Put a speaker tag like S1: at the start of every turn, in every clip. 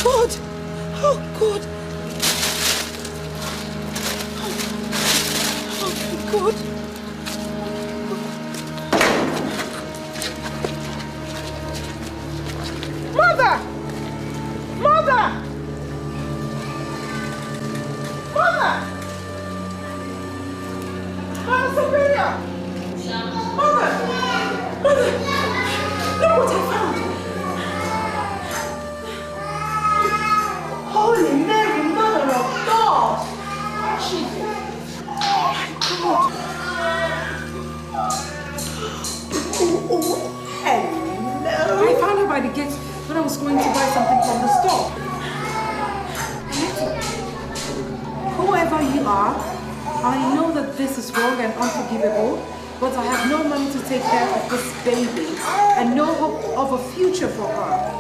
S1: God! Oh, God! Oh, God! Mother! Mother! Mother! Mother Superior! Mother! Mother! Look what I found! Holy Mary, Mother of God! Jesus! Oh my God! Oh, hello! I found her by the gate when I was going to buy something from the store. Whoever you are, I know that this is wrong and unforgivable, but I have no money to take care of this baby and no hope of a future for her.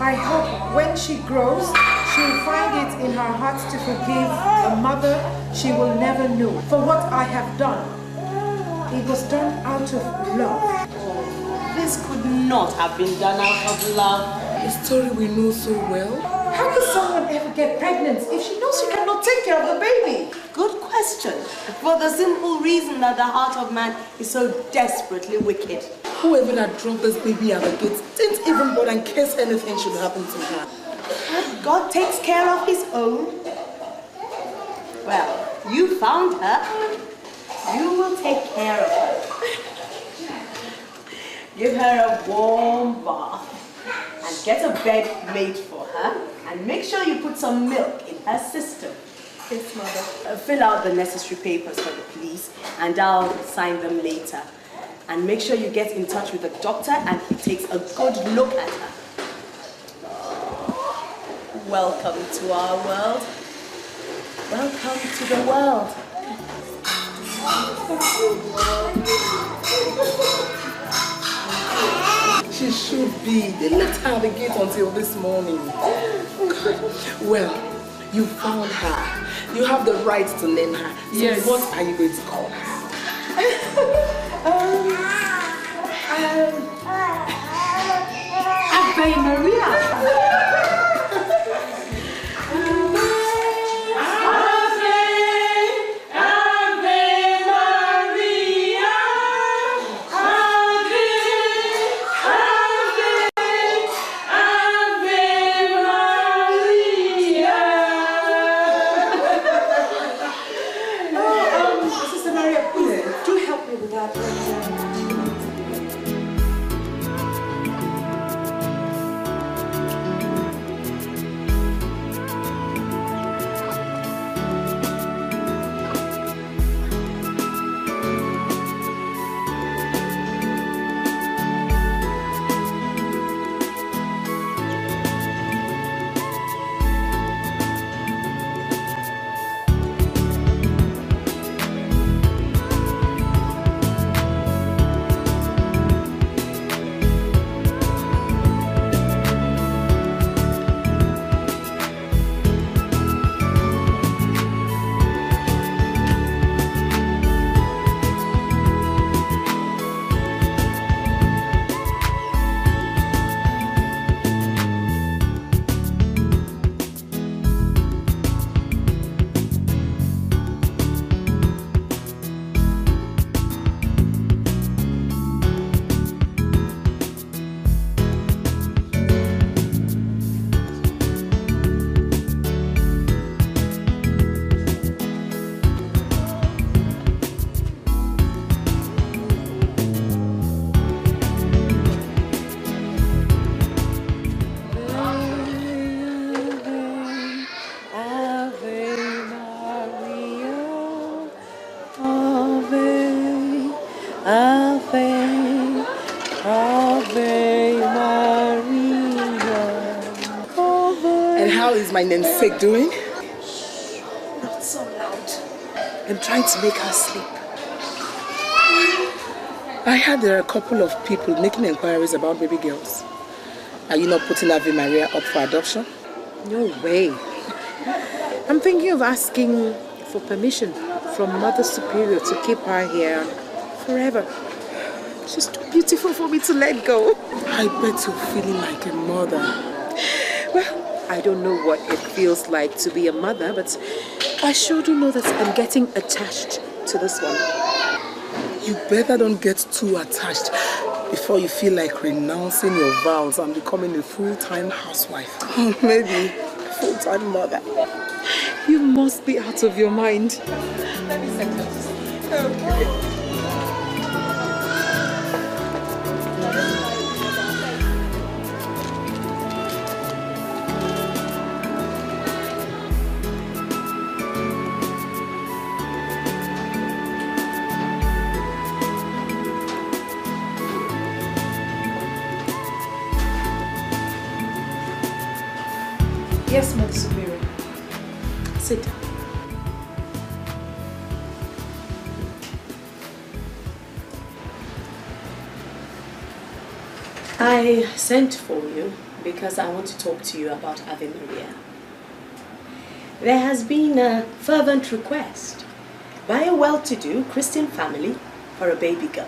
S1: I hope when she grows, she'll find it in her heart to forgive a mother she will never know for what I have done. It was done out of love.
S2: This could not have been done out of love.
S1: A story we know so well. How could someone ever get pregnant if she knows she cannot take care of the baby?
S2: Good question. For the simple reason that the heart of man is so desperately wicked.
S1: Whoever that dropped this baby at the gate didn't even bother in case anything should happen to her.
S2: God takes care of his own. Well, you found her. You will take care of her. Give her a warm bath and get a bed made for her and make sure you put some milk in her system.
S1: Yes, Mother.
S2: Fill out the necessary papers for the police and I'll sign them later. And make sure you get in touch with the doctor and he takes a good look at her. Welcome to our world. Welcome to the world.
S1: She should be. They left her at the gate until this morning. Well, you found her. You have the right to name her. So
S2: yes.
S1: What are you going to call her?
S2: Ave Maria.
S1: My namesake doing?
S2: Not so loud.
S1: I'm trying to make her sleep. I heard there are a couple of people making inquiries about baby girls. Are you not putting Ave Maria up for adoption?
S3: No way. I'm thinking of asking for permission from Mother Superior to keep her here forever. She's too beautiful for me to let go.
S1: I bet you're feeling like a mother.
S3: Well, I don't know what it feels like to be a mother, but I sure do know that I'm getting attached to this one.
S4: You better don't get too attached before you feel like renouncing your vows and becoming a full-time housewife. Or maybe a full-time mother.
S3: You must be out of your mind.
S4: Let me settle this. Okay.
S1: Yes, Mother Superior.
S2: Sit down. I sent for you because I want to talk to you about Ave Maria. There has been a fervent request by a well-to-do Christian family for a baby girl.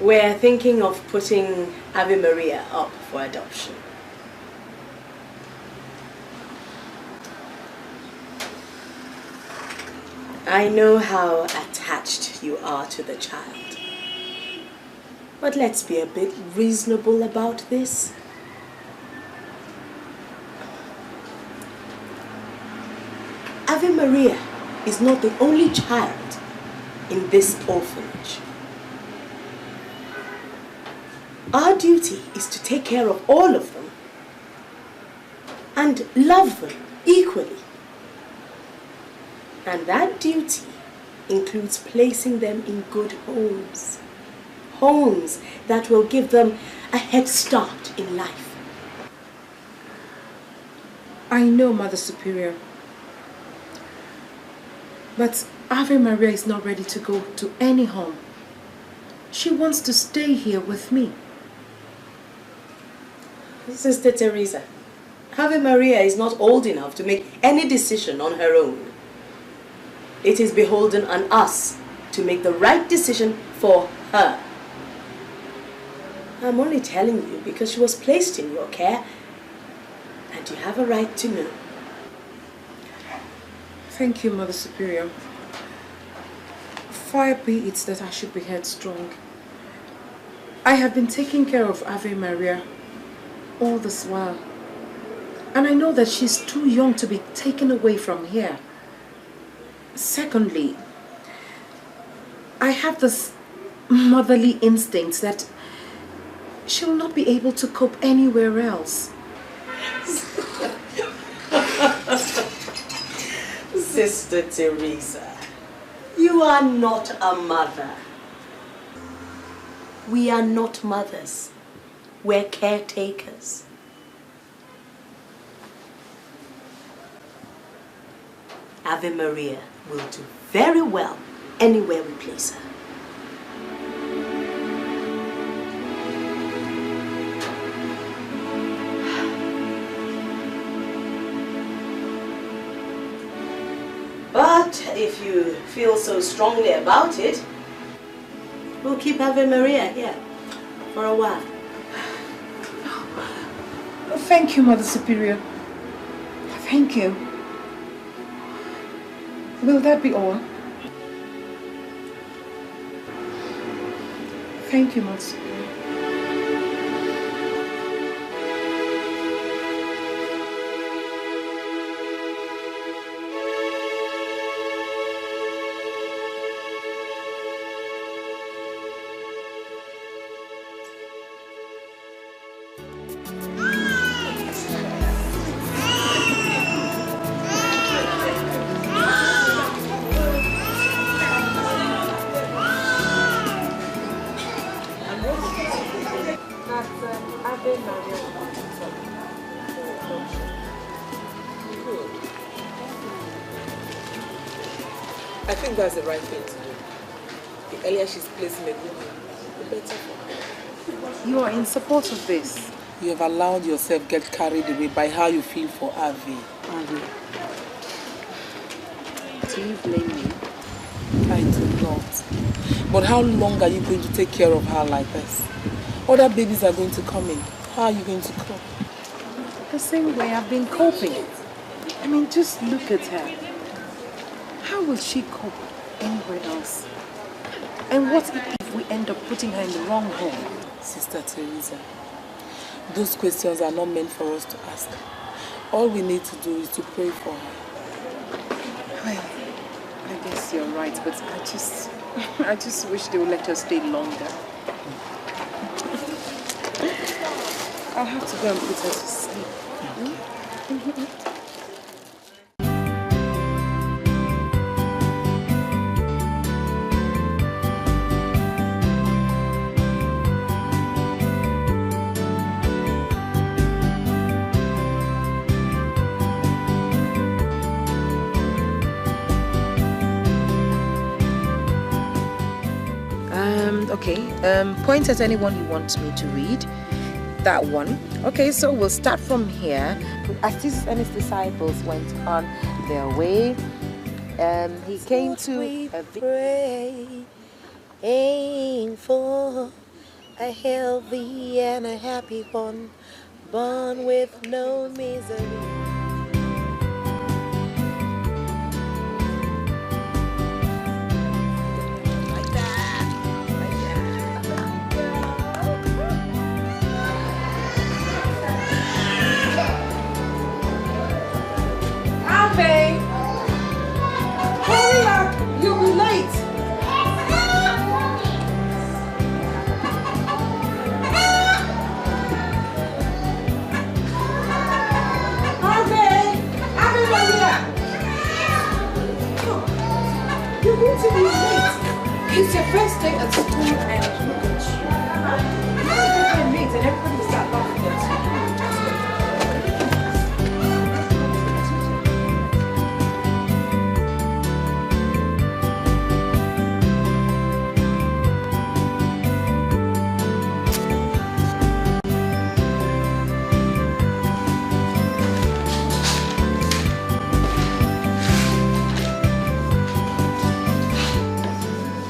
S2: We're thinking of putting Ave Maria up for adoption. I know how attached you are to the child. But let's be a bit reasonable about this. Ave Maria is not the only child in this orphanage. Our duty is to take care of all of them and love them equally. And that duty includes placing them in good homes. Homes that will give them a head start in life.
S1: I know, Mother Superior. But Ave Maria is not ready to go to any home. She wants to stay here with me.
S2: Sister Teresa, Ave Maria is not old enough to make any decision on her own. It is beholden on us to make the right decision for her. I'm only telling you because she was placed in your care and you have a right to know.
S1: Thank you, Mother Superior. Far be it that I should be headstrong. I have been taking care of Ave Maria all this while. And I know that she's too young to be taken away from here. Secondly, I have this motherly instinct that she will not be able to cope anywhere else.
S2: Sister Teresa, you are not a mother. We are not mothers. We're caretakers. Ave Maria will do very well anywhere we place her. But if you feel so strongly about it, we'll keep Ave Maria here for a while.
S1: Thank you, Mother Superior. Thank you. Will that be all? Thank you, Mother Superior.
S4: I think that's the right thing to do. The earlier she's placed in a good home, the better for her.
S1: You are in support of this.
S4: You have allowed yourself get carried away by how you feel for Avi.
S3: Do you blame me?
S4: I do not. But how long are you going to take care of her like this? Other babies are going to come in. How are you going to cope?
S3: the same way I've been coping. I mean, just look at her. How will she cope anywhere else? And what if we end up putting her in the wrong home?
S4: Sister Teresa, those questions are not meant for us to ask. All we need to do is to pray for her.
S3: Well, I guess you're right, but I just wish they would let her stay longer. I'll have to go and put her to sleep. Okay, point at anyone you want me to read. That one. Okay, so we'll start from here. As Jesus and his disciples went on their way, he came to a
S5: praying for a healthy and a happy one, born with no misery.
S1: Hurry up! You'll be late! You're going to be late. It's your first day at school and look at you. You're going to be late and everybody will start laughing at you.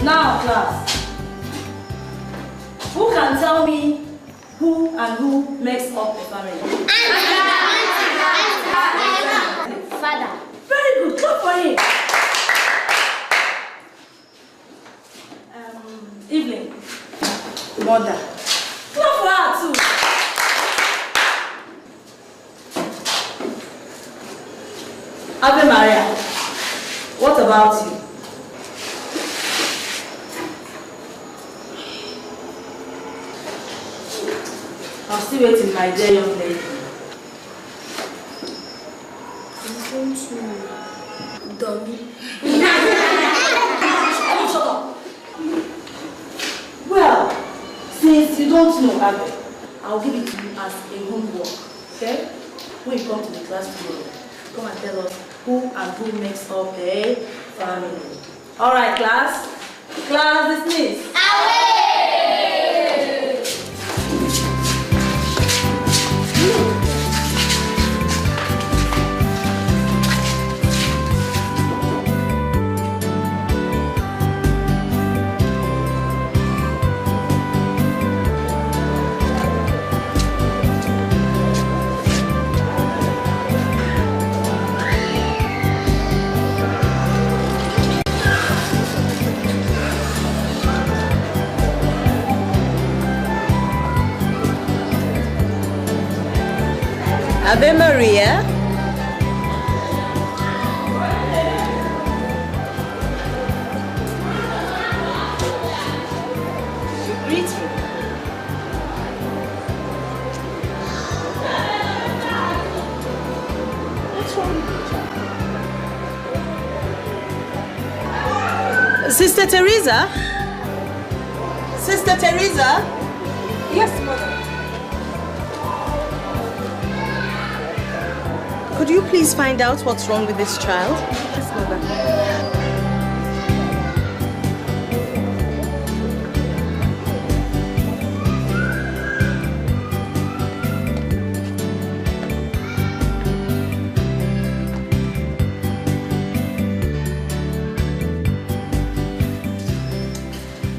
S6: Now, class, who can tell me who and who makes up the family?
S7: Father.
S6: Very good, clap for him. Evelyn.
S1: Mother.
S6: Clap for her too. Ave Maria, what about you? I'm still waiting, my dear young lady.
S7: I'm going to dummy.
S6: Shut up. Well, since you don't know, Abby, I'll give it to you as a homework. Okay? When you come to the class tomorrow, come and tell us who and who makes up a family. Alright, class? Class dismissed.
S2: Ave Maria. You greet me. What's wrong with you? Sister Teresa? Sister Teresa?
S1: Yes, mother.
S2: Could you please find out what's wrong with this child?
S1: Yes, mother.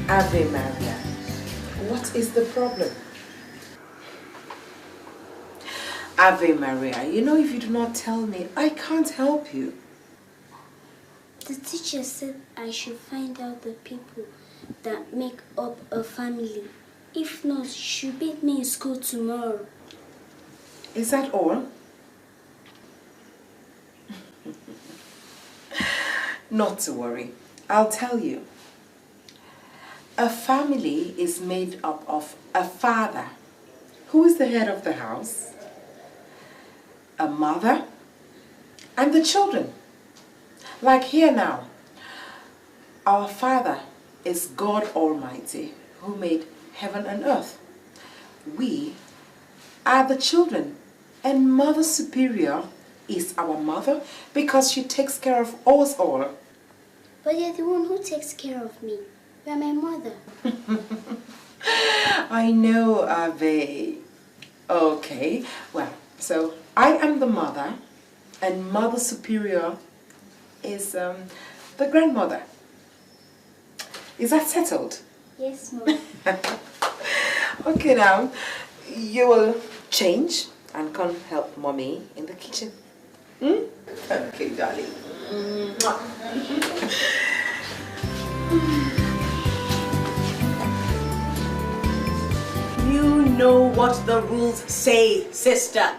S3: Ave Maria, what is the problem? Ave Maria, you know, if you do not tell me, I can't help you.
S7: The teacher said I should find out the people that make up a family. If not, she'll beat me in school tomorrow.
S3: Is that all? Not to worry. I'll tell you. A family is made up of a father, who is the head of the house, a mother, and the children. Like here now, our Father is God Almighty, who made heaven and earth. We are the children, and Mother Superior is our mother because she takes care of us all.
S7: But you're the one who takes care of me. You're my mother.
S3: I know, Ave. Okay, well, so I am the mother, and Mother Superior is the grandmother. Is that settled?
S7: Yes, Mom.
S3: Okay, now you will change and come help Mommy in the kitchen. Hmm? Okay, darling.
S2: You know what the rules say, sister.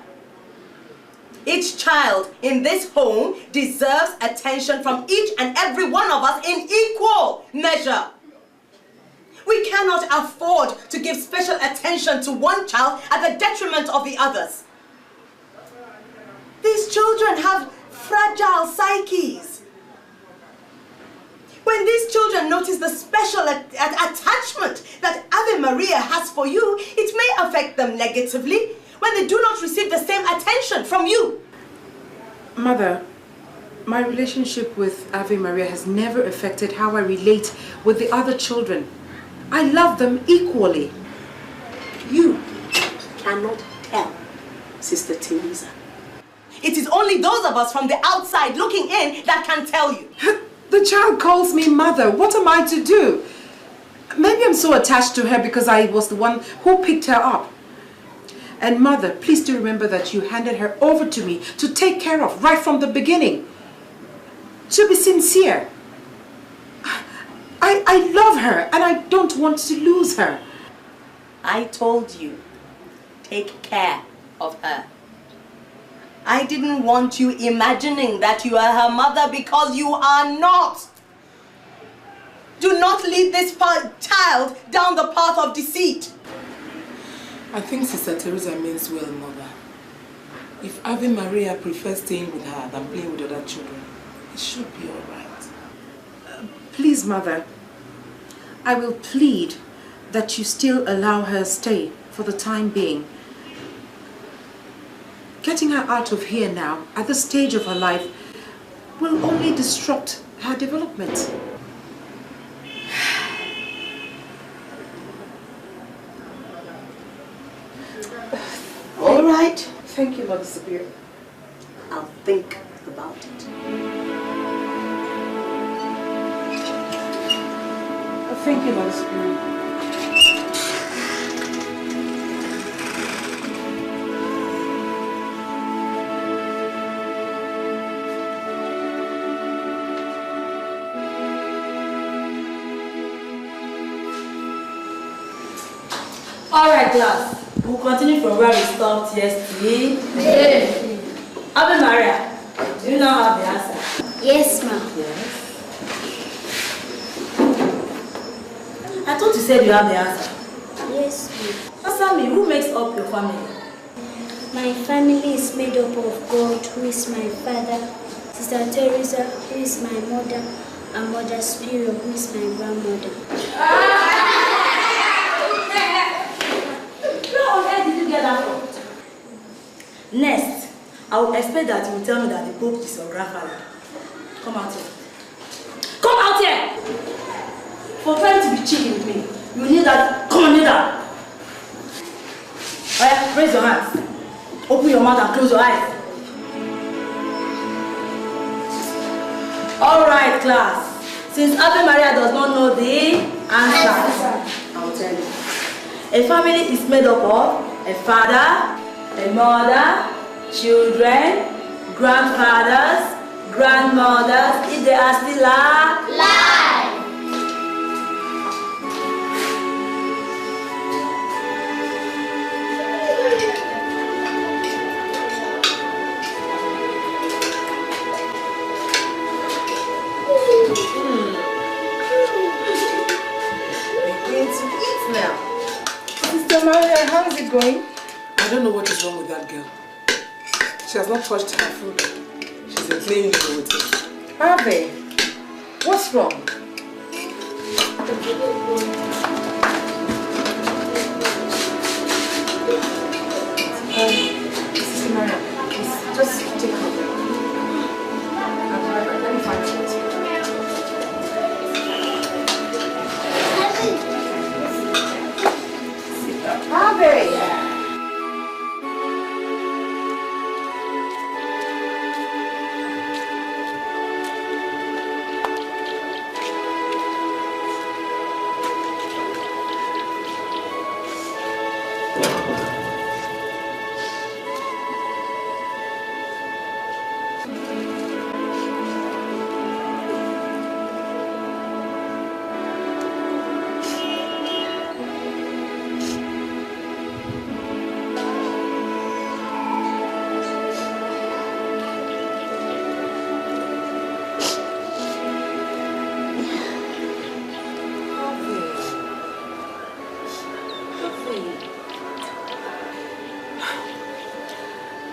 S2: Each child in this home deserves attention from each and every one of us in equal measure. We cannot afford to give special attention to one child at the detriment of the others. These children have fragile psyches. When these children notice the special attachment that Ave Maria has for you, it may affect them negatively when they do not receive the same attention from you.
S1: Mother, my relationship with Ave Maria has never affected how I relate with the other children. I love them equally.
S2: You cannot tell, Sister Teresa. It is only those of us from the outside looking in that can tell you.
S1: The child calls me mother. What am I to do? Maybe I'm so attached to her because I was the one who picked her up. And mother, please do remember that you handed her over to me to take care of right from the beginning. To be sincere. I love her and I don't want to lose her.
S2: I told you, take care of her. I didn't want you imagining that you are her mother because you are not. Do not lead this child down the path of deceit.
S4: I think Sister Teresa means well, Mother. If Ave Maria prefers staying with her than playing with other children, it should be all right.
S1: Please, Mother, I will plead that you still allow her stay for the time being. Getting her out of here now, at this stage of her life, will only disrupt her development.
S2: All right.
S1: Thank you, Mother Superior.
S2: I'll think about it.
S1: Thank you, Mother Superior.
S6: Alright, class. We'll continue from where we stopped yesterday. Hey. Ave Maria, do you now have the answer?
S7: Yes, ma'am.
S6: Yes. I thought you said you have the answer.
S7: Yes, ma'am.
S6: Answer me, who makes up your family?
S7: My family is made up of God, who is my father, Sister Teresa, who is my mother, and Mother Superior, who is my grandmother.
S6: Where did you get that from? Next, I would expect that you will tell me that the Pope is your grandfather. Come out here. Come out here! For trying to be cheeky with me, you need that. Come on, kneel down. Alright, raise your hands. Open your mouth and close your eyes. Alright, class. Since Ave Maria does not know the answer, I will tell you. A family is made up of a father, a mother, children, grandfathers, grandmothers, if they are still alive.
S4: Sister Maria, how is it going? I don't know what is wrong with that girl. She has not touched her food. She's been playing with it.
S3: Harvey, what's wrong?
S1: Sister Maria, please, just take her away. I'll be right back. Let me find it. Harvey!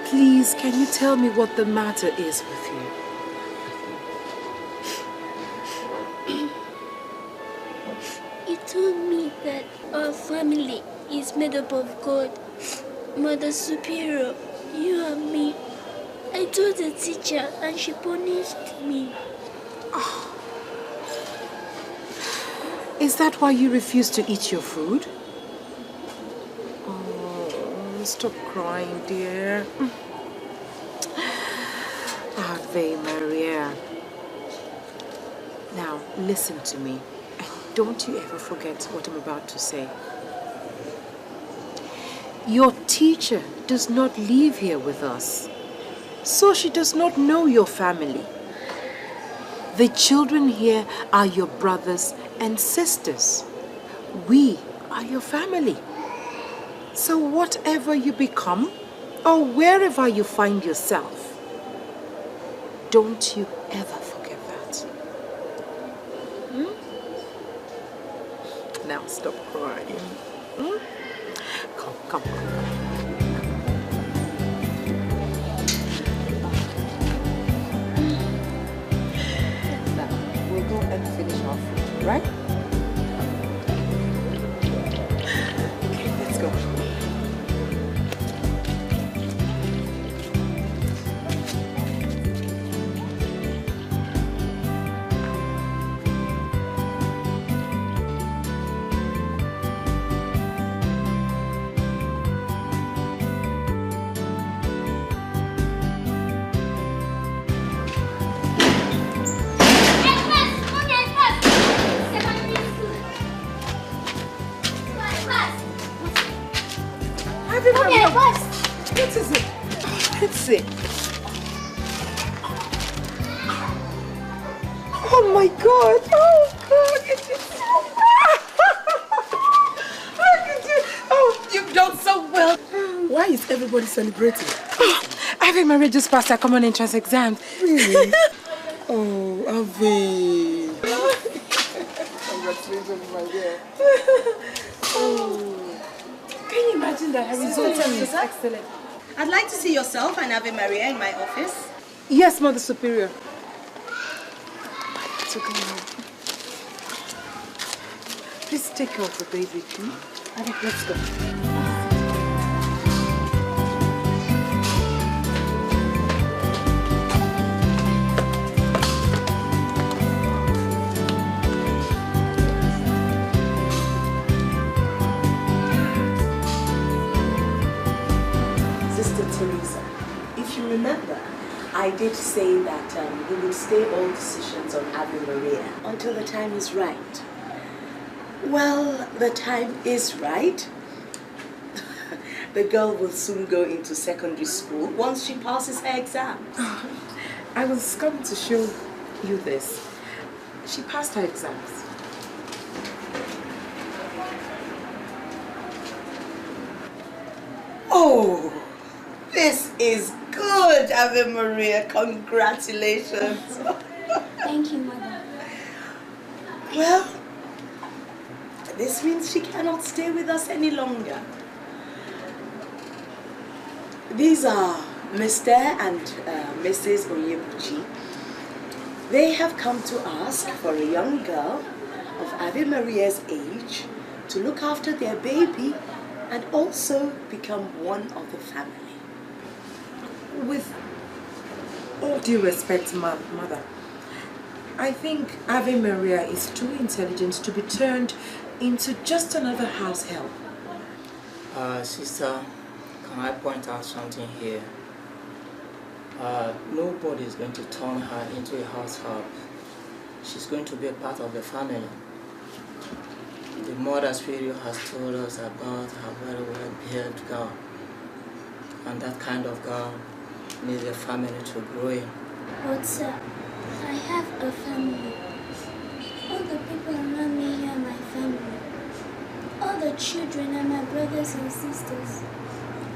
S3: Please, can you tell me what the matter is with you?
S7: You told me that our family is made up of God, Mother Superior, you and me. I told the teacher and she punished me.
S3: Oh. Is that why you refuse to eat your food? Oh, stop crying, dear. Ave Maria. Now, listen to me. And don't you ever forget what I'm about to say. Your teacher does not live here with us, so she does not know your family. The children here are your brothers and sisters. We are your family. So whatever you become, or wherever you find yourself, don't you ever forget that. Now stop crying. Come. Now, we'll go and finish our food, right? Okay, let's go. Oh my God! Oh God! It is so How did you? Oh, you've done so well.
S4: Why is everybody celebrating?
S3: Oh, Ave Maria just passed her common entrance exam.
S4: Really? Oh, Ave. Congratulations, my dear.
S1: Oh. Can you imagine that her result is excellent?
S2: I'd like to see yourself and Ave Maria in my office.
S3: Yes, Mother Superior. It's okay now. Please take care of the baby, Let's go.
S2: Remember, I did say that we would stay all decisions on Ave Maria until the time is right. Well, the time is right. The girl will soon go into secondary school once she passes her exams.
S3: I was coming to show you this. She passed her exams.
S2: Oh, this is good, Ave Maria. Congratulations.
S7: Thank you, Mother.
S2: Well, this means she cannot stay with us any longer. These are Mr. and Mrs. Onyebuchi. They have come to ask for a young girl of Ave Maria's age to look after their baby and also become one of the family.
S3: With all due respect, Mother, I think Ave Maria is too intelligent to be turned into just another house help.
S8: Sister, can I point out something here? Nobody is going to turn her into a house help. She's going to be a part of the family. The Mother Spirit has told us about her very well-behaved girl. And that kind of girl needs a family to grow in.
S7: But sir, I have a family. All the people around me are my family. All the children are my brothers and sisters.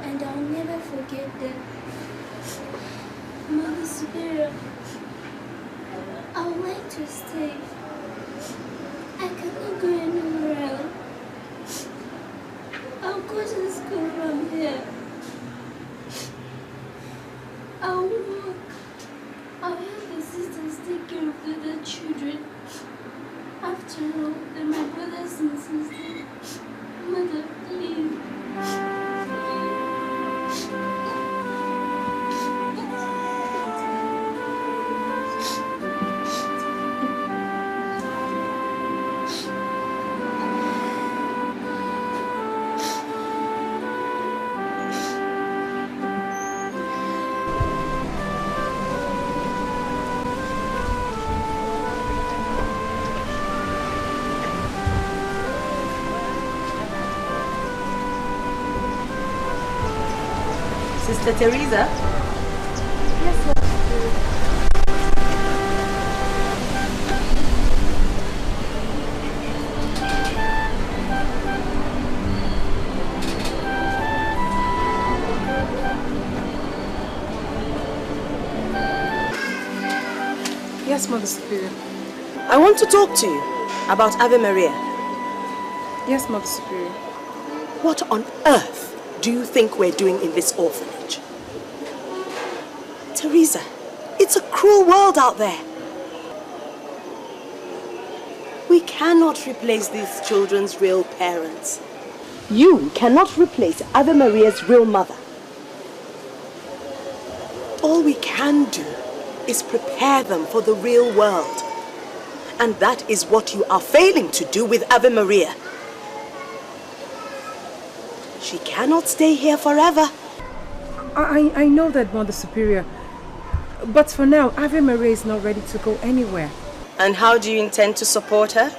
S7: And I'll never forget them. Mother Superior, I would like to stay. I cannot go anywhere else. I'll go to school from here. I'll work. I'll help the sisters take care of the other children. After all, they're my brothers and sisters. Mother, please.
S2: Sister Teresa?
S3: Yes, Mother Superior. Yes, Mother Superior.
S2: I want to talk to you about Ave Maria.
S3: Yes, Mother Superior.
S2: What on earth do you think we're doing in this orphanage? Teresa, it's a cruel world out there. We cannot replace these children's real parents. You cannot replace Ave Maria's real mother. All we can do is prepare them for the real world. And that is what you are failing to do with Ave Maria. She cannot stay here forever.
S3: I know that, Mother Superior. But for now, Ave Maria is not ready to go anywhere.
S2: And how do you intend to support her?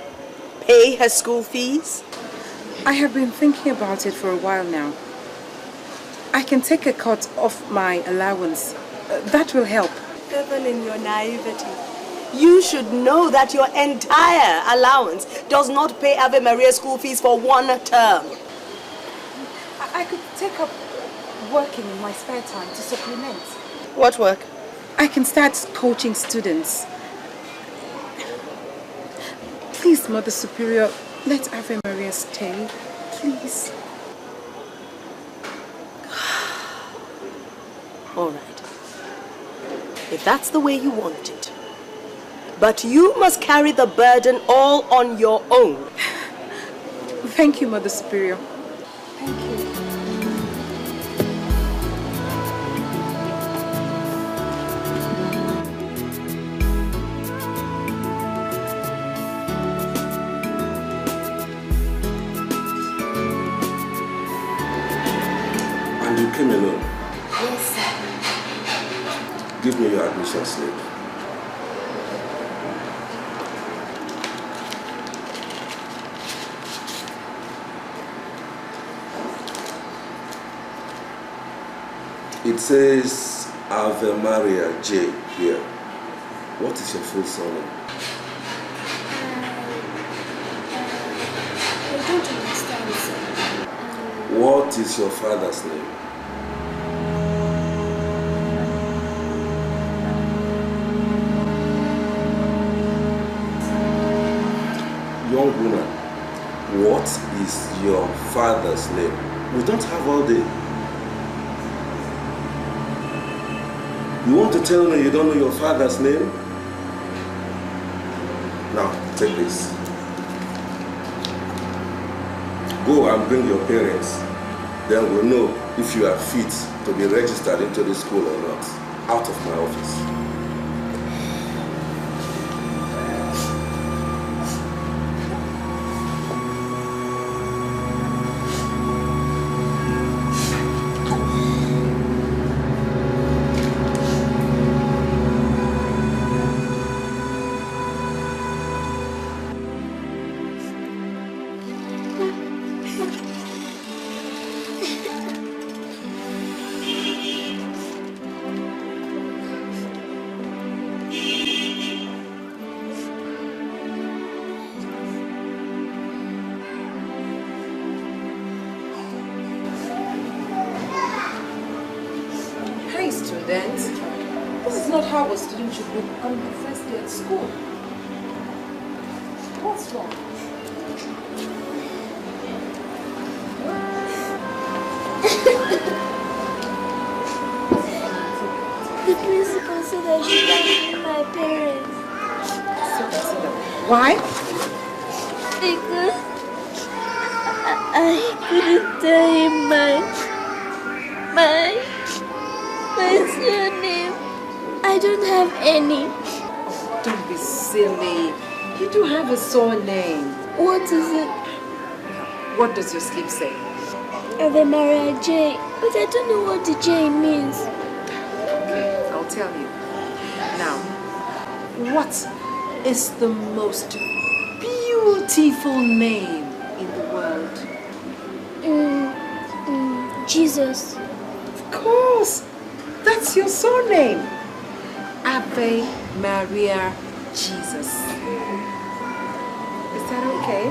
S2: Pay her school fees?
S3: I have been thinking about it for a while now. I can take a cut off my allowance. That will help.
S2: Even in your naivety, you should know that your entire allowance does not pay Ave Maria's school fees for one term.
S3: I could take up working in my spare time to supplement.
S2: What work?
S3: I can start coaching students. Please, Mother Superior, let Ave Maria stay, please.
S2: All right. If that's the way you want it. But you must carry the burden all on your own.
S3: Thank you, Mother Superior. Thank you.
S9: And you came alone?
S7: Yes, sir.
S9: Give me your admission slip. says Ave Maria J here. What is your full surname?
S7: I don't understand, sir.
S9: What is your father's name? Young woman, what is your father's name? We don't have all day. You want to tell me you don't know your father's name? Now, take this. Go and bring your parents. Then we'll know if you are fit to be registered into the school or not. Out of my office.
S1: Students, this is not how a student should look on the first day at school. What's wrong?
S7: The principal said I should thank my parents.
S1: Why?
S7: Because I couldn't tell him my surname. I don't have any.
S1: Oh, don't be silly. You do have a surname.
S7: What is it?
S1: What does your slip say?
S7: Ave Maria J. But I don't know what the J means.
S1: Okay, I'll tell you. Now, what is the most beautiful name in the world?
S7: Jesus.
S1: Of course. That's your surname. Ave Maria Jesus. Is that okay?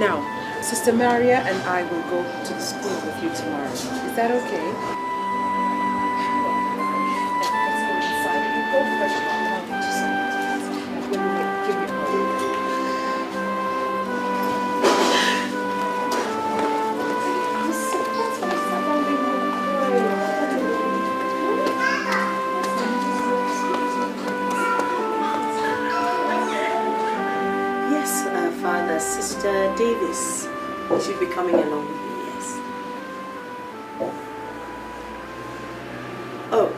S1: Now, Sister Maria and I will go to the school with you tomorrow. Is that okay? Let's go inside and we'll go fresh up.
S2: Sister Davis should be coming along with me, yes. Oh,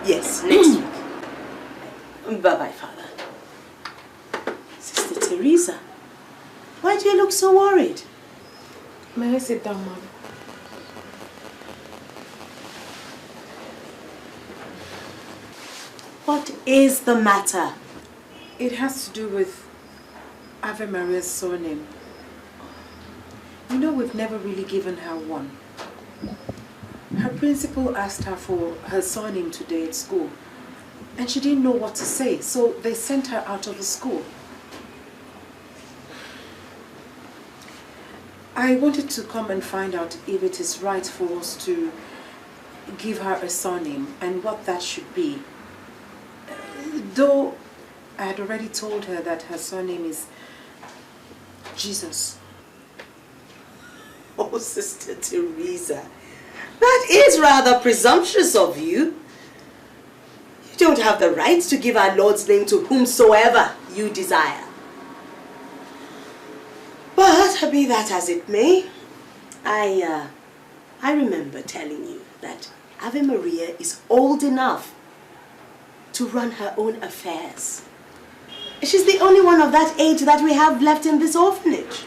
S2: yes, next week. Bye-bye, Father. Sister Teresa, why do you look so worried?
S1: May I sit down, Mom?
S2: What is the matter?
S1: It has to do with Ave Maria's surname. You know, we've never really given her one. Her principal asked her for her surname today at school, and she didn't know what to say, so they sent her out of the school. I wanted to come and find out if it is right for us to give her a surname and what that should be. Though I had already told her that her surname is Jesus.
S2: Oh, Sister Teresa, that is rather presumptuous of you. You don't have the right to give our Lord's name to whomsoever you desire. But, be that as it may, I remember telling you that Ave Maria is old enough to run her own affairs. She's the only one of that age that we have left in this orphanage.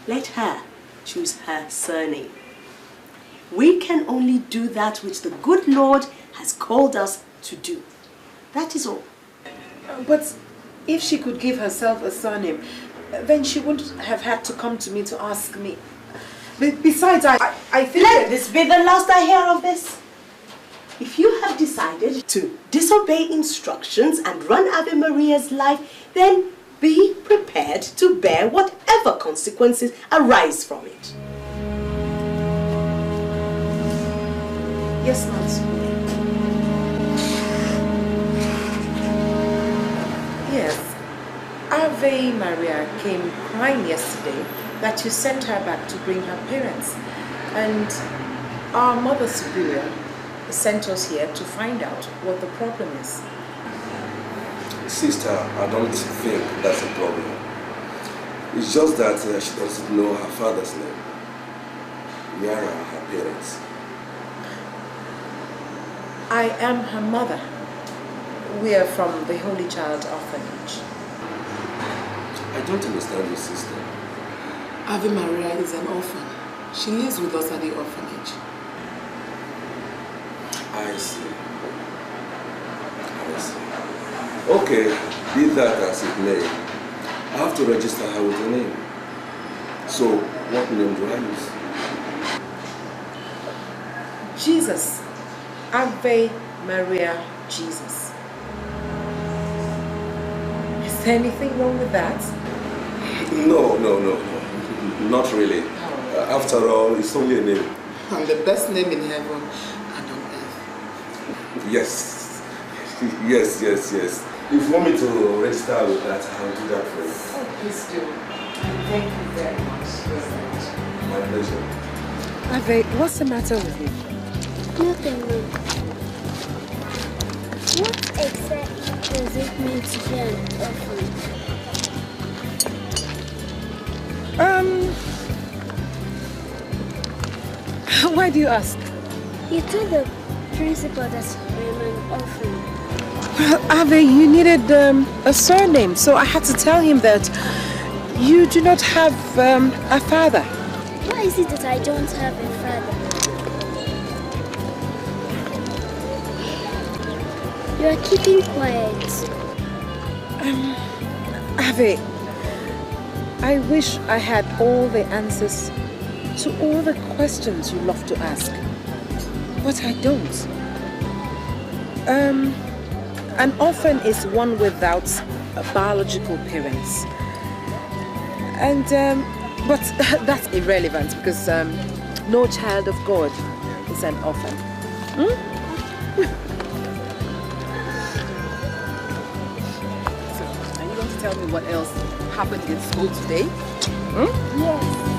S2: Let her choose her surname. We can only do that which the good Lord has called us to do. That is all.
S1: But if she could give herself a surname, then she wouldn't have had to come to me to ask me. Besides, I think...
S2: Let this be the last I hear of this. If you have decided to disobey instructions and run Ave Maria's life, then be prepared to bear whatever consequences arise from it.
S1: Yes, Nancy. Yes. Ave Maria came crying yesterday that you sent her back to bring her parents. And our Mother Superior sent us here to find out what the problem is.
S9: Sister, I don't think that's a problem. It's just that she doesn't know her father's name. Where are her parents?
S1: I am her mother. We are from the Holy Child Orphanage.
S9: I don't understand you, sister.
S4: Ave Maria is an orphan. She lives with us at the orphanage.
S9: I see. Okay, be that as it may, I have to register her with a name. So, what name do I use?
S1: Jesus. Ave Maria Jesus. Is there anything wrong with that?
S9: No. Not really. After all, it's only a name.
S4: And the best name in heaven and on earth.
S9: Yes. If you want me to register with that, I'll do that for you.
S1: Oh, please do. Thank you very much.
S9: My pleasure.
S3: Ave, what's the matter with you?
S7: Nothing, Mom. What exactly does it mean to be an orphan?
S3: Why do you ask?
S7: You told the principal that I'm an orphan.
S3: Well, Ave, you needed a surname, so I had to tell him that you do not have a father.
S7: Why is it that I don't have a father? You are keeping quiet.
S3: Ave, I wish I had all the answers to all the questions you love to ask, but I don't. An orphan is one without biological parents. And, but that's irrelevant because no child of God is an orphan. So, are you going to tell me what else happened in school today?
S7: Yes.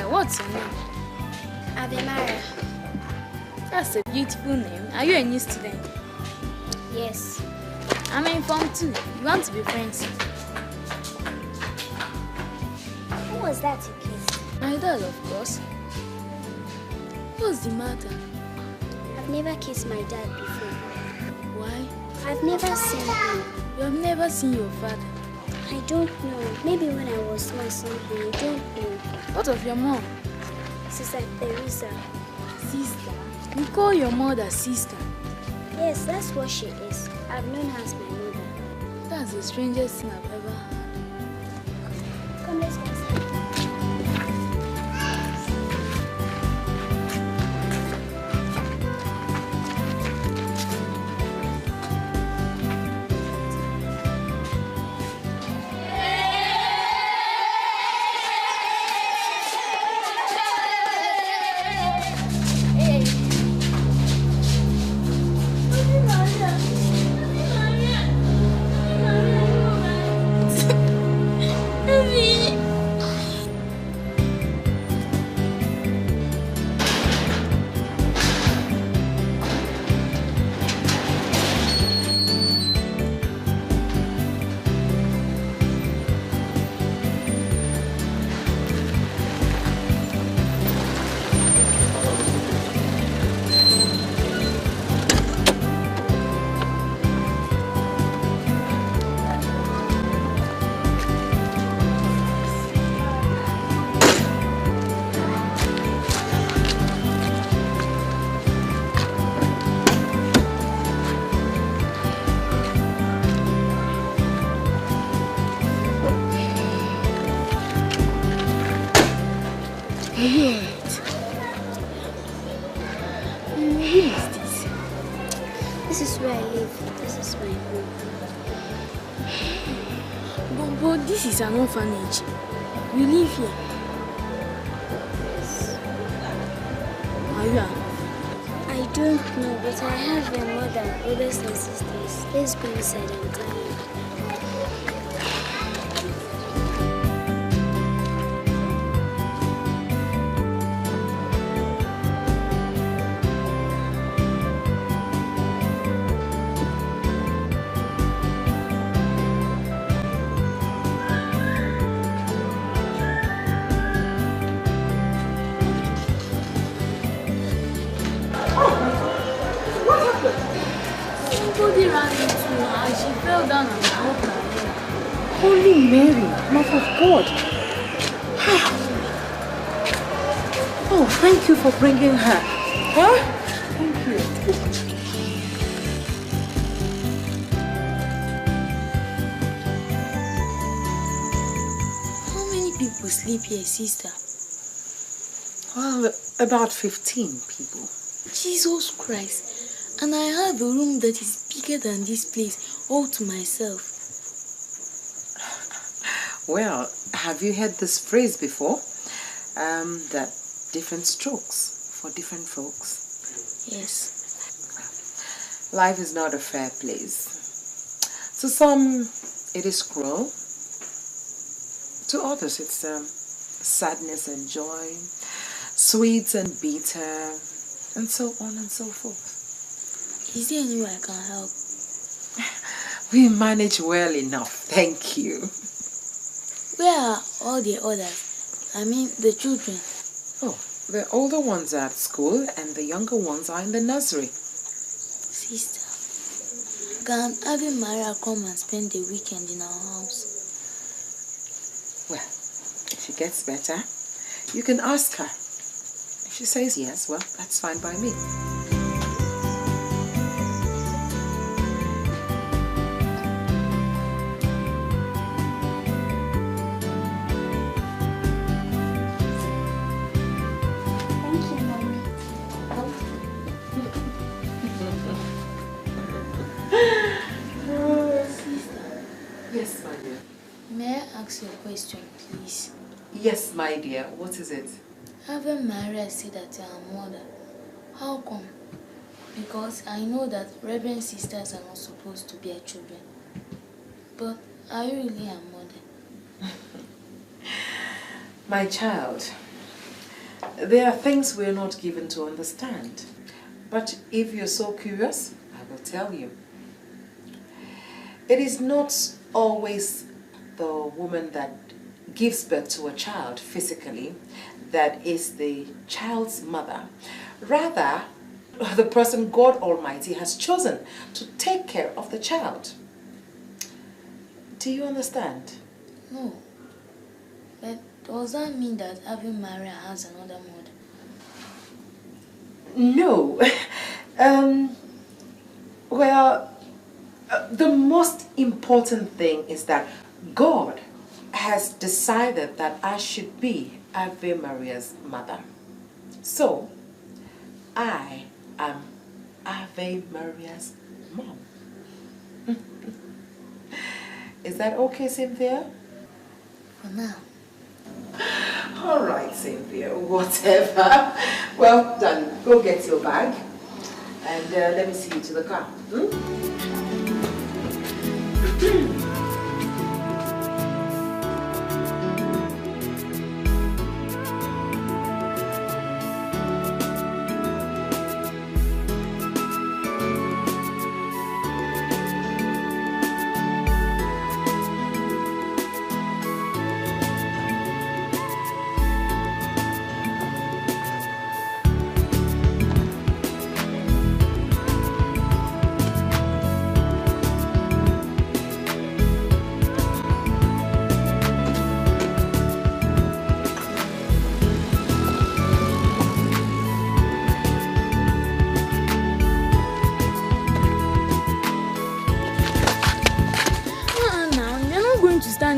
S10: What's your name?
S7: Ave Maria.
S10: That's a beautiful name. Are you a new student?
S7: Yes.
S10: I'm in Form 2. You want to be friends?
S7: Who was that you kissed?
S10: My dad, of course. What's the matter?
S7: I've never kissed my dad before.
S10: Why?
S7: I've never seen him.
S10: You have never seen your father?
S7: I don't know. Maybe when I was small something. I don't know.
S10: What of your mom?
S7: Sister Teresa.
S10: Sister? You call your mother sister?
S7: Yes, that's what she is. I've known her as my mother.
S10: That's the strangest thing I've ever heard.
S7: Come, let's go. But this is an orphanage. We live here. Are you an orphan? I don't know, but I have a mother, brothers and sisters. Let's go inside and tell you. Somebody ran into her and she fell down and broke her head.
S3: Holy Mary, Mother of God. Oh, thank you for bringing her. Huh? Thank you.
S7: How many people sleep here, sister?
S3: Well, about 15 people.
S7: Jesus Christ. And I have a room that is bigger than this place, all to myself.
S3: Well, have you heard this phrase before? That different strokes for different folks.
S7: Yes.
S3: Life is not a fair place. To some, it is cruel. To others, it's sadness and joy, sweet and bitter, and so on and so forth.
S7: Is there any way I can help?
S3: We manage well enough, thank you.
S7: Where are all the others? I mean, the children.
S3: Oh, the older ones are at school and the younger ones are in the nursery.
S7: Sister, can Ave Maria come and spend the weekend in our house?
S3: Well, if she gets better, you can ask her. If she says yes, well, that's fine by me.
S7: Ask you a question, please.
S3: Yes, my dear. What is it?
S7: Ave Maria said that you are a mother. How come? Because I know that reverend sisters are not supposed to bear children. But are you really a mother?
S3: My child, there are things we're not given to understand. But if you're so curious, I will tell you. It is not always the woman that gives birth to a child physically that is the child's mother. Rather, the person God Almighty has chosen to take care of the child. Do you understand?
S7: No. But does that mean that Ave Maria has another mother?
S3: No. Well, the most important thing is that God has decided that I should be Ave Maria's mother. So, I am Ave Maria's mom. Is that okay, Cynthia?
S7: For now.
S3: All right, Cynthia, whatever. Well, darling, go get your bag and let me see you to the car.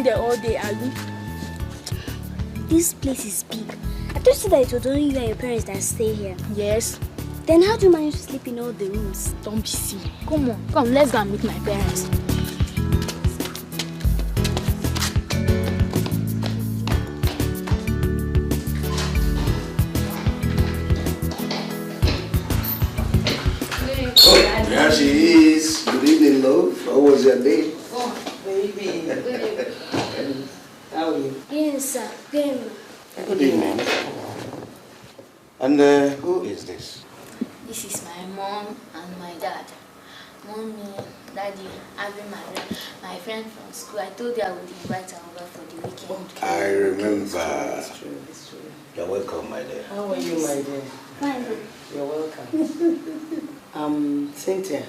S7: There all day, Ali.
S11: This place is big. I thought you that it was only you and your parents that stay here.
S7: Yes.
S11: Then how do you manage to sleep in all the rooms?
S7: Don't be silly. Come on, let's go and meet my parents.
S2: baby. How are you?
S11: Yes, sir. Good.
S12: Good evening. And who is this?
S13: This is my mom and my dad. Mommy, Daddy, having my friend from school. I told you I would invite her over for the weekend.
S12: I remember.
S2: It's true.
S12: You're welcome, my dear.
S2: How are you, my dear?
S11: Fine.
S2: You're welcome. Cynthia,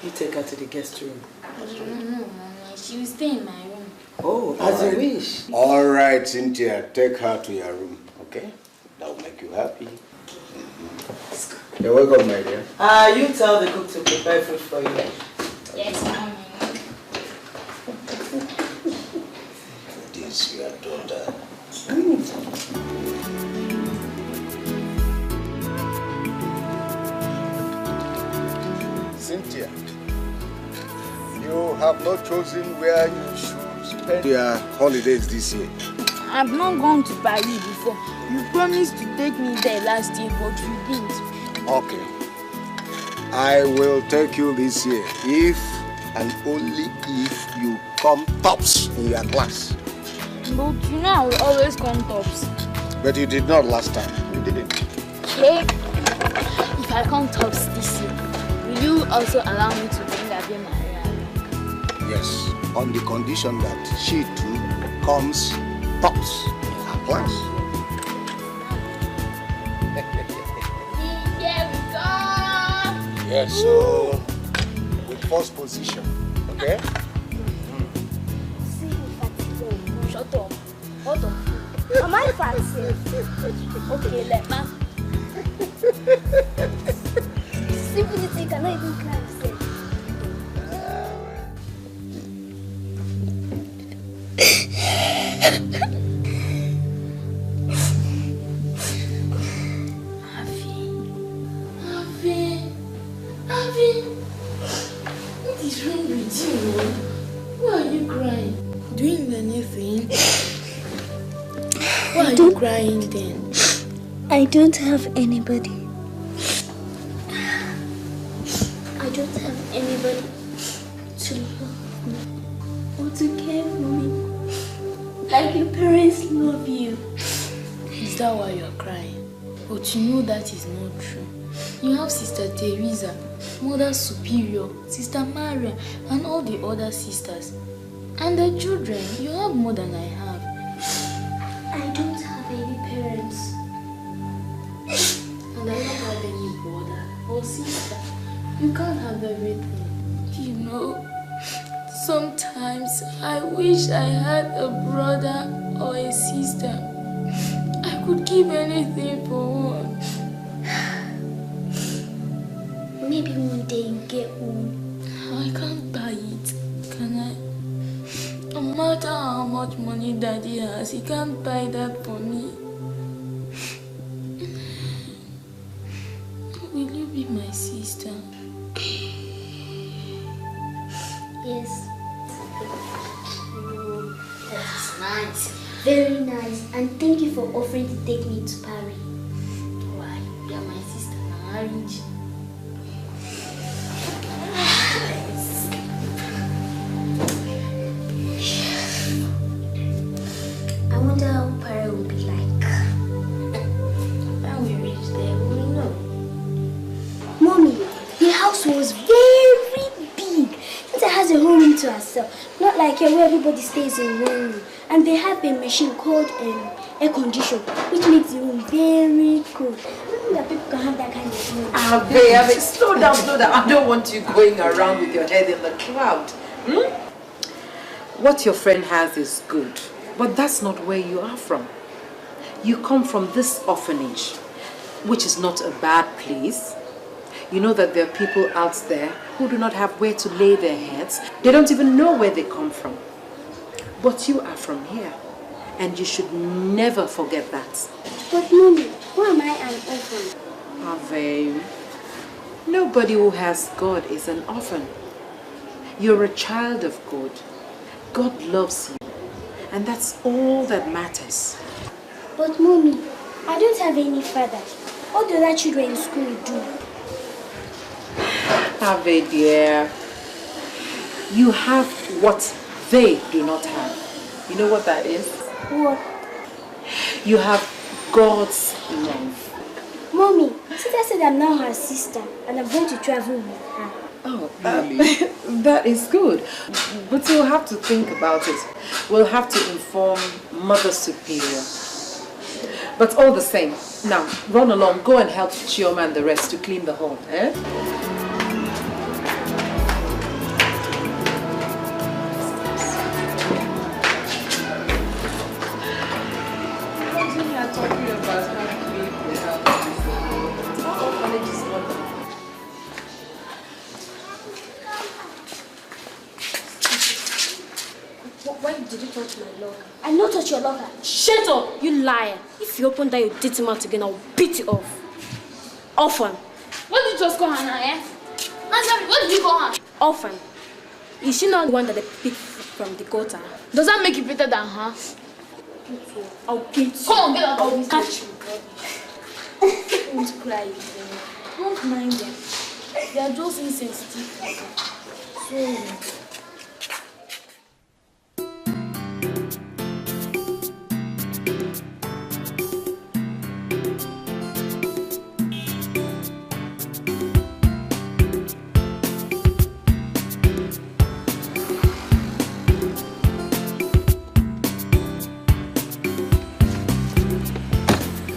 S2: you take her to the guest room.
S13: No, Mommy. She will stay in my room.
S2: Oh, as you wish.
S12: All right, Cynthia, take her to your room, okay? That will make you happy. You're welcome, my dear.
S2: You tell the cook to prepare food for you.
S13: Yes, Mommy.
S12: This your daughter. Cynthia, you have not chosen where you should spend your holidays this year.
S14: I've not gone to Paris before. You promised to take me there last year, but you didn't.
S12: Okay. I will take you this year if and only if you come tops in your class.
S14: But you know I will always come tops.
S12: But you did not last time. You didn't.
S14: Okay. If I come tops this year, will you also allow me to bring Ave Maria along?
S12: Yes, on the condition that she too comes tops in her class.
S14: Here we go!
S12: Yes, so with first position, okay?
S14: Shut up. What up? Am I fancy? Okay, let me. Simply you cannot even cry.
S13: Avi, what is wrong with you? Why are you crying? Doing anything? Why are you crying then?
S11: I don't have anybody. I don't have anybody to love me or to care for me like your parents love you.
S13: Is that why you are crying? But you know that is not true. You have Sister Teresa, Mother Superior, Sister Maria, and all the other sisters. And the children, you have more than I have.
S11: I don't have any parents.
S13: And I don't have any brother or sister. You can't have everything. You know, sometimes I wish I had a brother or a sister. I could give anything for one.
S11: Maybe one day you get one.
S13: I can't buy it, can I? No matter how much money Daddy has, he can't buy that for me. Will you be my sister?
S11: Yes. Oh, that is nice. Very nice. And thank you for offering to take me to Paris.
S13: Why? You are my sister now, aren't you?
S11: I wonder how Paris will be like.
S13: When we reach there, we will know.
S11: Mommy, the house was very big. It has a whole room to herself. Not like here where everybody stays in one room. And they have a machine called air condition, which makes the room very cool. I don't think that people can have that kind of room.
S1: Ave, slow down. I don't want you going around with your head in the cloud. What your friend has is good, but that's not where you are from. You come from this orphanage, which is not a bad place. You know that there are people out there who do not have where to lay their heads. They don't even know where they come from. But you are from here, and you should never forget that.
S11: But Mommy, why am I an orphan?
S1: Ave, nobody who has God is an orphan. You're a child of God. God loves you, and that's all that matters.
S11: But Mommy, I don't have any father. All the other children in school do.
S1: Ave, dear, you have what they do not have. You know what that is?
S11: What?
S1: You have God's love.
S11: Mommy, Sister said I'm now her sister and I'm going to travel with her.
S1: Oh, really? That is good. But we'll have to think about it. We'll have to inform Mother Superior. But all the same, now, run along, go and help Chioma and the rest to clean the hall, eh?
S11: Why did you touch my locker? I not touch your locker.
S13: Shut up!
S11: You liar. If you open that your dirty mouth again, I'll beat you off. Orphan.
S13: What did you just call her now, eh? Answer me, what did you call her?
S11: Orphan. Is she not the one that they picked from the gutter?
S13: Does that make you better than her?
S11: I'll beat you.
S13: Come on, get out of
S11: I'll
S13: this.
S11: catch you. Don't cry again. Don't mind them.
S13: They are just insensitive. So...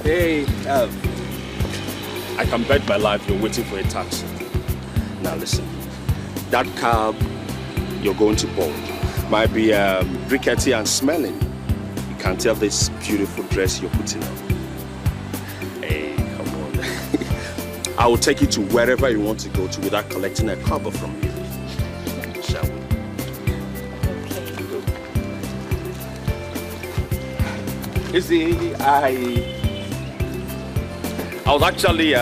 S9: Hey, I can bet my life you're waiting for a taxi. Now listen, that cab you're going to board might be rickety and smelling. You can't tell this beautiful dress you're putting on. Hey, come on. I will take you to wherever you want to go to without collecting a cover from you. Shall we? Okay. You see, I was actually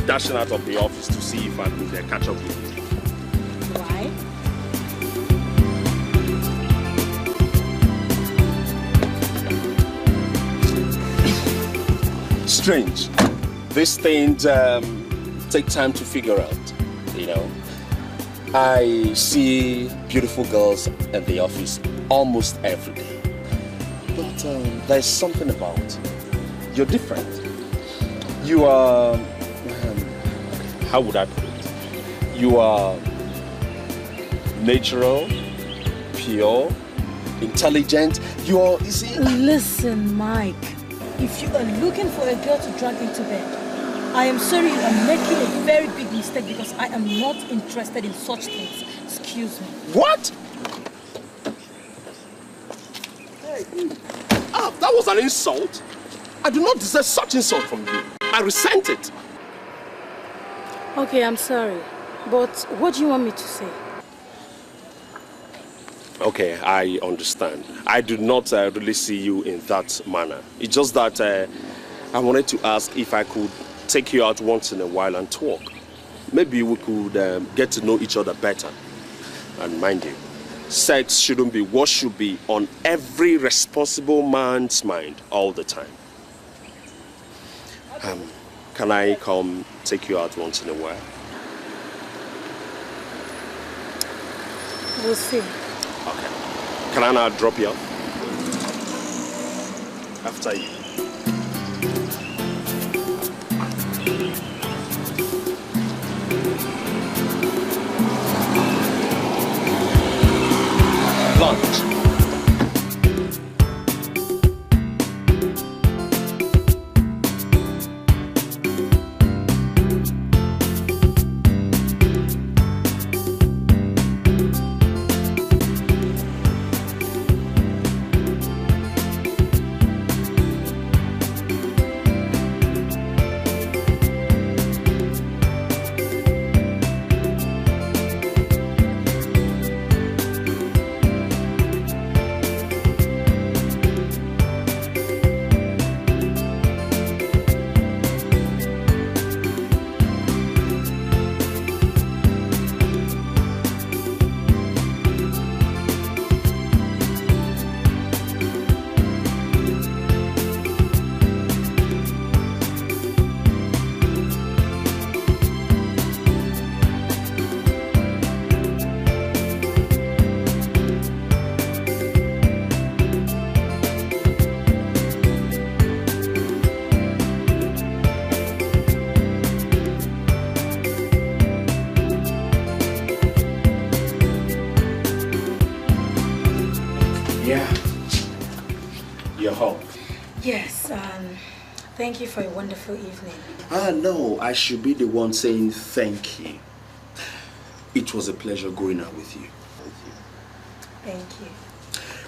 S9: dashing out of the office to see if I could catch up with you.
S11: Why?
S9: Strange. These things take time to figure out, you know. I see beautiful girls at the office almost every day. But there's something about you. You're different. You are, how would I put it? You are natural, pure, intelligent. You are, you see...
S6: Listen, Mike. If you are looking for a girl to drag into bed, I am sorry, you are making a very big mistake because I am not interested in such things. Excuse me.
S9: What? Hey, that was an insult. I do not deserve such insult from you. I resent it.
S6: Okay, I'm sorry. But what do you want me to say?
S9: Okay, I understand. I do not really see you in that manner. It's just that I wanted to ask if I could take you out once in a while and talk. Maybe we could get to know each other better. And mind you, sex shouldn't be what should be on every responsible man's mind all the time. Can I come take you out once in a while?
S6: We'll see.
S9: Okay. Can I now drop you off? After you. Lunch. Yeah. You're home.
S6: Yes, thank you for a wonderful evening.
S9: No, I should be the one saying thank you. It was a pleasure going out with you.
S6: Thank you.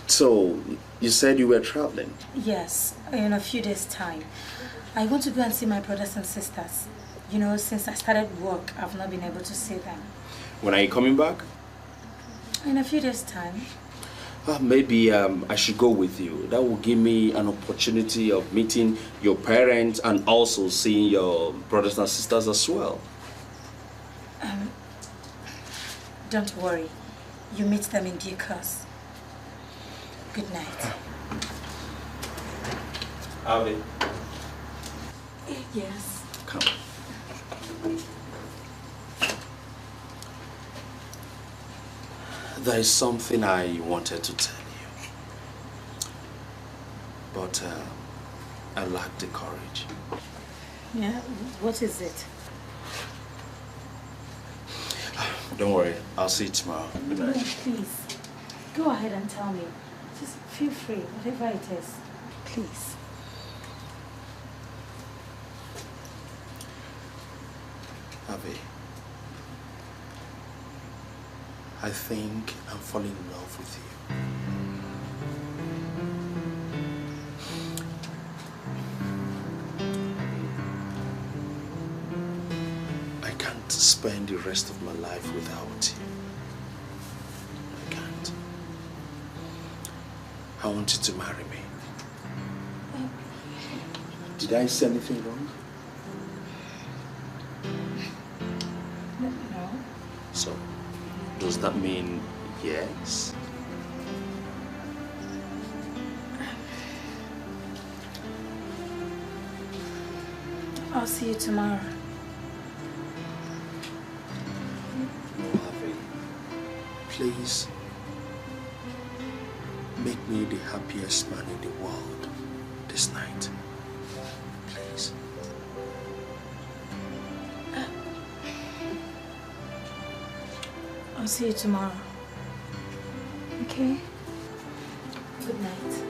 S9: So, you said you were traveling?
S6: Yes, in a few days' time. I want to go and see my brothers and sisters. You know, since I started work, I've not been able to see them.
S9: When are you coming back?
S6: In a few days' time.
S9: Maybe I should go with you. That will give me an opportunity of meeting your parents and also seeing your brothers and sisters as well.
S6: Don't worry. You meet them in due course. Good night.
S9: Avi.
S6: Yes.
S9: Come. There is something I wanted to tell you, but I lack the courage.
S6: Yeah, what is it?
S9: Don't worry, I'll see you tomorrow. Good night.
S6: No, please. Go ahead and tell me. Just feel free, whatever it is. Please.
S9: Avi, I think I'm falling in love with you. I can't spend the rest of my life without you. I can't. I want you to marry me. Did I say anything wrong?
S6: No.
S9: So, does that mean yes?
S6: I'll see you tomorrow.
S9: Avi, please make me the happiest man in the world this night. Please.
S6: I'll see you tomorrow. Okay? Good night.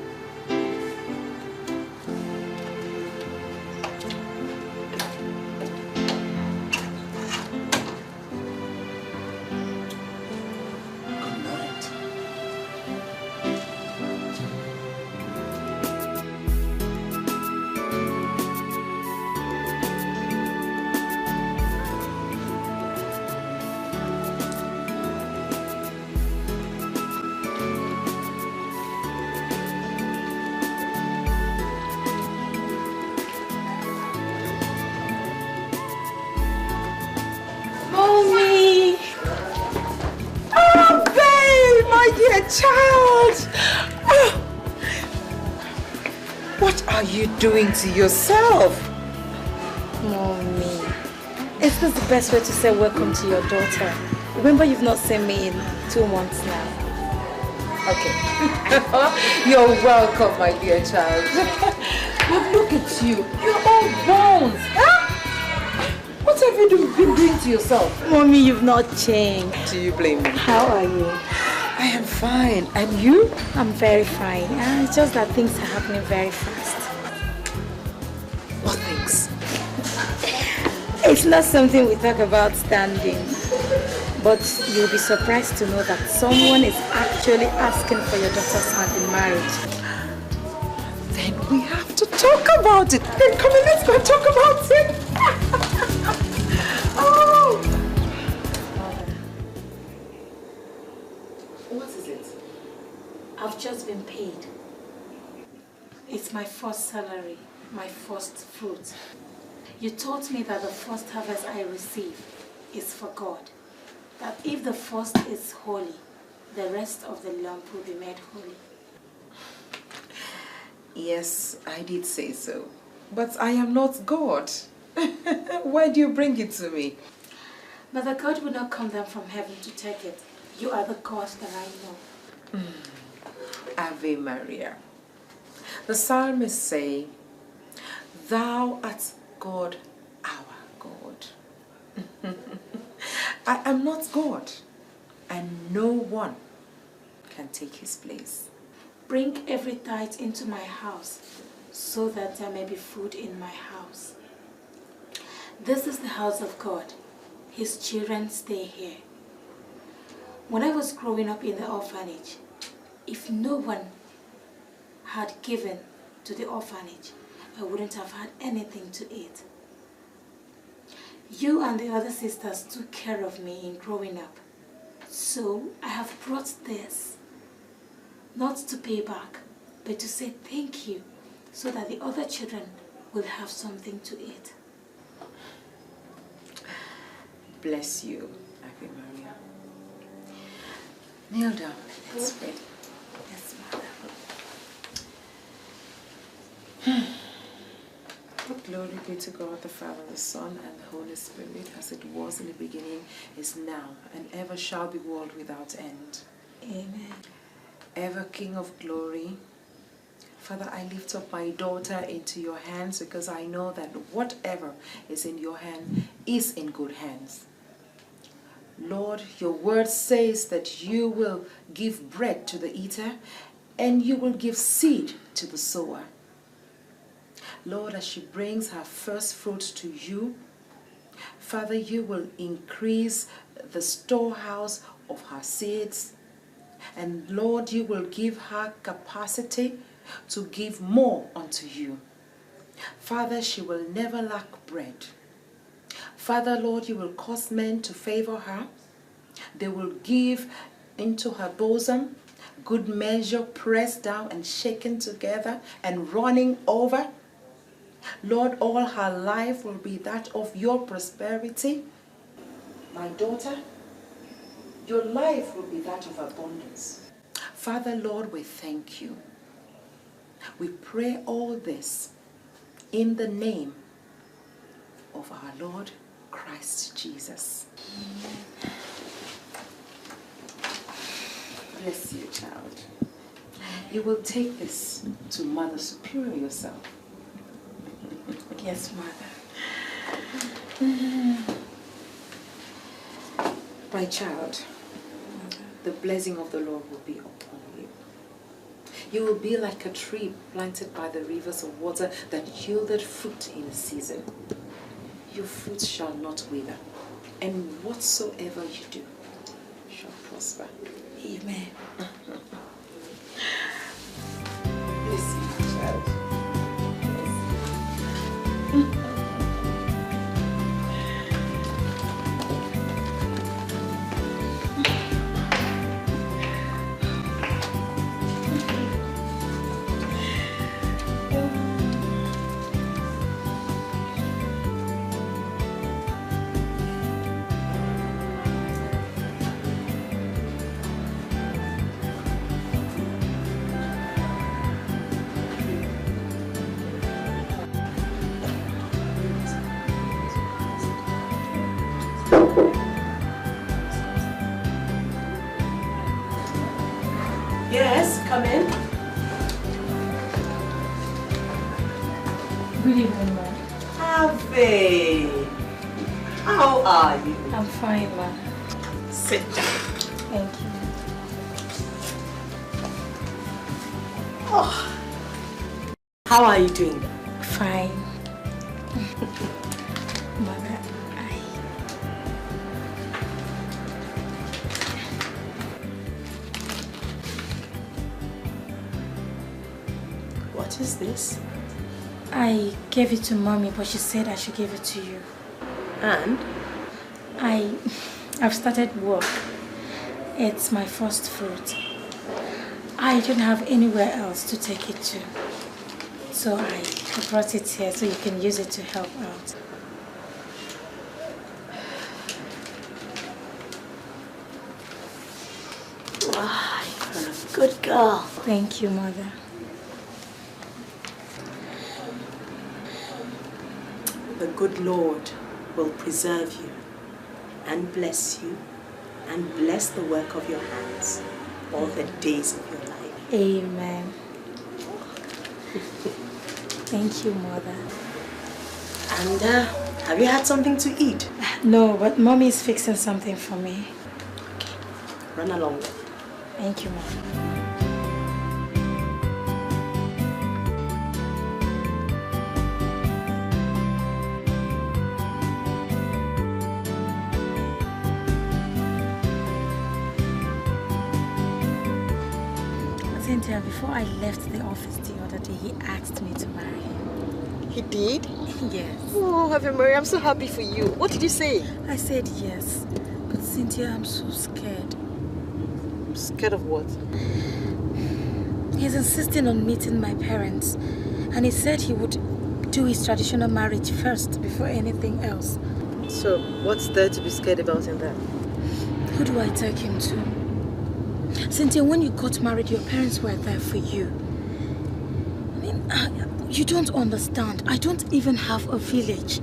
S3: Child! Oh. What are you doing to yourself?
S6: Mommy, is this the best way to say welcome to your daughter? Remember, you've not seen me in 2 months now.
S3: Okay. You're welcome, my dear child. But look at you. You're all bones. Huh? What have you been doing to yourself?
S6: Mommy, you've not changed.
S3: Do you blame me?
S6: How are you?
S3: I am fine. And you?
S6: I'm very fine. It's just that things are happening very fast.
S3: What things?
S6: It's not something we talk about standing. But you'll be surprised to know that someone is actually asking for your daughter's hand in marriage.
S3: Then we have to talk about it. Then come on, let's go and talk about it. Oh!
S6: What is it? I've just been paid. It's my first salary, my first fruit. You taught me that the first harvest I receive is for God. That if the first is holy, the rest of the lump will be made holy.
S3: Yes, I did say so. But I am not God. Why do you bring it to me?
S6: But the God will not come down from heaven to take it. You are the God that I know.
S3: Ave Maria. The psalmist say, Thou art God, our God. I am not God, and no one can take his place.
S6: Bring every tithe into my house, so that there may be food in my house. This is the house of God. His children stay here. When I was growing up in the orphanage, if no one had given to the orphanage, I wouldn't have had anything to eat. You and the other sisters took care of me in growing up. So I have brought this, not to pay back, but to say thank you, so that the other children will have something to eat.
S3: Bless you, Ave Maria. Kneel down, let's pray.
S6: Yes, Mother.
S3: But glory be to God, the Father, the Son, and the Holy Spirit, as it was in the beginning, is now, and ever shall be, world without end.
S6: Amen.
S3: Ever King of glory, Father, I lift up my daughter into your hands, because I know that whatever is in your hand is in good hands. Lord, your word says that you will give bread to the eater, and you will give seed to the sower. Lord, as she brings her first fruit to you, Father, you will increase the storehouse of her seeds. And Lord, you will give her capacity to give more unto you. Father, she will never lack bread. Father, Lord, you will cause men to favor her. They will give into her bosom good measure, pressed down and shaken together and running over. Lord, all her life will be that of your prosperity. My daughter, your life will be that of abundance. Father, Lord, we thank you. We pray all this in the name of our Lord Christ Jesus. Bless you, child. You will take this to Mother Superior yourself.
S6: Yes, Mother.
S3: My child, the blessing of the Lord will be upon you. You will be like a tree planted by the rivers of water that yielded fruit in the season. Your fruit shall not wither, and whatsoever you do shall prosper.
S6: Amen.
S3: Bless you, child.
S2: Yes, come in.
S6: Good evening, Ma.
S2: Ave, how are you?
S6: I'm fine, Ma.
S2: Sit down.
S6: Thank you.
S2: Oh, how are you doing?
S6: Fine. Mother,
S2: What is this?
S6: I gave it to Mommy, but she said I should give it to you.
S2: And?
S6: I've started work. It's my first fruit. I don't have anywhere else to take it to. So I brought it here so you can use it to help out.
S2: Wow, you're a good girl.
S6: Thank you, Mother.
S2: The good Lord will preserve you and bless you and bless the work of your hands all the days of your life.
S6: Amen. Thank you, Mother.
S2: And have you had something to eat?
S6: No, but Mommy is fixing something for me.
S2: Okay, run along.
S6: Thank you, Mom.
S15: Cynthia, before I left the office the other day, he asked me to marry him.
S16: He did?
S15: Yes.
S16: Oh, Ave Maria, I'm so happy for you. What did you say?
S15: I said yes. But Cynthia, I'm so scared.
S16: Scared of what?
S15: He's insisting on meeting my parents. And he said he would do his traditional marriage first before anything else.
S16: So, what's there to be scared about in that?
S15: Who do I take him to? Cynthia, when you got married, your parents were there for you. I mean, you don't understand. I don't even have a village.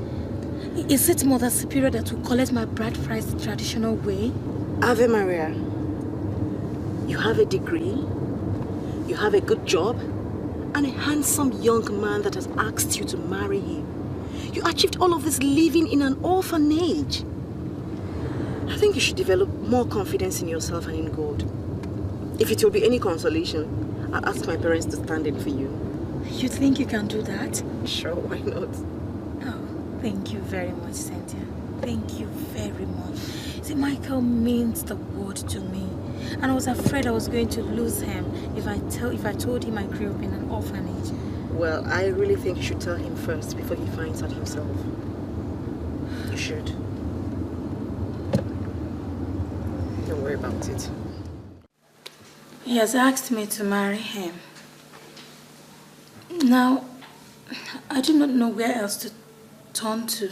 S15: Is it Mother Superior that will collect my bride price the traditional way?
S16: Ave Maria, you have a degree, you have a good job, and a handsome young man that has asked you to marry him. You achieved all of this living in an orphanage. I think you should develop more confidence in yourself and in God. If it will be any consolation, I'll ask my parents to stand in for you.
S15: You think you can do that?
S16: Sure, why not?
S15: Oh, thank you very much, Cynthia. Thank you very much. See, Michael means the world to me. And I was afraid I was going to lose him if I told him I grew up in an orphanage.
S16: Well, I really think you should tell him first before he finds out himself. You should. Don't worry about it.
S15: He has asked me to marry him. Now, I do not know where else to turn to.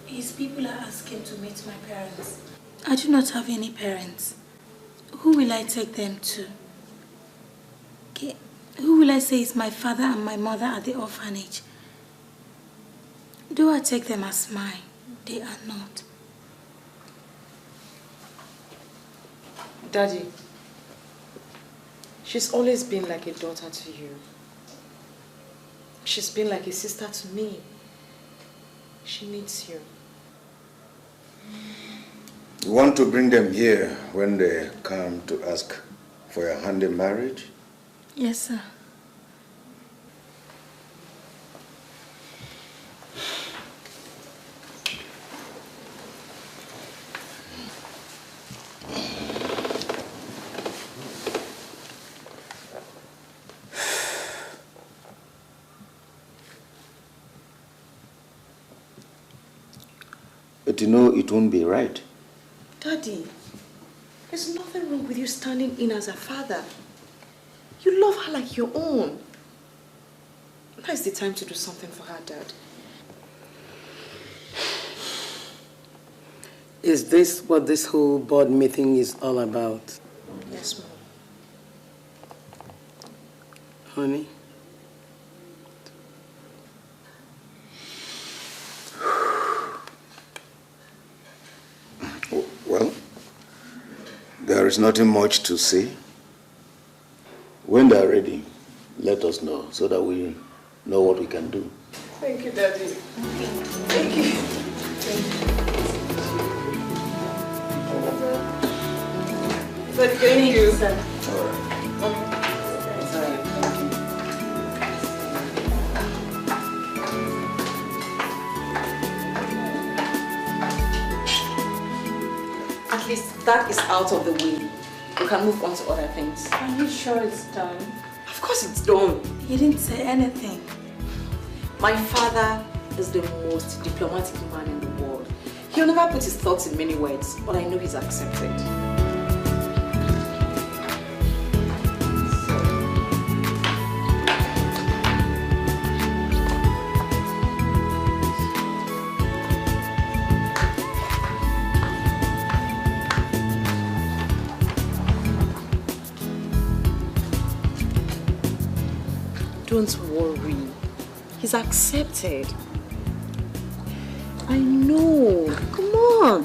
S15: His people are asking to meet my parents. I do not have any parents. Who will I take them to? Okay. Who will I say is my father and my mother at the orphanage? Do I take them as mine? They are not.
S16: Daddy, she's always been like a daughter to you. She's been like a sister to me. She needs you.
S12: You want to bring them here when they come to ask for your hand in marriage?
S15: Yes, sir.
S12: But you know it won't be right.
S16: Daddy, there's nothing wrong with you standing in as a father. You love her like your own. Now is the time to do something for her, Dad.
S4: Is this what this whole board meeting is all about?
S16: Yes, Mom.
S4: Honey?
S12: Well, there is nothing much to say. When they are ready, let us know so that we know what we can do.
S16: Thank you, Daddy. Thank you. Thank you, sir.
S12: All right.
S16: At least that is out of the way. We can move on to other things.
S15: Are you sure it's done?
S16: Of course it's done.
S15: He didn't say anything.
S16: My father is the most diplomatic man in the world. He'll never put his thoughts in many words, but I know he's accepted. Don't worry. He's accepted. I know. Come on.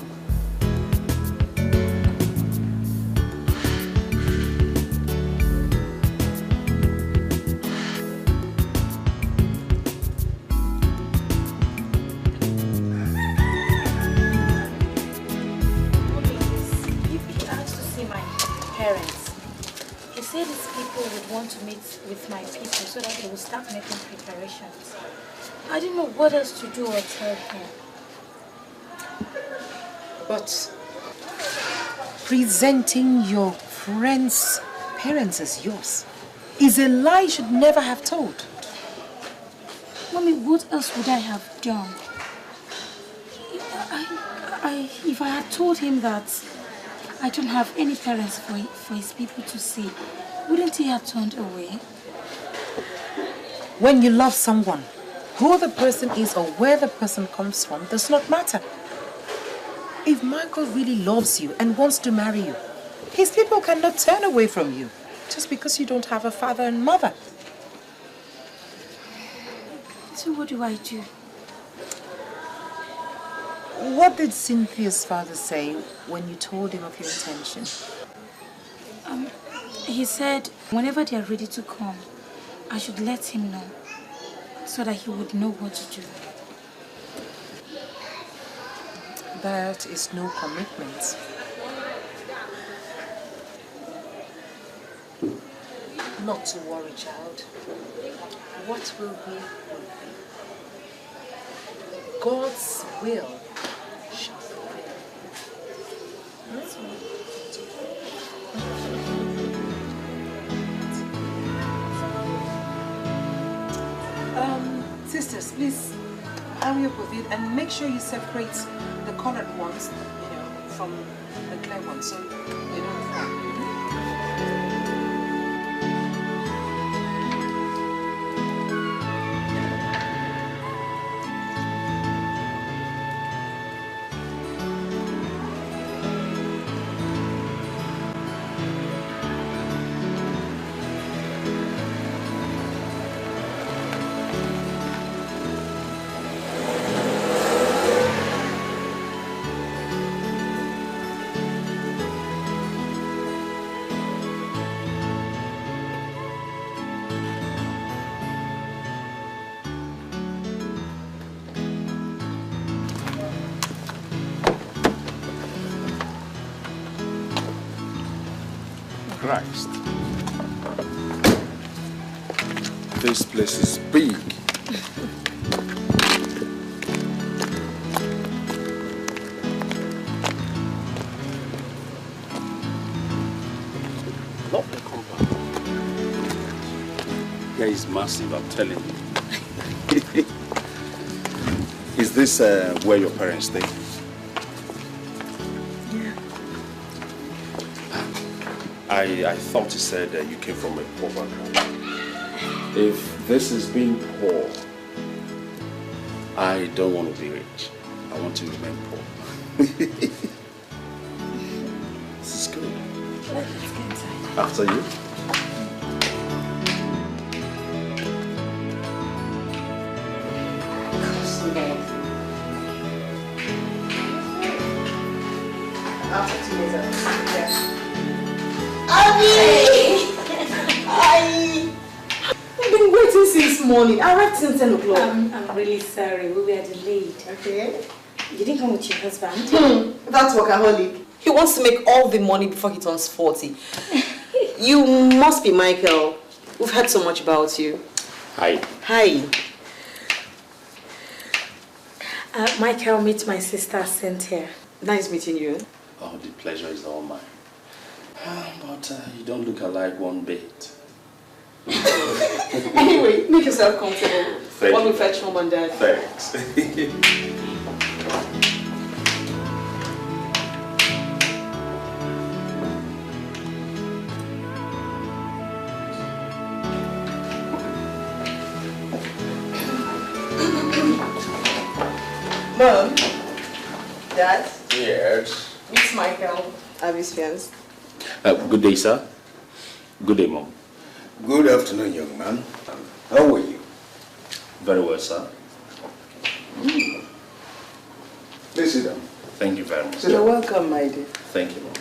S15: He asked to see my parents. He said his people would want to meet with my people so that they will start making preparations. I didn't know what else to do or tell him.
S1: But presenting your friend's parents as yours is a lie you should never have told.
S15: Mommy, what else would I have done? If I had told him that I don't have any parents for his people to see, wouldn't he have turned away?
S1: When you love someone, who the person is or where the person comes from does not matter. If Michael really loves you and wants to marry you, his people cannot turn away from you just because you don't have a father and mother.
S15: So what do I do?
S1: What did Cynthia's father say when you told him of your intention?
S15: He said whenever they are ready to come, I should let him know so that he would know what to do.
S1: That is no commitment. Not to worry, child. What will be, will be. God's will shall prevail. That's sisters, please hurry up with it and make sure you separate the colored ones, from the clear ones, so you don't fall.
S9: Christ. This place is big. Lovely compound. Here is massive, I'm telling you. Is this where your parents stay? I thought you said you came from a poor background. If this is being poor, I don't want to be rich. I want to remain poor. This is good.
S15: Let's get inside.
S9: After you.
S16: I've been waiting since morning. I arrived since 10 o'clock.
S15: I'm really sorry. We were delayed.
S16: Okay.
S15: You didn't come with your husband?
S16: That's workaholic. He wants to make all the money before he turns 40. You must be Michael. We've heard so much about you.
S9: Hi.
S16: Hi.
S15: Michael, meet my sister Cynthia.
S16: Nice meeting you.
S9: Oh, the pleasure is all mine. But you don't look alike one bit.
S16: Anyway, make yourself comfortable.
S9: Thank
S16: While
S9: you.
S16: we fetch Mom and Dad.
S9: Thanks.
S16: Mom, Dad,
S9: Yes.
S16: meet Michael, Abby's fiance.
S9: Good day, sir. Good day, Mom.
S12: Good afternoon, young man. How are you?
S9: Very well, sir.
S12: Please sit down.
S9: Thank you very much.
S16: You're welcome, my dear.
S9: Thank you, Mom.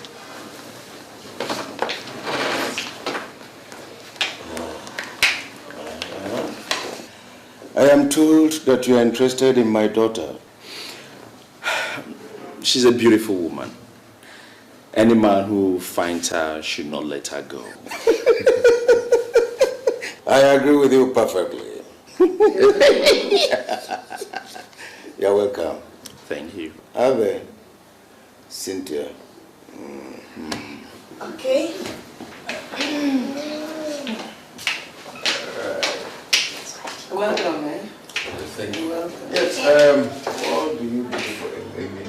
S12: I am told that you are interested in my daughter.
S9: She's a beautiful woman. Any man who finds her should not let her go.
S12: I agree with you perfectly. You're welcome.
S9: Thank you.
S12: Ave, Cynthia.
S6: Okay. Welcome, man.
S12: Thank you.
S6: You're welcome.
S12: Yes, what do you do for a living?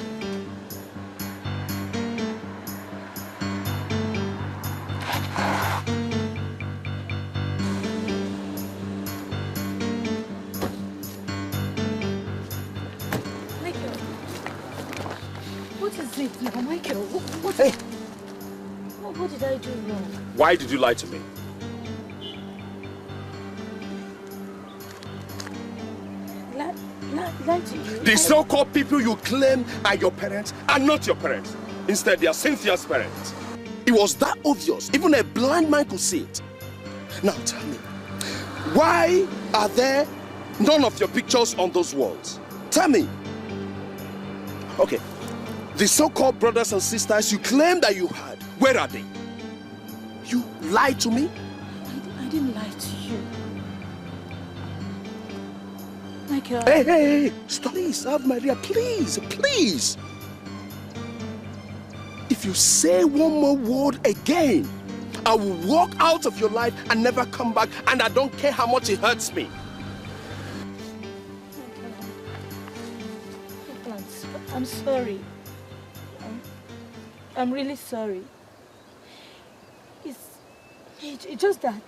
S15: Michael, what is it now, Michael? What did I do wrong?
S9: Why did you lie to me?
S15: Lie to you?
S9: The so-called people you claim are your parents are not your parents. Instead, they are Cynthia's parents. It was that obvious. Even a blind man could see it. Now tell me, why are there none of your pictures on those walls? Tell me. Okay, the so-called brothers and sisters you claim that you had, where are they? You lied to me?
S15: I didn't lie to you. Michael.
S9: Hey, stop. Please, Maria, please. If you say one more word again, I will walk out of your life and never come back, and I don't care how much it hurts me.
S15: I'm sorry. I'm really sorry. It's just that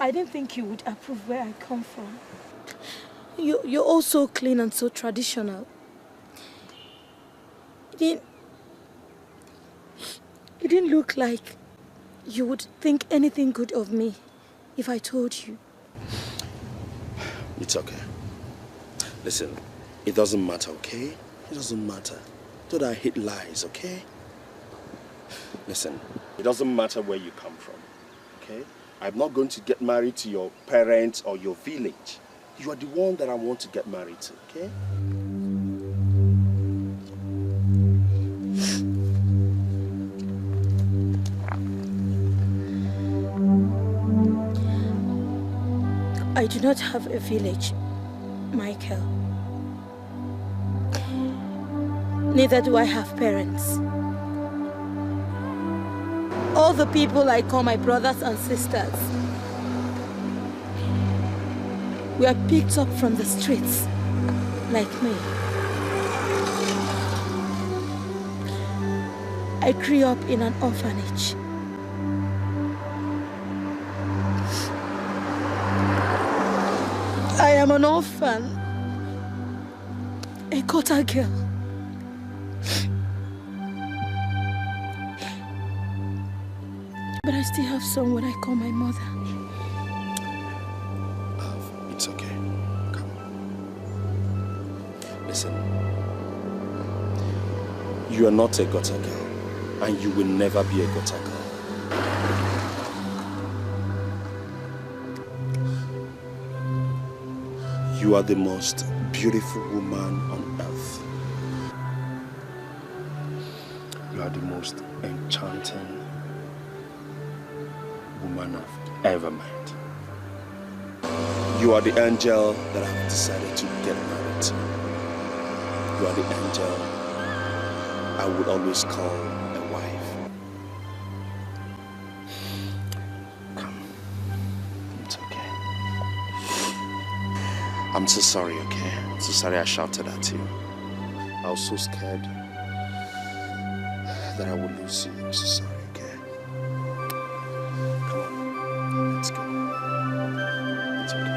S15: I didn't think you would approve where I come from. You're all so clean and so traditional. It didn't look like you would think anything good of me if I told you.
S9: It's okay. Listen, it doesn't matter, okay? It doesn't matter. Don't I hate lies, okay? Listen, it doesn't matter where you come from, okay? I'm not going to get married to your parents or your village. You are the one that I want to get married to, okay?
S15: I do not have a village, Michael. Neither do I have parents. All the people I call my brothers and sisters were picked up from the streets, like me. I grew up in an orphanage. I am an orphan, a gutter girl. But I still have someone I call my mother.
S9: It's okay. Come. Listen. You are not a gutter girl, and you will never be a gutter girl. You are the most beautiful woman on earth. You are the most enchanting woman I've ever met. You are the angel that I've decided to get married to. You are the angel I would always call a wife. Come. It's okay. I'm so sorry, okay? I'm so sorry I shouted at you. I was so scared that I would lose you. I'm so sorry, okay? Come on. Let's go. It's okay.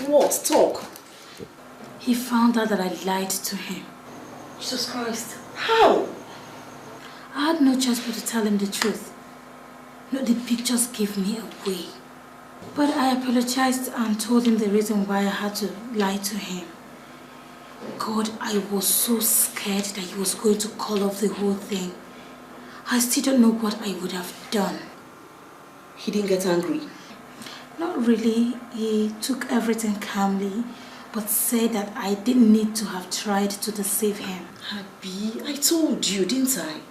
S6: What? Talk.
S15: He found out that I lied to him.
S6: Jesus Christ. How?
S15: I had no choice but to tell him the truth. No, the pictures gave me away. But I apologized and told him the reason why I had to lie to him. God, I was so scared that he was going to call off the whole thing. I still don't know what I would have done.
S16: He didn't get angry?
S15: Not really. He took everything calmly, but said that I didn't need to have tried to deceive him.
S16: Abby, I told you, didn't I?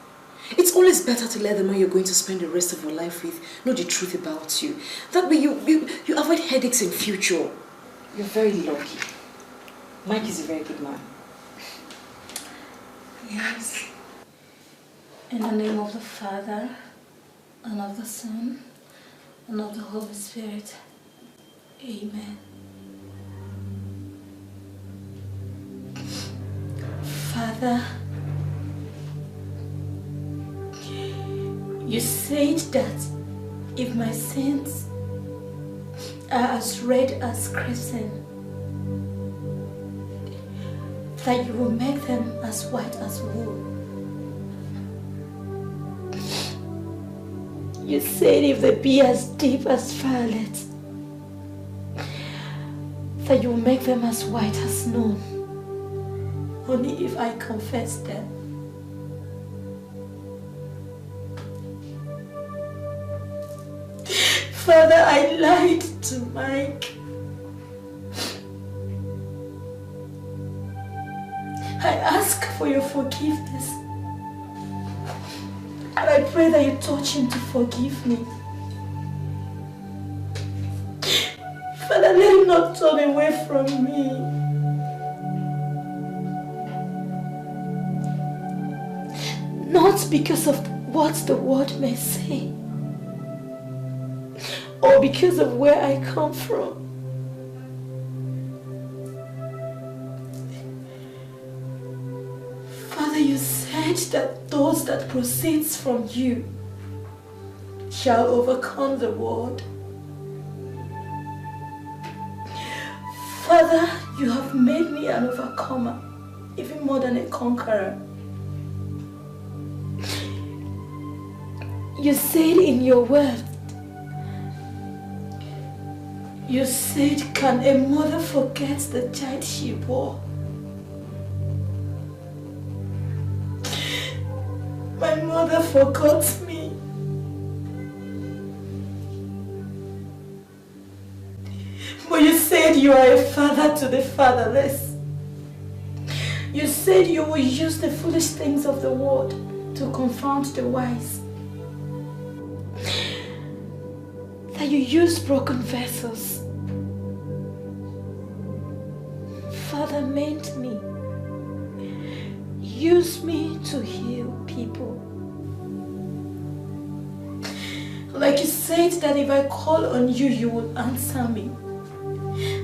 S16: It's always better to let the man you're going to spend the rest of your life with know the truth about you. That way you avoid headaches in future. You're very lucky. Mike is a very good man.
S15: Yes. In the name of the Father, and of the Son, and of the Holy Spirit. Amen. Father, you said that if my sins are as red as crimson, that you will make them as white as wool. You said if they be as deep as violet, that you will make them as white as snow, only if I confess them. Father, I lied to Mike. I ask for your forgiveness. And I pray that you touch him to forgive me. Father, let him not turn away from me. Not because of what the world may say, or because of where I come from. Father, you said that those that proceeds from you shall overcome the world. Father, you have made me an overcomer, even more than a conqueror. You said in your word, you said, can a mother forget the child she bore? My mother forgot me. But you said you are a father to the fatherless. You said you will use the foolish things of the world to confound the wise. That you use broken vessels. Father, mend me. Use me to heal people. Like you said that if I call on you, you will answer me.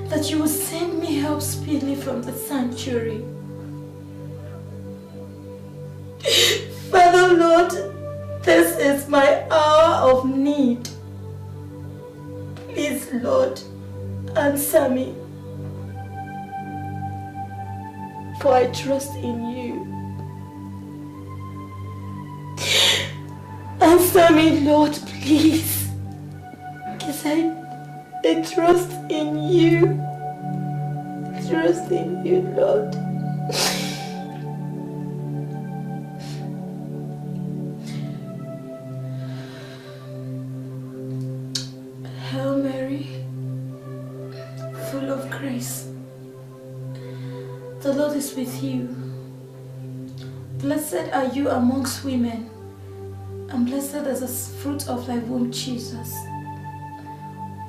S15: That you will send me help speedily from the sanctuary. Father, Lord, this is my hour of need. Please, Lord, answer me. For I trust in you. Answer me, Lord, please. Because I trust in you. Trust in you, Lord. Hail Mary, full of grace. The Lord is with you. Blessed are you amongst women, and blessed is the fruit of thy womb, Jesus.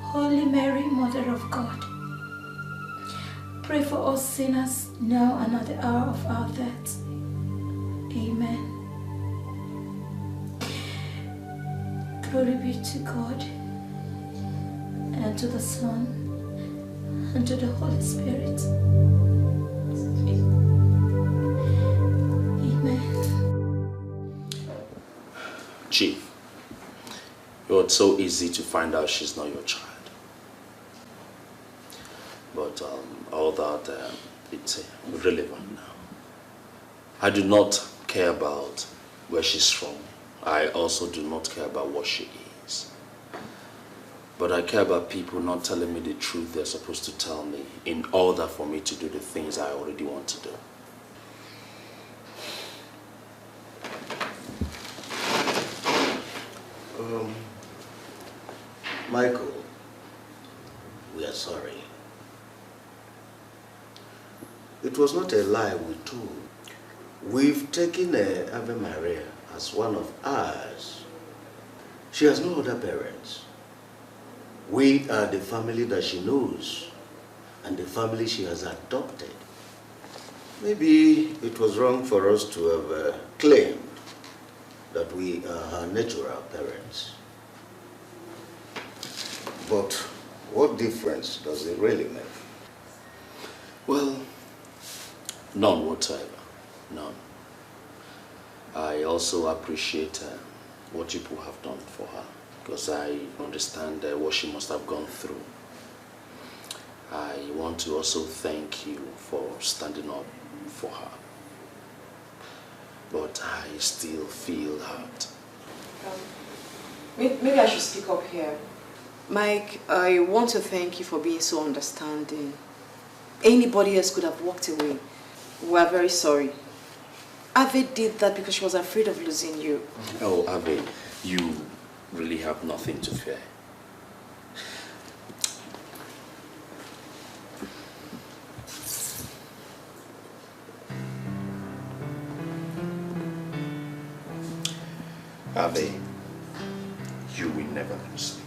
S15: Holy Mary, Mother of God, pray for us sinners now and at the hour of our death. Amen. Glory be to God, and to the Son, and to the Holy Spirit.
S9: Chief, it's so easy to find out she's not your child. But all that, it's irrelevant now. I do not care about where she's from. I also do not care about what she is.
S12: But I care about people not telling me the truth they're supposed to tell me in order for me to do the things I already want to do. Michael, we are sorry. It was not a lie we told. We've taken Ave Maria as one of ours. She has no other parents. We are the family that she knows and the family she has adopted. Maybe it was wrong for us to have claimed that we are her natural parents. But what difference does it really make? Well, none whatsoever. None. I also appreciate what you people have done for her, because I understand what she must have gone through. I want to also thank you for standing up for her. But I still feel hurt.
S3: Maybe I should speak up here. Mike, I want to thank you for being so understanding. Anybody else could have walked away. We are very sorry. Ave did that because she was afraid of losing you.
S12: Oh, Ave, you really have nothing to fear. Ave, you will never lose me.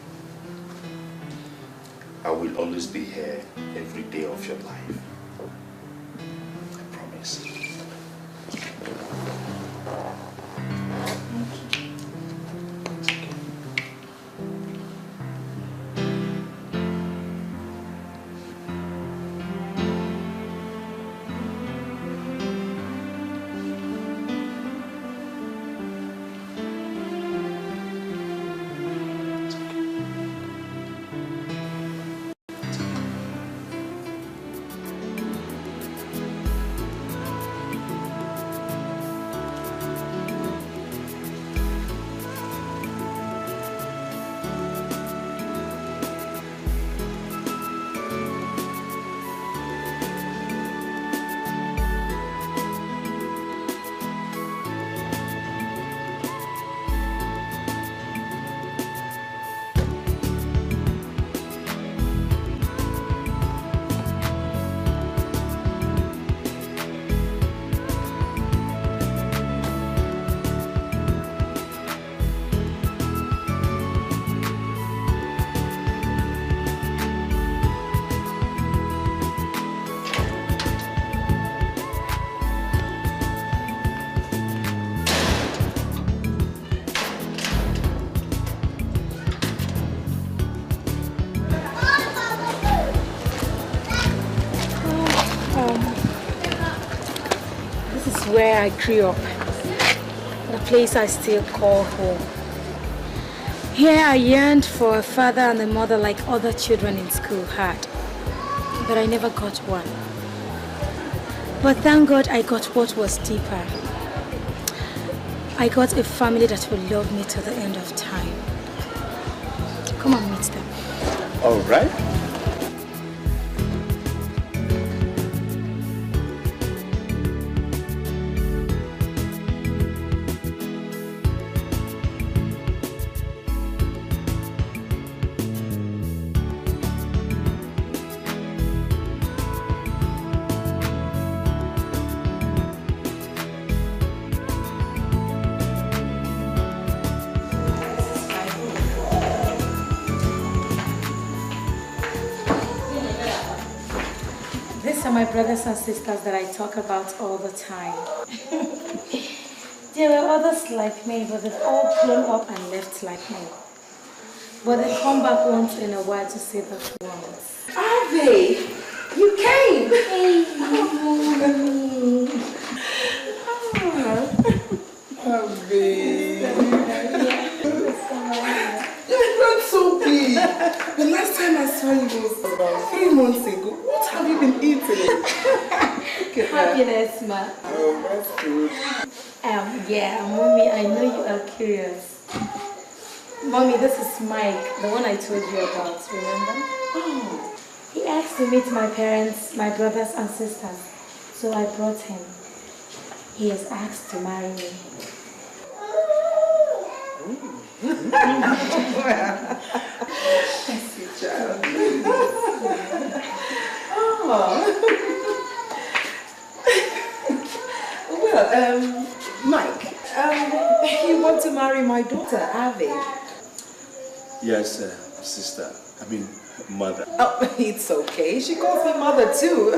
S12: I will always be here every day of your life. I promise.
S15: Where I grew up, the place I still call home. Here I yearned for a father and a mother like other children in school had, but I never got one. But thank God I got what was deeper. I got a family that will love me till the end of time. Come and meet them.
S12: All right.
S15: My brothers and sisters that I talk about all the time. There were others like me, but they've all grown up and left like me. But they come back once in a while to see the ones.
S3: Ave, you came!
S15: Hey,
S4: You've grown so big. The last time I saw you was about 3 months ago. What have you been eating?
S15: Happiness, ma.
S4: Oh, that's good.
S15: Yeah, mommy, I know you are curious. Mommy, this is Mike, the one I told you about, remember? Oh. He asked to meet my parents, my brothers and sisters, so I brought him. He has asked to marry me.
S1: That's your child. Oh. Well, Mike, you want to marry my daughter, Avi?
S9: Yes, sister. I mean, mother.
S1: Oh, it's okay. She calls me mother too.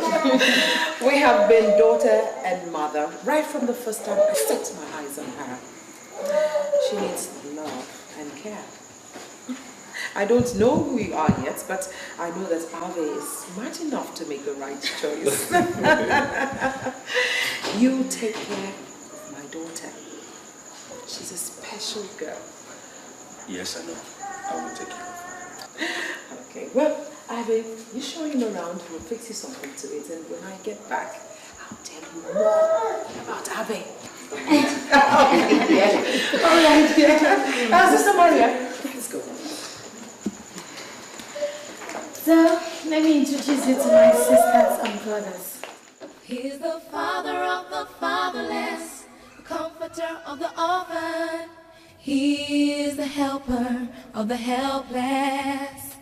S1: We have been daughter and mother right from the first time I set my eyes on her. She needs love and care. I don't know who you are yet, but I know that Ave is smart enough to make the right choice. You take care of my daughter. She's a special girl.
S9: Yes, I know. I will take care of her.
S1: Okay, well, Ave, you showing around, we'll fix you something to eat, and when I get back, I'll tell you more about Ave. Yeah. All right, yeah. Sister Maria, let's go.
S15: So, let me introduce you to my sisters and brothers.
S17: He's the father of the fatherless, comforter of the orphan. He is the helper of the helpless.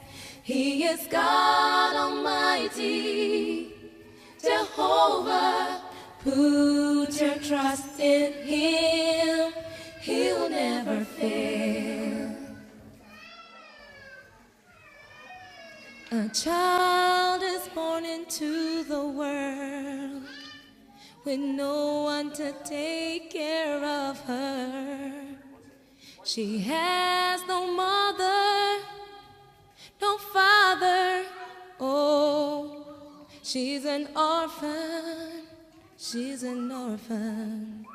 S17: He is God Almighty, Jehovah. Put your trust in Him, He'll never fail. A child is born into the world with no one to take care of her. She has no mother, no father. Oh, she's an orphan. She's an orphan.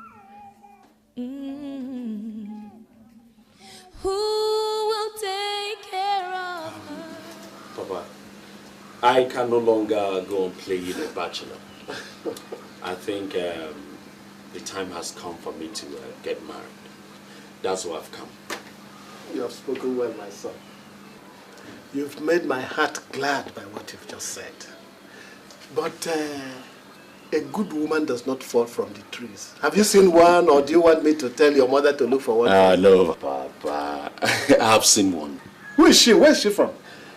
S17: Who will take care of her?
S12: Papa, I can no longer go on playing a bachelor. I think the time has come for me to get married. That's why I've come.
S18: You have spoken well, my son. You've made my heart glad by what you've just said. But a good woman does not fall from the trees. Have you seen one, or do you want me to tell your mother to look for one?
S12: No, Papa. I have seen one.
S18: Who is she? Where is she from?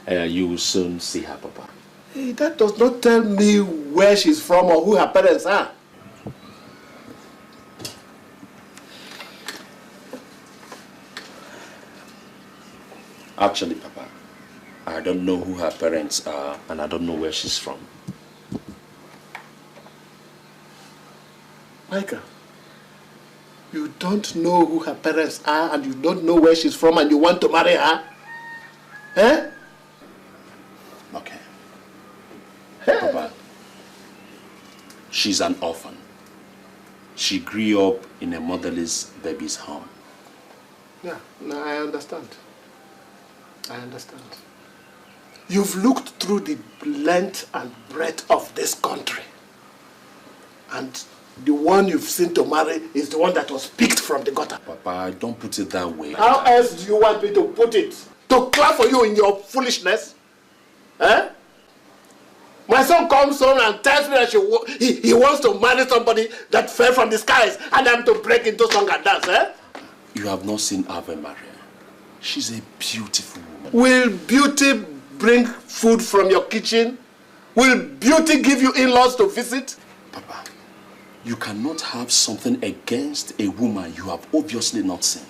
S12: You will soon see her, Papa.
S18: Hey, that does not tell me where she's from or who her parents are.
S12: Actually, Papa, I don't know who her parents are, and I don't know where she's from.
S18: Micah, you don't know who her parents are, and you don't know where she's from, and you want to marry her? Eh?
S12: Okay. Hey. Papa, she's an orphan. She grew up in a motherless baby's home.
S18: Yeah, no, I understand. I understand. You've looked through the length and breadth of this country, and the one you've seen to marry is the one that was picked from the gutter.
S12: Papa, don't put it that way.
S18: How else do you want me to put it? To clap for you in your foolishness? Eh? My son comes home and tells me that he wants to marry somebody that fell from the skies, and I'm to break into song and dance, eh?
S12: You have not seen Ave Maria. She's a beautiful woman.
S18: Will beauty bring food from your kitchen? Will beauty give you in-laws to visit?
S12: Papa, you cannot have something against a woman you have obviously not seen.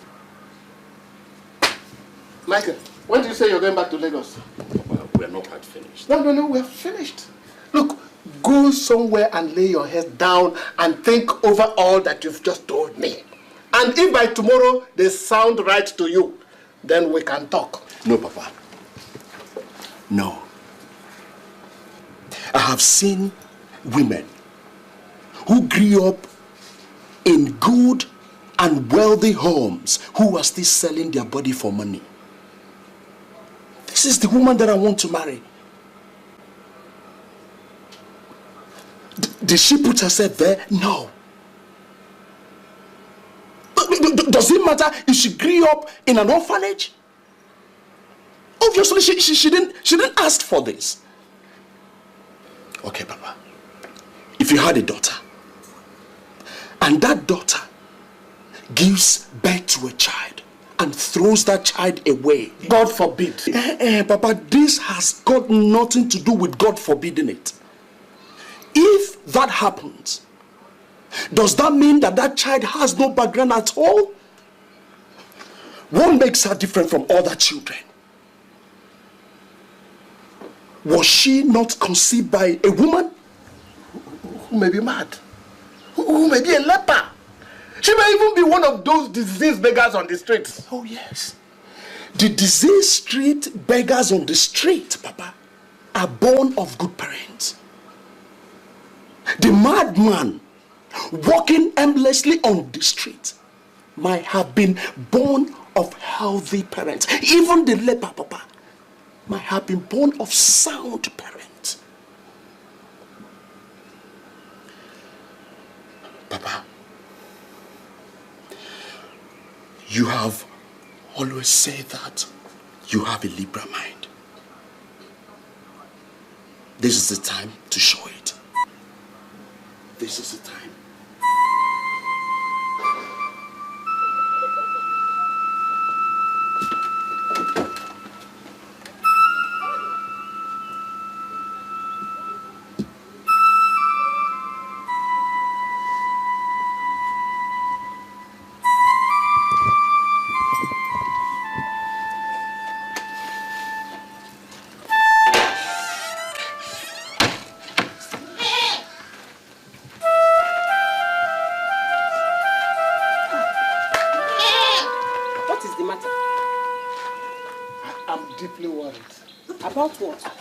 S18: Michael, when do you say you're going back to Lagos?
S12: Papa, we're not quite finished.
S18: No, we're finished. Look, go somewhere and lay your head down and think over all that you've just told me. And if by tomorrow they sound right to you, then we can talk.
S12: No, Papa. No. I have seen women who grew up in good and wealthy homes who are still selling their body for money. This is the woman that I want to marry. Did she put herself there? No. Does it matter if she grew up in an orphanage?
S9: Obviously, she didn't ask for this. Okay, Papa. If you had a daughter, and that daughter gives birth to a child and throws that child away,
S18: God forbid.
S9: Papa, this has got nothing to do with God forbidding it. If that happens, does that mean that that child has no background at all? What makes her different from other children? Was she not conceived by a woman?
S18: Who may be mad? Who may be a leper? She may even be one of those diseased beggars on the streets.
S9: Oh yes. The diseased street beggars on the street, Papa, are born of good parents. The madman walking aimlessly on the street might have been born of healthy parents. Even the leper, Papa, might have been born of sound parents. Papa, you have always said that you have a liberal mind. This is the time to show it. This is the time.
S16: About what?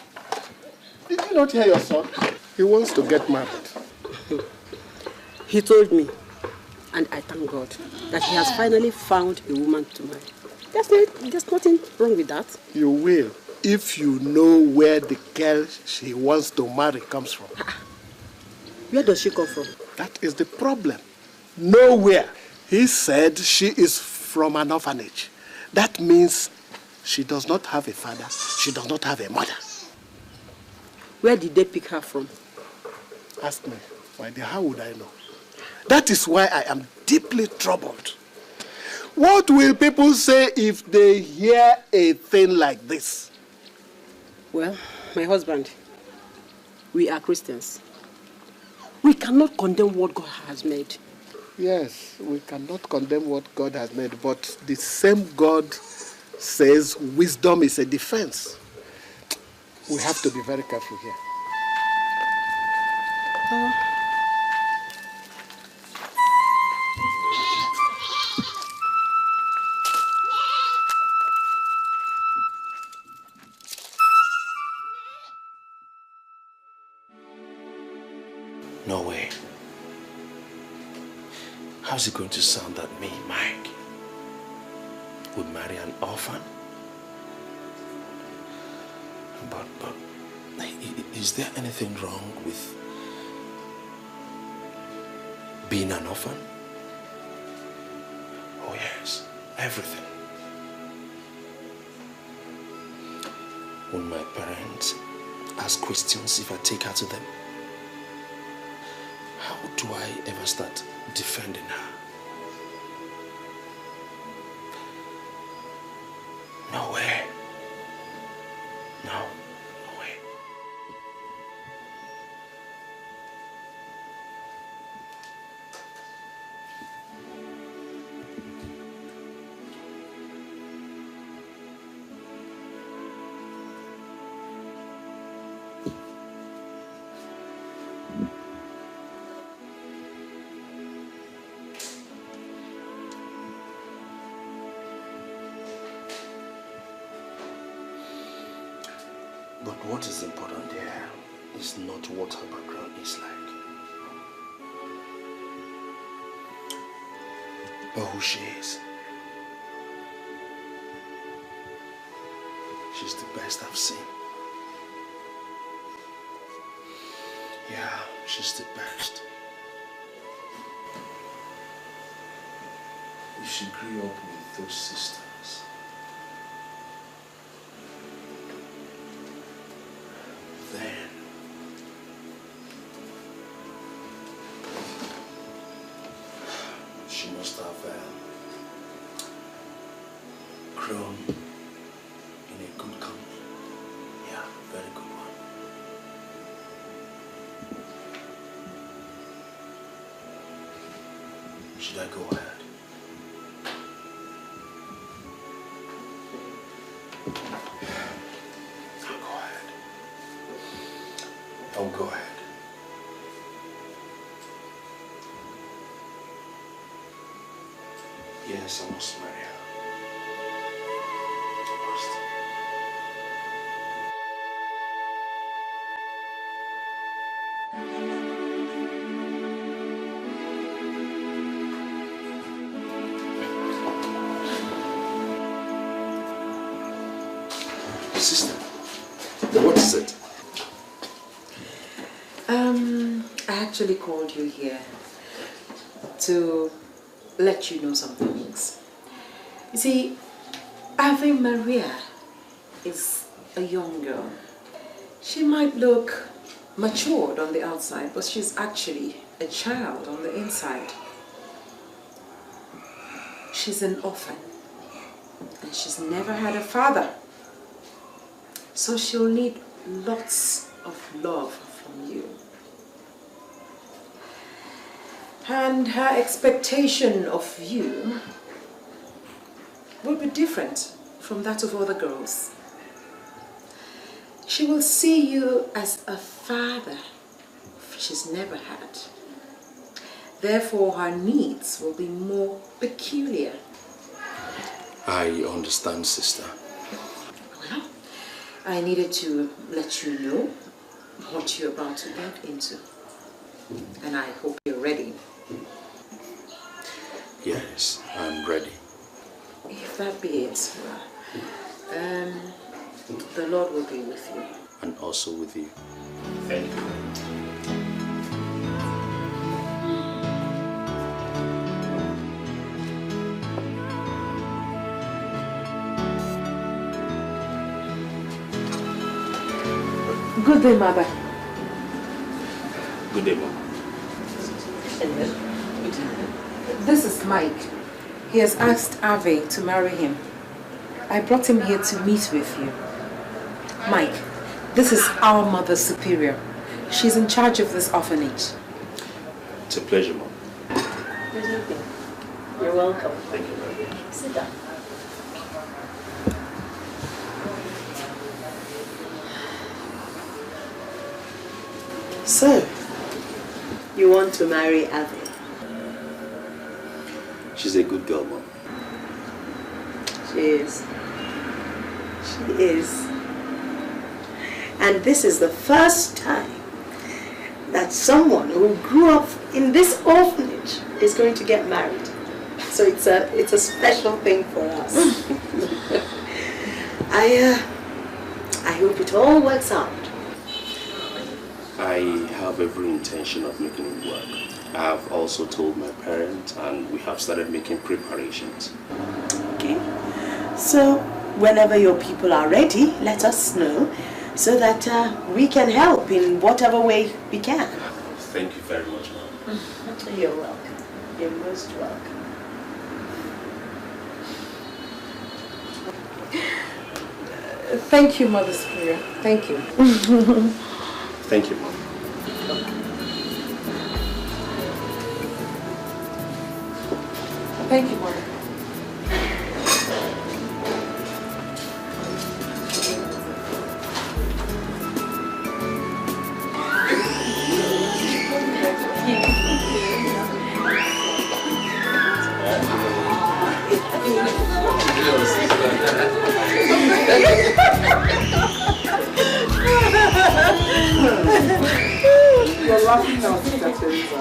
S18: Did you not hear your son? He wants to get married.
S16: He told me, and I thank God, that he has finally found a woman to marry. There's nothing wrong with that.
S18: You will, if you know where the girl she wants to marry comes from.
S16: Where does she come from?
S18: That is the problem. Nowhere. He said she is from an orphanage. That means she does not have a father. She does not have a mother.
S16: Where did they pick her from?
S18: Ask me. Why, how would I know? That is why I am deeply troubled. What will people say if they hear a thing like this?
S16: Well, my husband, we are Christians. We cannot condemn what God has made.
S18: Yes, we cannot condemn what God has made, but the same God says wisdom is a defense. We have to be very careful here.
S9: No way. How's it going to sound that me, Mike, would marry an orphan? But is there anything wrong with being an orphan? Oh yes, everything. When my parents ask questions if I take her to them, how do I ever start defending her? No way. No way. But what is important here is not what her background is like, but who she is. She's the best I've seen. Yeah, she's the best. If she grew up with those sisters,
S12: she must have grown in a good company. Yeah, very good one. Should I go ahead? I'll go ahead. Yes, I must marry her. Sister, what is it?
S3: I actually called you here to let you know some things. You see, Ave Maria is a young girl. She might look matured on the outside, but she's actually a child on the inside. She's an orphan, and she's never had a father. So she'll need lots of love from you. And her expectation of you will be different from that of other girls. She will see you as a father she's never had. Therefore, her needs will be more peculiar.
S12: I understand, sister.
S3: Well, I needed to let you know what you're about to get into. And I hope you're ready.
S12: Yes, I'm ready.
S3: If that be it, the Lord will be with you.
S12: And also with you. Thank you.
S3: Good day, Mother.
S12: Good day, Mom.
S3: Hello. This is Mike. He has asked Ave to marry him. I brought him here to meet with you. Mike, this is our Mother Superior. She's in charge of this orphanage.
S12: It's a pleasure, Mom.
S2: Good evening. You're welcome.
S12: Thank you very much.
S2: Sit down. So, you want to marry Ave?
S12: She's a good girl, Mom.
S2: She is. She is. And this is the first time that someone who grew up in this orphanage is going to get married. So it's a special thing for us. I hope it all works out.
S12: I have every intention of making it work. I have also told my parents and we have started making preparations.
S2: Okay. So whenever your people are ready, let us know so that we can help in whatever way we can.
S12: Thank you very much, Mom.
S2: You're welcome. You're most welcome.
S3: Thank you, Mother Superior. Thank you.
S12: Thank you, Mom.
S3: Thank you, Mother.
S4: You're laughing now, Sister Teresa.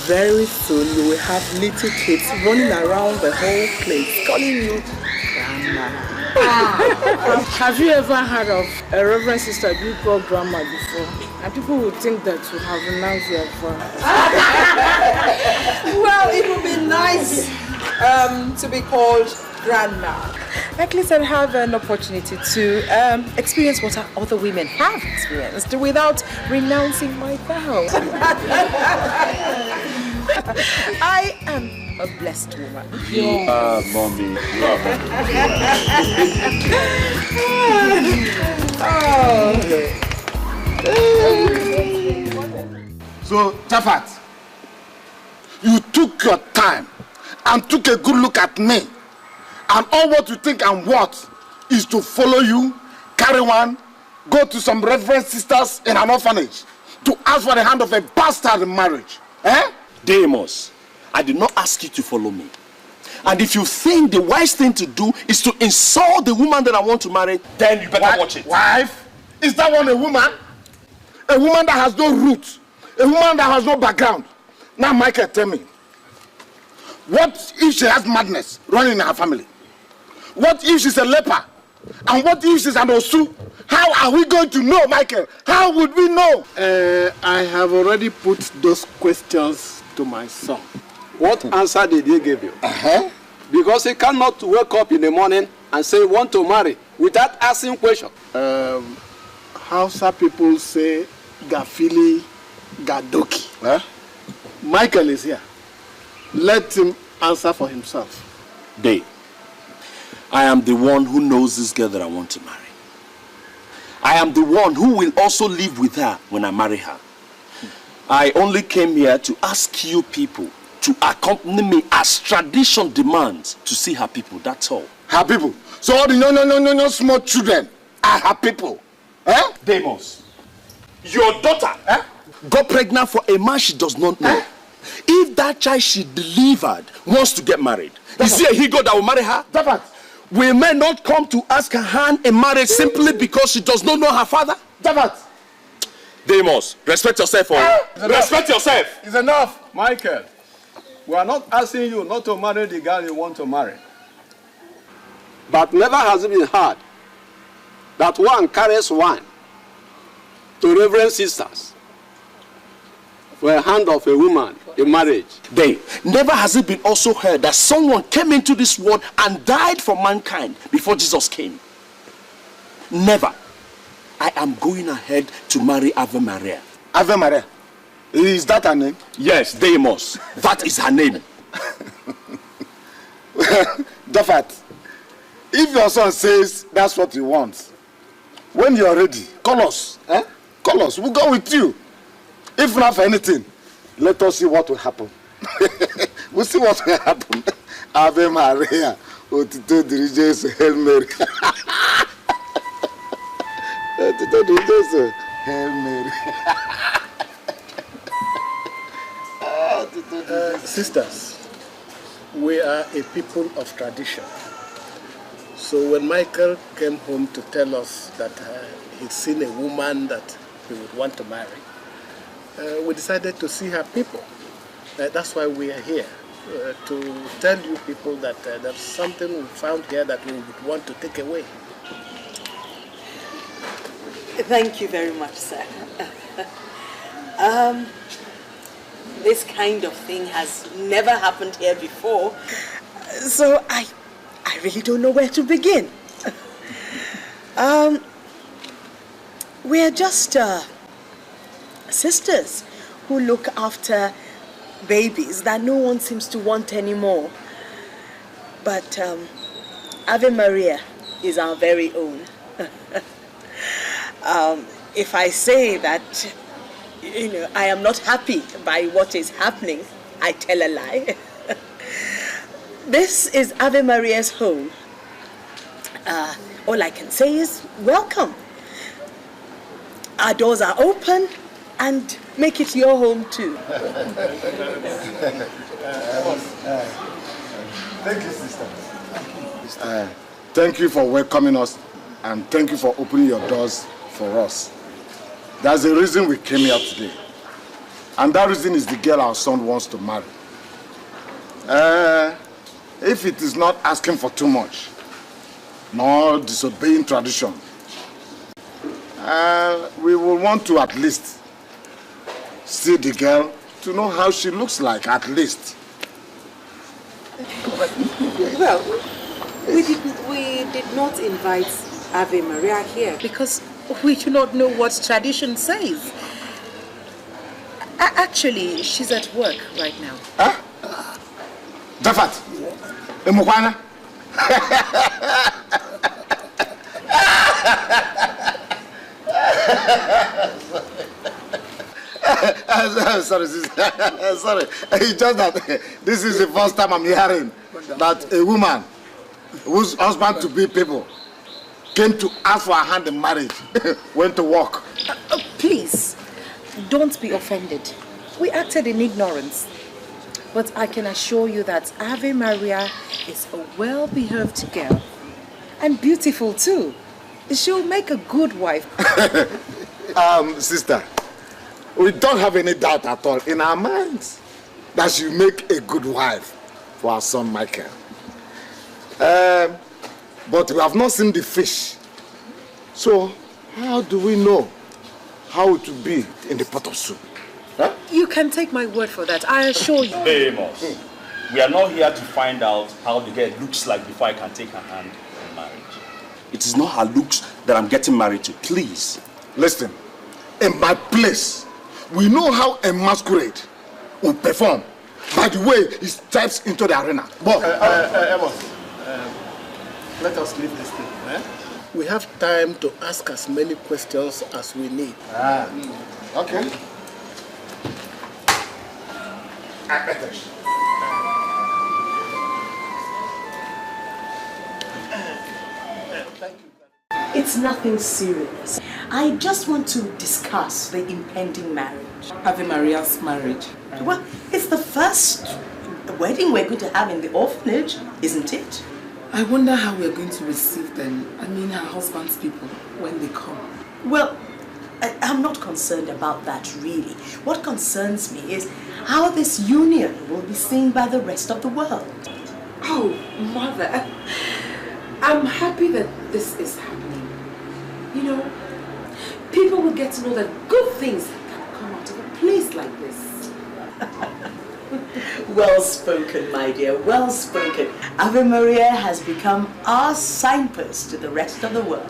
S4: Very soon you will have little kids running around the whole place calling you Grandma.
S6: Have you ever heard of a Reverend Sister being called Grandma before? And people would think that you have renounced your voice.
S3: Well, it would be nice to be called Grandma. At least I'd have an opportunity to experience what other women have experienced without renouncing my vows. I am a blessed woman.
S9: You are mommy. You are
S18: mommy. So, Jafat, you took your time and took a good look at me. And all what you think I'm worth is to follow you, carry one, go to some reverend sisters in an orphanage to ask for the hand of a bastard in marriage. Eh?
S9: Deimos, I did not ask you to follow me. And if you think the wise thing to do is to insult the woman that I want to marry, then you better watch it.
S18: Wife? Is that one a woman? A woman that has no roots. A woman that has no background. Now, Michael, tell me. What if she has madness running in her family? What if she's a leper? And what if she's an Osu? How are we going to know, Michael? How would we know?
S19: I have already put those questions to my son. What answer did he give you? Because he cannot wake up in the morning and say, want to marry, without asking questions. Hausa people say, Gafili Gadoki. Michael is here. Let him answer for himself.
S9: Day, I am the one who knows this girl that I want to marry. I am the one who will also live with her when I marry her. I only came here to ask you people to accompany me as tradition demands to see her people, that's all.
S18: Her people? So all the no small children are her people?
S9: Deimos, your daughter got pregnant for a man she does not know. If that child she delivered wants to get married, is there a he-god that will marry her? We may not come to ask her hand in marriage simply because she does not know her father. Deimos, respect yourself. Respect yourself.
S19: It's enough, Michael. We are not asking you not to marry the girl you want to marry. But never has it been heard that one carries wine to reverend sisters for a hand of a woman in marriage.
S9: Never has it been also heard that someone came into this world and died for mankind before Jesus came. Never. I am going ahead to marry Ave Maria.
S18: Ave Maria? Is that her name?
S9: Yes, Deimos. That is her name.
S18: Dafat, if your son says that's what he wants, when you're ready, call us. Call us. We'll go with you. If not for anything, let us see what will happen. We'll see what will happen. Ave Maria. Otito diriges Hail Mary. Otito diriges Hail Mary.
S19: Sisters, we are a people of tradition. So when Michael came home to tell us that he'd seen a woman that he would want to marry, we decided to see her people. That's why we are here, to tell you people that there's something we found here that we would want to take away.
S16: Thank you very much, sir. This kind of thing has never happened here before.
S2: So I really don't know where to begin. We're just sisters who look after babies that no one seems to want anymore. But Ave Maria is our very own. If I say that, I am not happy by what is happening, I tell a lie. This is Ave Maria's home. All I can say is welcome. Our doors are open, and make it your home too.
S18: Thank you, sister. Thank you for welcoming us, and thank you for opening your doors for us. That's the reason we came here today. And that reason is the girl our son wants to marry. If it is not asking for too much, nor disobeying tradition, we will want to at least see the girl to know how she looks like, at least.
S3: Well, we did not invite Ave Maria here because we do not know what tradition says. Actually, she's at work right now.
S18: Huh? Jafat, Emukwana. Sorry, sorry. It's just that this is the first time I'm hearing that a woman whose husband to be people came to ask for her hand in marriage, went to work.
S3: Please, don't be offended. We acted in ignorance. But I can assure you that Ave Maria is a well-behaved girl. And beautiful too. She'll make a good wife.
S18: Sister, we don't have any doubt at all in our minds that she'll make a good wife for our son Michael. But we have not seen the fish. So, how do we know how it will be in the pot of soup? Huh?
S3: You can take my word for that, I assure you.
S9: Amos, we are not here to find out how the girl looks like before I can take her hand in marriage. It is not her looks that I'm getting married to, please.
S18: Listen, in my place, we know how a masquerade will perform by the way he steps into the arena. But,
S19: Amos, let us leave this thing. We have time to ask as many questions as we need.
S18: Okay.
S2: It's nothing serious. I just want to discuss the impending marriage.
S4: Ave Maria's marriage.
S2: Well, it's the first wedding we're going to have in the orphanage, isn't it?
S4: I wonder how we're going to receive them, I mean her husband's people, when they come.
S2: Well, I'm not concerned about that really. What concerns me is how this union will be seen by the rest of the world.
S1: Oh, Mother, I'm happy that this is happening. You know, people will get to know that good things can come out of a place like this.
S2: Well spoken, my dear, well spoken. Ave Maria has become our signpost to the rest of the world.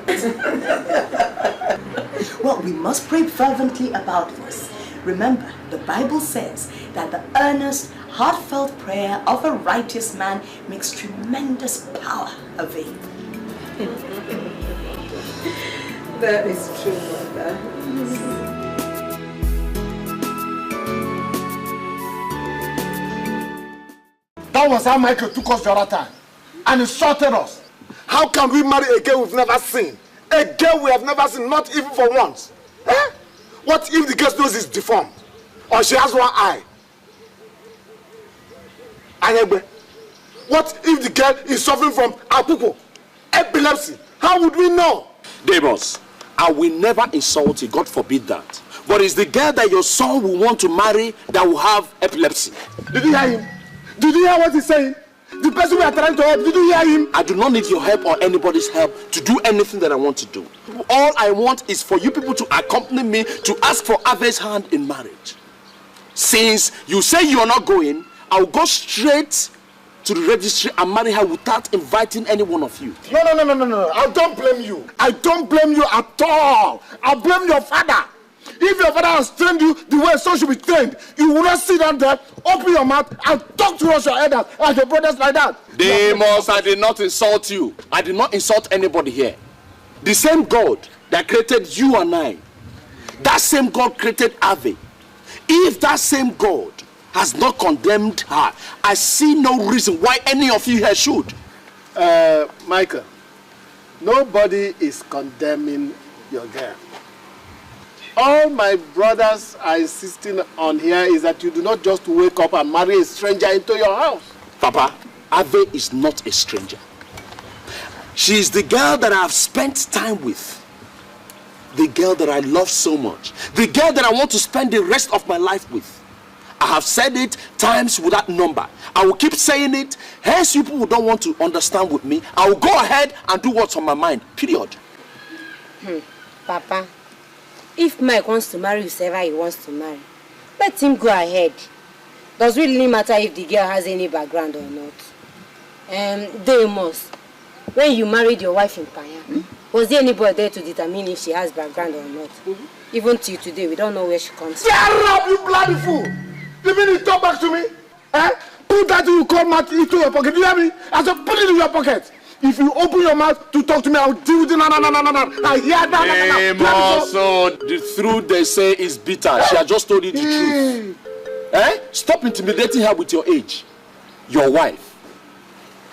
S2: Well, we must pray fervently about this. Remember, the Bible says that the earnest, heartfelt prayer of a righteous man makes tremendous power avail.
S1: That is true, Mother.
S18: That was how Michael took us the other time and insulted us. How can we marry a girl we've never seen? A girl we have never seen, not even for once. Eh? What if the girl's nose is deformed? Or she has one eye? Anyegbe, what if the girl is suffering from apupo, epilepsy? How would we know?
S9: Deimos, I will never insult you, God forbid that. But it's the girl that your son will want to marry that will have epilepsy.
S18: Did you hear him? Did you hear what he's saying? The person we are trying to help, did you hear him?
S9: I do not need your help or anybody's help to do anything that I want to do. All I want is for you people to accompany me to ask for Ave's hand in marriage. Since you say you are not going, I'll go straight to the registry and marry her without inviting any one of you.
S18: No. I don't blame you. I don't blame you at all. I blame your father. If your father has trained you the way a son should be trained, you will not sit down there, open your mouth, and talk to us, your elders, and your brothers like that.
S9: Deimos, I did not insult you. I did not insult anybody here. The same God that created you and I, that same God created Ave. If that same God has not condemned her, I see no reason why any of you here should.
S19: Michael, nobody is condemning your girl. All my brothers are insisting on here is that you do not just wake up and marry a stranger into your house.
S9: Papa, Ave is not a stranger. She is the girl that I have spent time with. The girl that I love so much. The girl that I want to spend the rest of my life with. I have said it times without number. I will keep saying it. Hence, you people who don't want to understand with me, I will go ahead and do what's on my mind. Period.
S20: Papa, if Mike wants to marry whoever he wants to marry, let him go ahead. Does it really matter if the girl has any background or not? Deimos, when you married your wife in Paya, was there anybody there to determine if she has background or not? Even till today, we don't know where she comes from.
S18: Shut up, you bloody fool! You mean you talk back to me? Eh? Put that you call mouth into your pocket. Do you hear me? I said put it in your pocket. If you open your mouth to talk to me, I'll deal with it. I hear that.
S9: So the truth they say is bitter. She has just told you the truth. Eh? Stop intimidating her with your age. Your wife.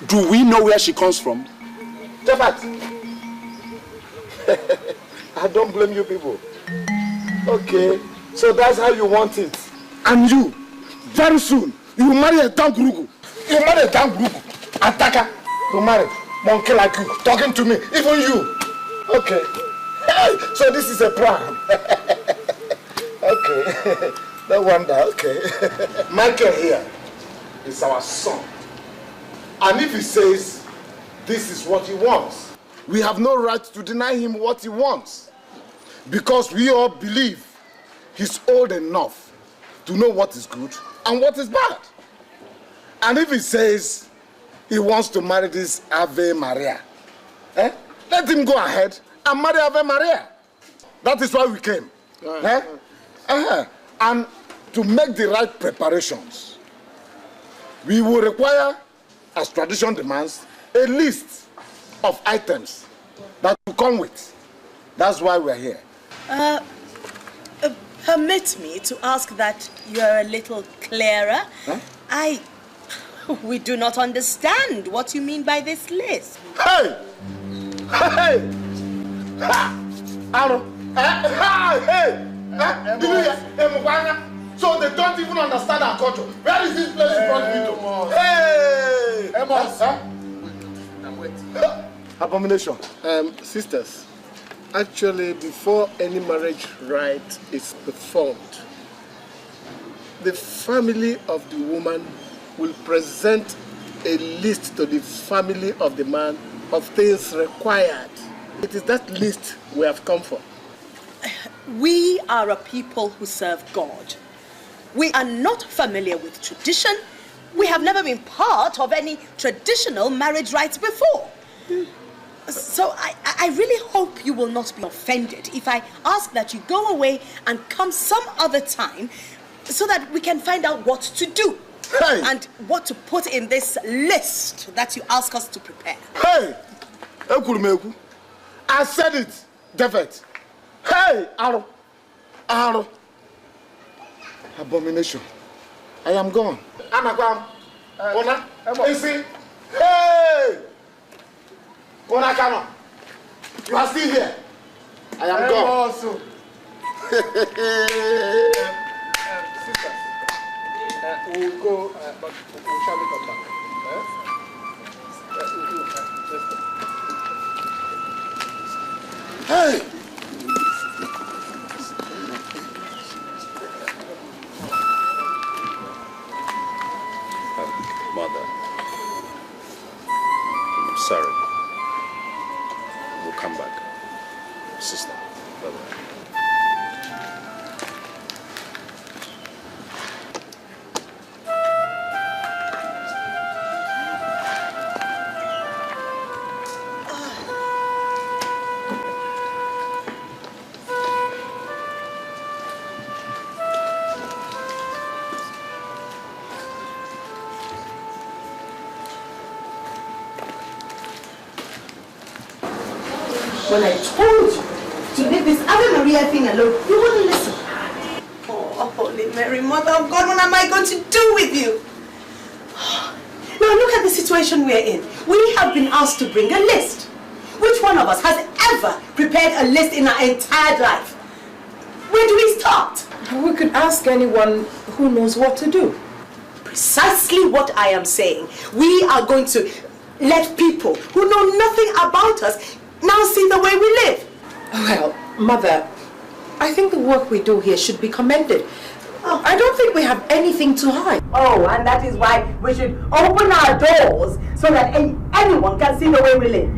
S9: Do we know where she comes from?
S18: Jafat. I don't blame you people. Okay, so that's how you want it. And you, very soon, you will marry a damn gurugu. You marry a damn gurugu. Attacker. You marry. Monkey like you, talking to me, even you. Okay. So this is a plan. Okay. No wonder, okay. Michael here is our son. And if he says this is what he wants, we have no right to deny him what he wants. Because we all believe he's old enough to know what is good and what is bad. And if he says he wants to marry this Ave Maria, let him go ahead and marry Ave Maria. That is why we came. And to make the right preparations, we will require, as tradition demands, a list of items that will come with. That's why we're here.
S2: Permit me to ask that you're a little clearer. We do not understand what you mean by this list.
S18: Hey! Hey! So they don't even understand our culture. Where is this place you brought me to? Hey! Abomination.
S19: Sisters, actually, before any marriage rite is performed, the family of the woman will present a list to the family of the man of things required. It is that list we have come for.
S2: We are a people who serve God. We are not familiar with tradition. We have never been part of any traditional marriage rites before. So I really hope you will not be offended if I ask that you go away and come some other time so that we can find out what to do.
S18: Hey.
S2: And what to put in this list that you ask us to prepare.
S18: Hey! I said it, David. Hey! Aro. Abomination. I am gone. Anagam. Ona. Isi. Hey! Ona, come on. You are still here. I am gone. Also.
S19: Sisters, we'll go, but shall we come back?
S18: Hey!
S9: Mother, I'm sorry. We'll come back. Sister, bye-bye.
S2: When I told you to leave this Ave Maria thing alone, you wouldn't listen. Oh, Holy Mary, Mother of God, what am I going to do with you? Now look at the situation we're in. We have been asked to bring a list. Which one of us has ever prepared a list in our entire life? Where do we start?
S1: We could ask anyone who knows what to do.
S2: Precisely what I am saying. We are going to let people who know nothing about us now see the way we live.
S1: Well, Mother, I think the work we do here should be commended. I don't think we have anything to hide.
S2: Oh, and that is why we should open our doors so that anyone can see the way we live.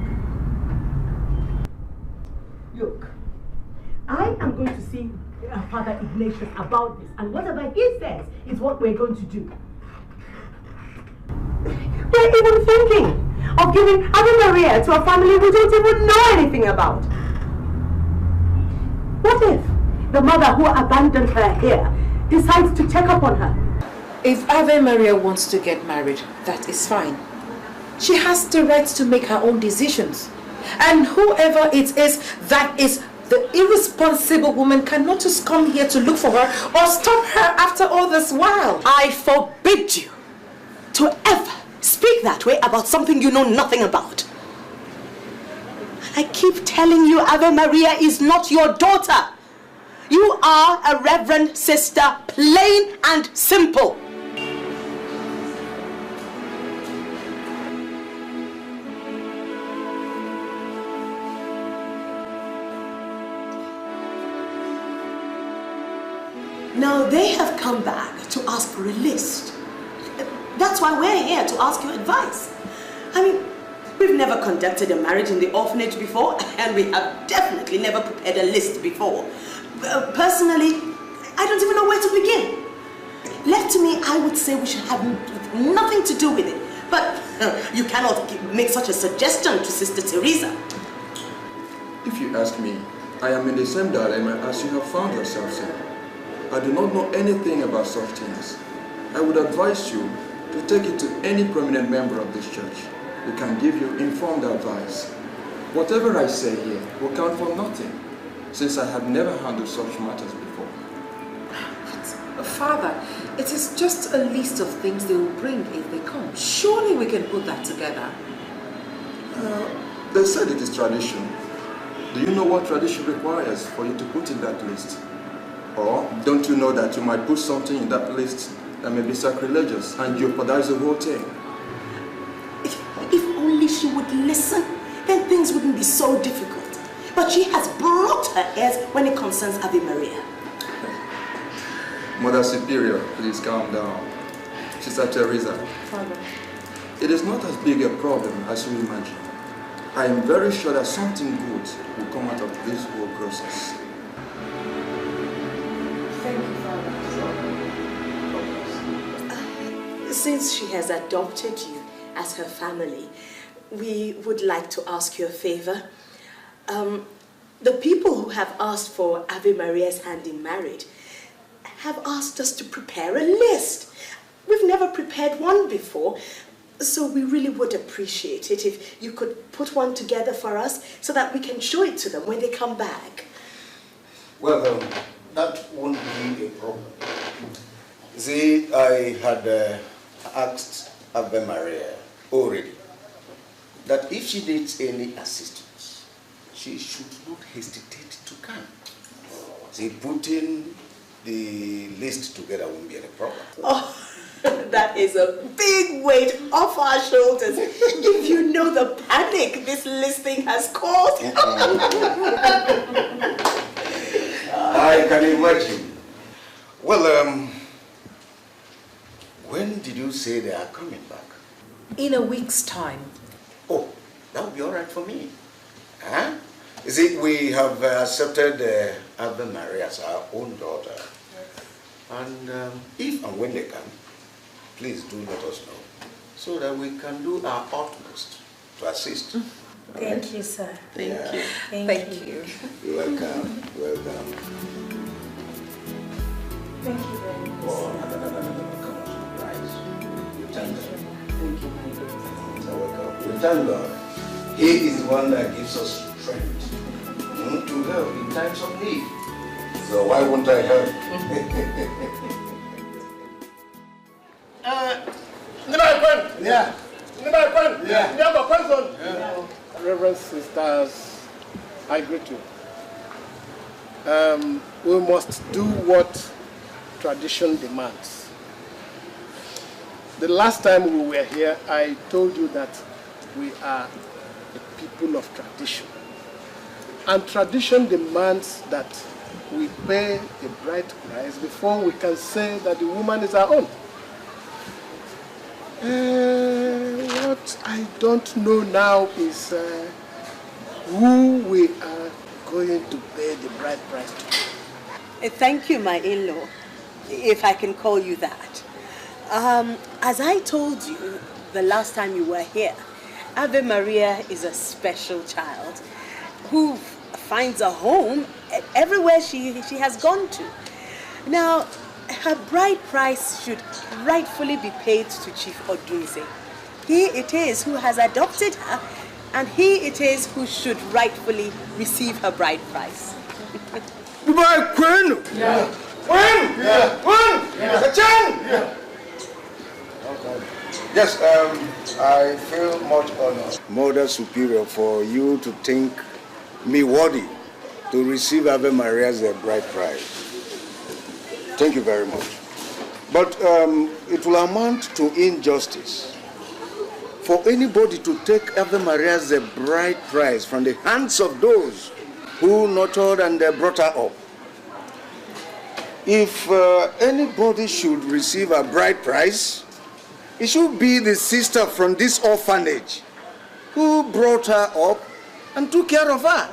S2: Look, I am going to see Father Ignatius about this, and whatever he says is what we're going to do. We're even thinking of giving Ave Maria to a family we don't even know anything about. What if
S16: the mother who abandoned her here, decides to check up on her.
S1: If Ave Maria wants to get married, that is fine. She has the right to make her own decisions. And whoever it is that is the irresponsible woman cannot just come here to look for her or stop her after all this while.
S16: I forbid you to ever speak that way about something you know nothing about. I keep telling you, Ave Maria is not your daughter. You are a reverend sister, plain and simple. Now they have come back to ask for a list. That's why we're here, to ask your advice. I mean, we've never conducted a marriage in the orphanage before, and we have definitely never prepared a list before. Personally, I don't even know where to begin. Left to me, I would say we should have nothing to do with it. But you cannot make such a suggestion to Sister Teresa.
S21: If you ask me, I am in the same dilemma as you have found yourself, sir. I do not know anything about such things. I would advise you to take it to any prominent member of this church who can give you informed advice. Whatever I say here will count for nothing, since I have never handled such matters before.
S1: But, Father, it is just a list of things they will bring if they come. Surely we can put that together.
S21: They said it is tradition. Do you know what tradition requires for you to put in that list? Or don't you know that you might put something in that list that may be sacrilegious and jeopardize the whole thing?
S16: If only she would listen, then things wouldn't be so difficult. But she has blocked her ears when it concerns Ave Maria.
S21: Mother Superior, please calm down. Sister Teresa,
S1: Father,
S21: it is not as big a problem as you imagine. I am very sure that something good will come out of this whole process.
S1: Thank you, Father.
S2: Since she has adopted you as her family, we would like to ask you a favor. The people who have asked for Ave Maria's hand in marriage have asked us to prepare a list. We've never prepared one before, so we really would appreciate it if you could put one together for us so that we can show it to them when they come back.
S12: Well, that won't be a problem. See, I had asked Ave Maria already that if she needs any assistance, she should not hesitate to come. See, putting the list together won't be any problem.
S2: Oh, that is a big weight off our shoulders. If you know the panic this listing has caused.
S12: I can imagine. Well, when did you say they are coming back?
S1: In a week's time.
S12: Oh, that would be all right for me. Huh? You see, we have accepted Ave Maria as our own daughter. And if and when they come, please do let us know so that we can do our utmost to assist.
S6: Thank you, sir.
S12: Thank you.
S6: Thank you.
S12: You're welcome. Welcome.
S6: Thank you very much.
S12: Oh, no. Come on, rise. We thank God.
S2: Thank you, my dear.
S12: You're welcome. We thank God. He is the one that gives us strength to help in times of need. So why won't I help?
S18: Yeah.
S19: Yeah. Reverend sisters, I greet you. We must do what tradition demands. The last time we were here, I told you that we are the people of tradition. And tradition demands that we pay a bride price before we can say that the woman is our own. What I don't know now is who we are going to pay the bride price to.
S16: Thank you, my in-law, if I can call you that. As I told you the last time you were here, Ave Maria is a special child who finds a home
S2: everywhere she has gone to. Now, her bride price should rightfully be paid to Chief Odunze. He it is who has adopted her, and he it is who should rightfully receive her bride price.
S5: Goodbye, Queen! Yeah. Queen! Yeah. Queen! Yeah. Yeah.
S22: Yes, I feel much honored, Mother Superior, for you to think me worthy to receive Ave Maria as a bride price. Thank you very much. But it will amount to injustice for anybody to take Ave Maria as a bride price from the hands of those who nurtured and brought her up. If anybody should receive a bride price, it should be the sister from this orphanage who brought her up and took care of her.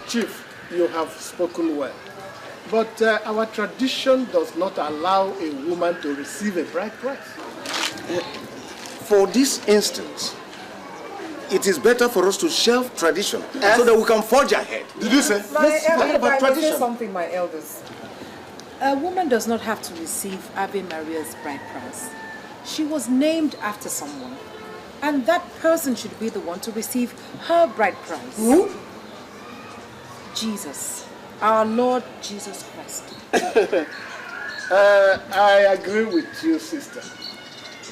S18: Chief, you have spoken well. But our tradition does not allow a woman to receive a bride price.
S22: For this instance, it is better for us to shelve tradition so that we can forge ahead.
S18: Did you say?
S1: If I may say something, my elders. A woman does not have to receive Ave Maria's bride price. She was named after someone, and that person should be the one to receive her bride price.
S18: Who?
S1: Jesus, our Lord Jesus Christ.
S18: I agree with you, sister.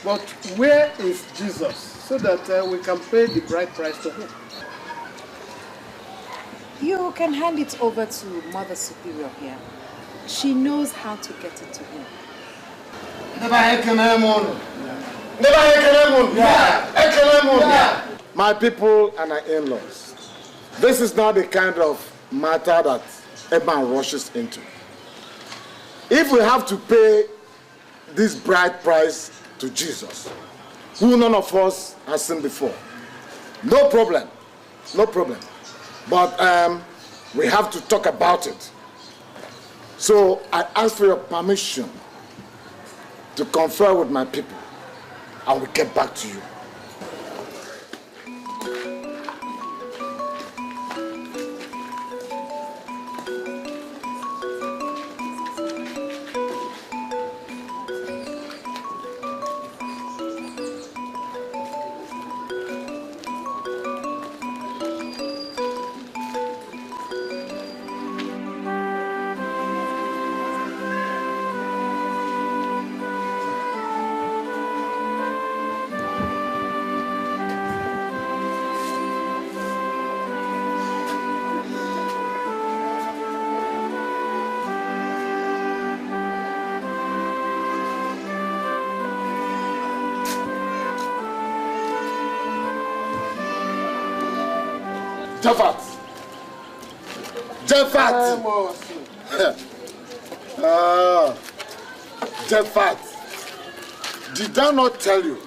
S18: But where is Jesus so that we can pay the bride price to him?
S1: You can hand it over to Mother Superior here. She knows how to get it to him.
S5: My people and our in-laws, this is not the kind of matter that a man rushes into. If we have to pay this bride price to Jesus, who none of us has seen before, no problem, no problem. But we have to talk about it. So I ask for your permission to confer with my people. I will get back to you. Jeffat, did I not tell you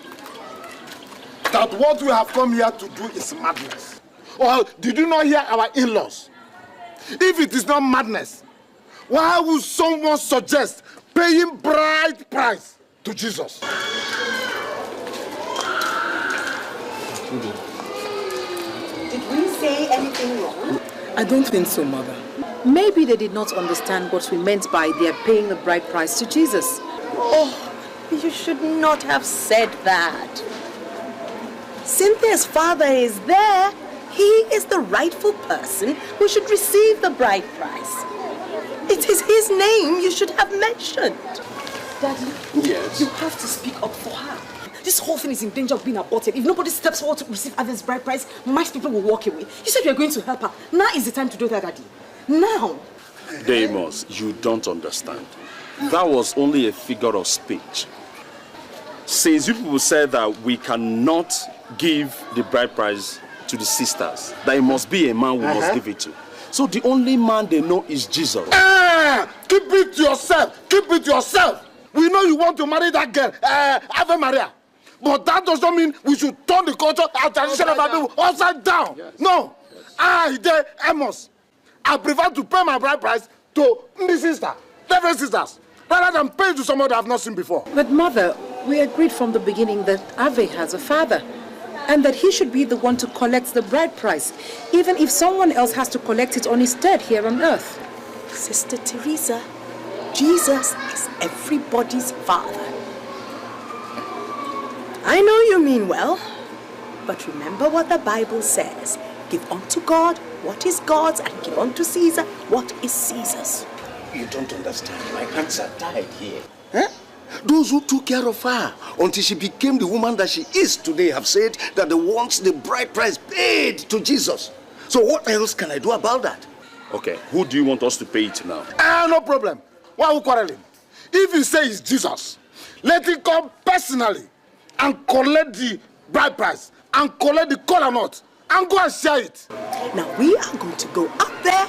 S5: that what we have come here to do is madness? Or did you not hear our in-laws? If it is not madness, why would someone suggest paying bride price to Jesus?
S2: Did we say anything wrong?
S4: I don't think so, Mother.
S1: Maybe they did not understand what we meant by their paying the bride price to Jesus.
S2: Oh, you should not have said that. Cynthia's father is there. He is the rightful person who should receive the bride price. It is his name you should have mentioned.
S6: Daddy,
S9: yes.
S6: You have to speak up for her. This whole thing is in danger of being aborted. If nobody steps forward to receive Ave's bride price, most people will walk away. You said you were going to help her. Now is the time to do that, Daddy. Now.
S9: Deimos, you don't understand. That was only a figure of speech. Since you people said that we cannot give the bride price to the sisters, that it must be a man we must give it to. So the only man they know is Jesus.
S5: Keep it to yourself. Keep it to yourself. We know you want to marry that girl, Ave Maria. But that doesn't mean we should turn the culture and tradition of our people upside down. Yes. No. Yes. Amos, I prefer to pay my bride price to the sister, different sisters, rather than pay to someone that I've not seen before.
S1: But Mother, we agreed from the beginning that Ave has a father. and that he should be the one to collect the bride price, even if someone else has to collect it on his stead here on earth.
S16: Sister Teresa, Jesus is everybody's father. I know you mean well, but remember what the Bible says. Give unto God what is God's and give unto Caesar what is Caesar's.
S12: You don't understand. My hands are tied here. Huh? Those who took care of her until she became the woman that she is today have said that they want the bride price paid to Jesus. So what else can I do about that?
S9: Okay, who do you want us to pay it now?
S5: No problem. Why are we quarreling? If you say it's Jesus, let him come personally and collect the bride price and collect the kola nut and go and share it.
S16: Now we are going to go up there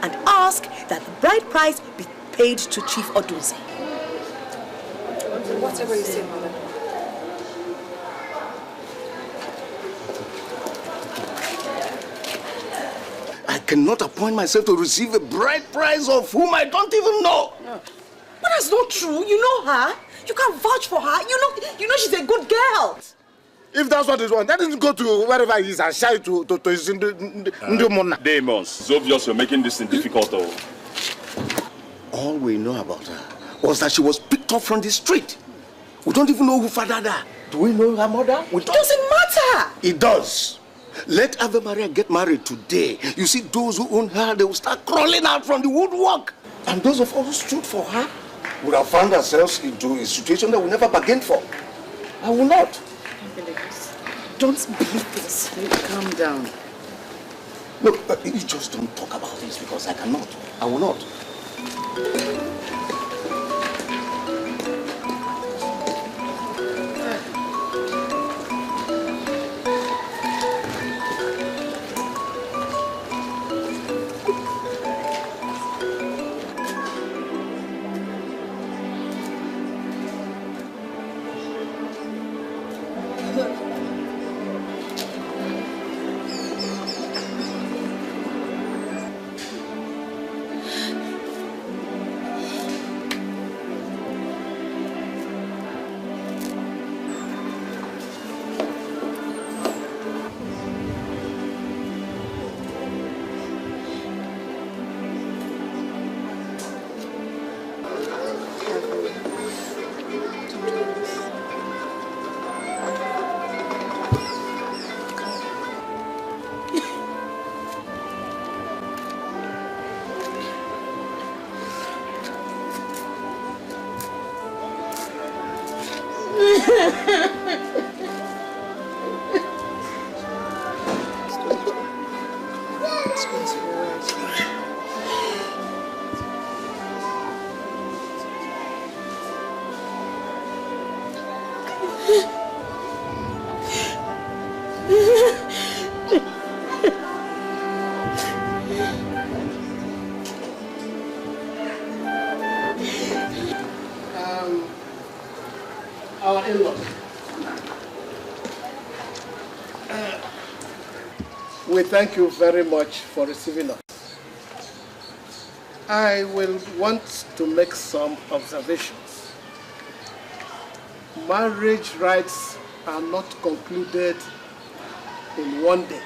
S16: and ask that the bride price be paid to Chief Odunze.
S1: Whatever you say, Mother.
S12: I cannot appoint myself to receive a bride price of whom I don't even know.
S16: But that's not true. You know her. You can vouch for her. You know she's a good girl.
S5: If that's what he wants, let him go to wherever he is and share it to his Mona.
S9: Demons, it's obvious you're making this thing difficult.
S12: All we know about her was that she was picked up from the street. We don't even know who fathered her. Do we know her mother?
S16: It doesn't matter.
S12: It does. Let Ave Maria get married today. You see, those who own her, they will start crawling out from the woodwork. And those of us who stood for her would have found ourselves into a situation that we never bargained for. I will not.
S16: Don't believe this.
S12: Calm down. Look, you just don't talk about this because I cannot. I will not.
S18: Our in-laws. We thank you very much for receiving us. I will want to make some observations. Marriage rites are not concluded in one day.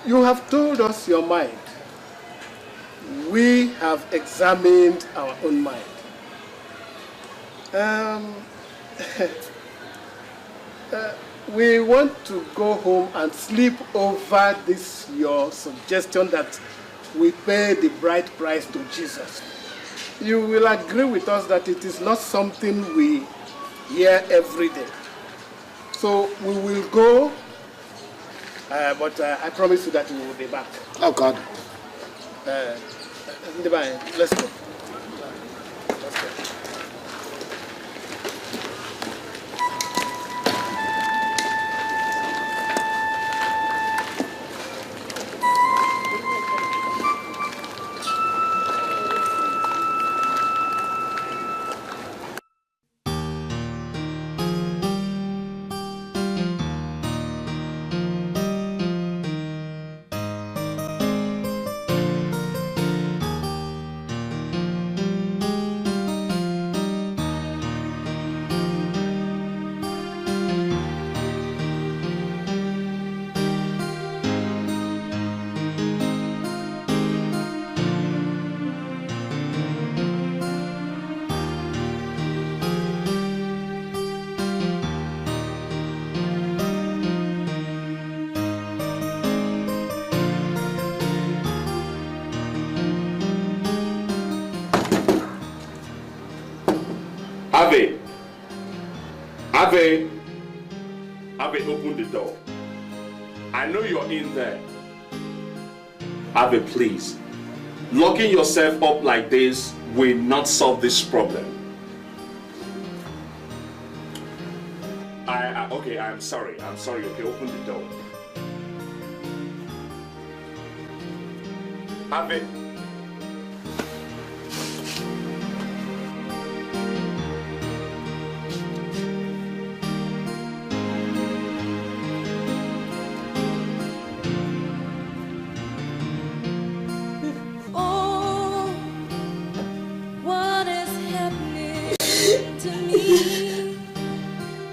S18: You have told us your mind. We have examined our own mind. We want to go home and sleep over this, your suggestion that we pay the bride price to Jesus. You will agree with us that it is not something we hear every day. So we will go, but I promise you that we will be back.
S5: Oh God.
S18: Let's go.
S9: Ave! Ave! Ave, open the door. I know you're in there. Ave, please. Locking yourself up like this will not solve this problem. Okay, I'm sorry. Okay, open the door. Ave.
S17: Oh, what is happening to me?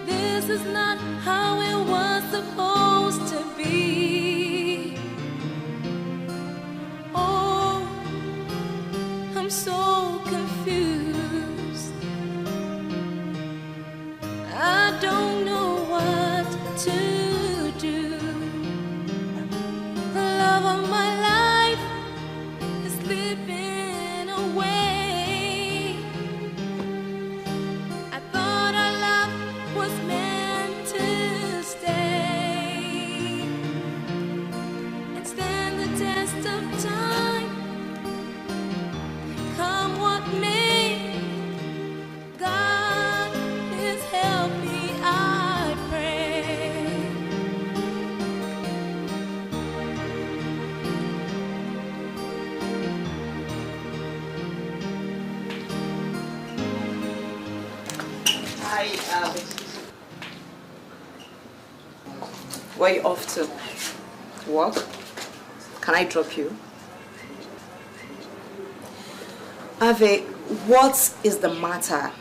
S17: This is not how it was supposed to be. Oh, I'm so confused. I don't know what to do. The love of my life is slipping away. I thought our love was meant to stay and stand the test of time. Come what may, God, please help me, I pray.
S16: Hi, where are you off to? Work? Can I drop you? Ave, what is the matter?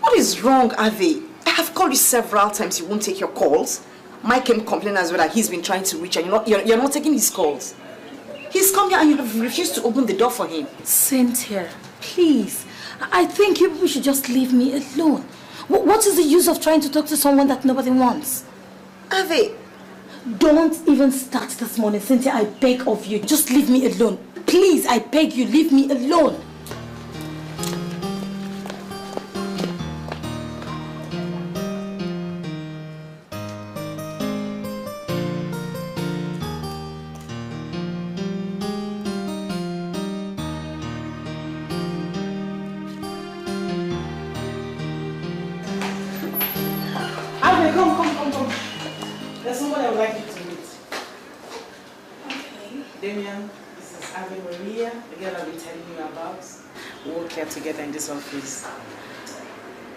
S16: What is wrong, Ave? I have called you several times, you won't take your calls. Mike came complaining as well that he's been trying to reach you and you're not taking his calls. He's come here and you have refused to open the door for him.
S15: Cynthia, please. I think you should just leave me alone. What is the use of trying to talk to someone that nobody wants?
S16: Ave,
S15: don't even start this morning, Cynthia. I beg of you. Just leave me alone. Please, I beg you, leave me alone.
S6: Ave, come. There's someone I would like you to meet.
S15: Okay.
S6: Damien, this is Ave Maria, the girl I've been telling you about. We work here together in this office.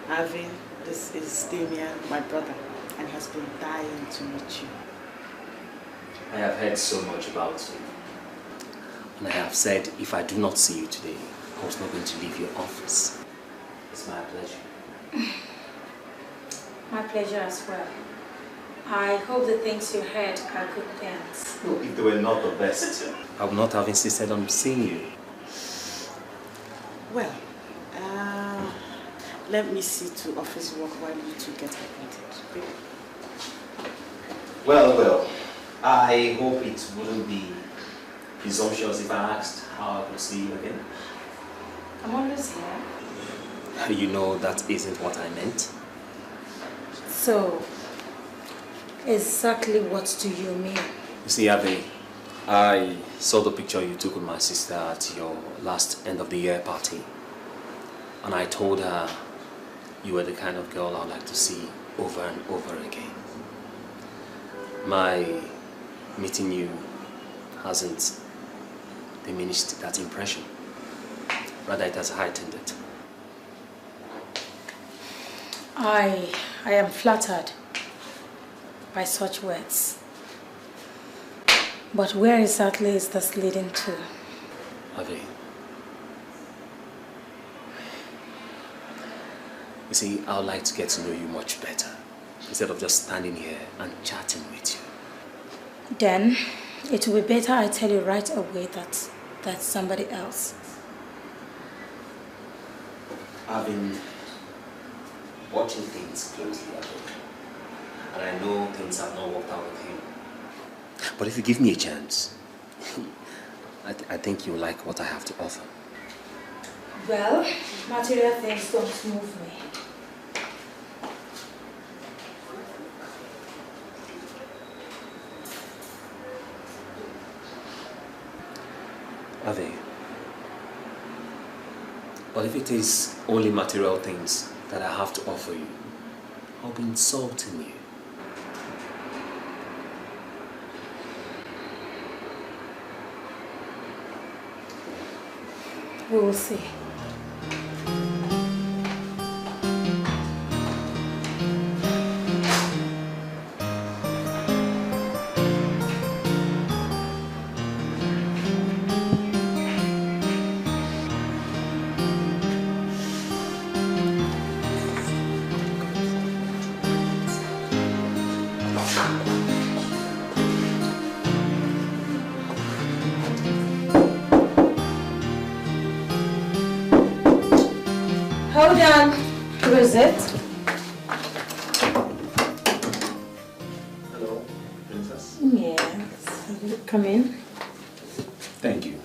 S6: Ave, this is Damien, my brother, and he has been dying to meet you.
S12: I have heard so much about you. And I have said if I do not see you today, I was not going to leave your office. It's my pleasure.
S15: My pleasure as well. I hope the things you heard are good things.
S12: No, if they were not the best, I would not have insisted on seeing you.
S6: Well, let me see to office work while you two get acquainted.
S12: Well, I hope it wouldn't be presumptuous if I asked how I could see you again.
S15: I'm always here.
S12: You know that isn't what I meant.
S15: So, exactly what do you mean?
S12: You see, Abby, I saw the picture you took with my sister at your last end of the year party. And I told her you were the kind of girl I'd like to see over and over again. My meeting you hasn't diminished that impression. Rather, it has heightened it.
S15: I am flattered by such words. But where exactly is this leading to?
S12: Avi, you see, I would like to get to know you much better instead of just standing here and chatting with you.
S15: Then it will be better I tell you right away that that's somebody else.
S12: I've been watching things closely, and I know things have not worked out with him. But if you give me a chance, I think you'll like what I have to offer.
S15: Well, material things don't move me.
S8: Are they? But if it is only material things that I have to offer you, I'll be insulting you.
S15: We will see. Hold on. Who is it?
S8: Hello, Princess.
S15: Yes. Come in.
S8: Thank you.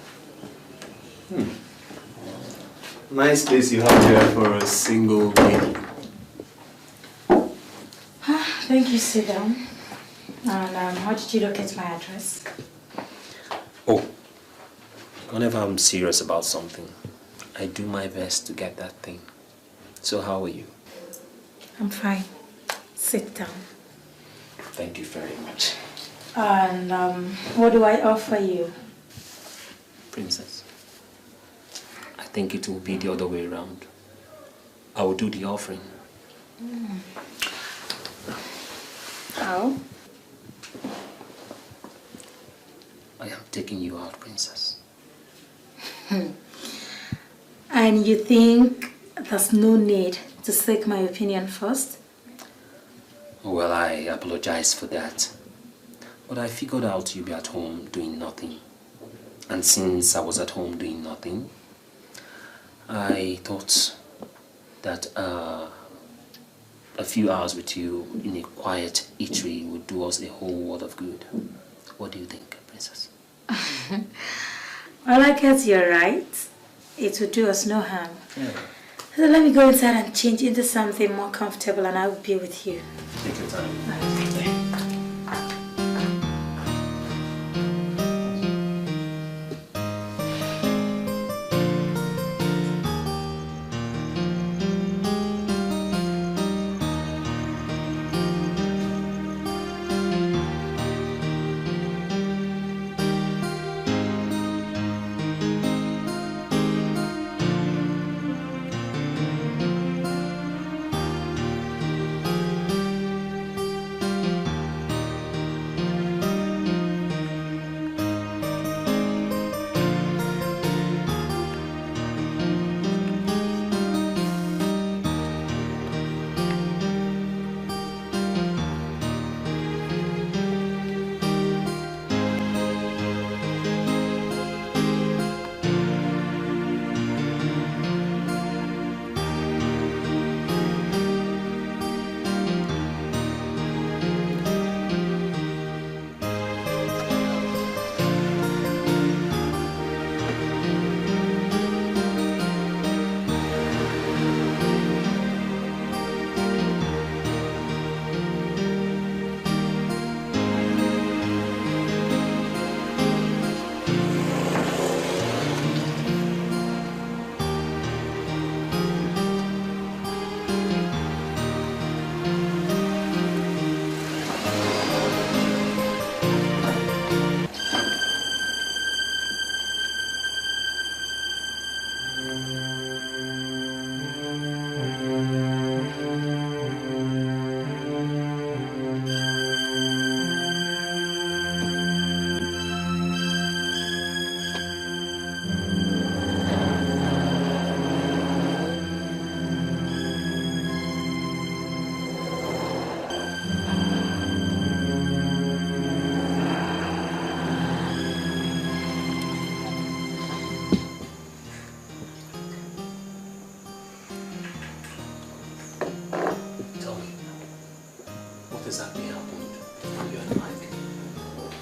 S8: Nice place you have here for a single lady.
S15: Thank you. Sit down. And how did you locate my address?
S8: Oh, whenever I'm serious about something, I do my best to get that thing. So how are you?
S15: I'm fine. Sit down.
S8: Thank you very much.
S15: And what do I offer you?
S8: Princess, I think it will be the other way around. I will do the offering.
S15: How?
S8: I am taking you out, Princess.
S15: And you think there's no need to seek my opinion first?
S8: Well, I apologize for that. But I figured out you'd be at home doing nothing. And since I was at home doing nothing, I thought that a few hours with you in a quiet eatery would do us a whole world of good. What do you think, Princess?
S15: Well, I guess you're right. It would do us no harm.
S8: Yeah.
S15: So let me go inside and change into something more comfortable and I will be with you.
S8: Take your time.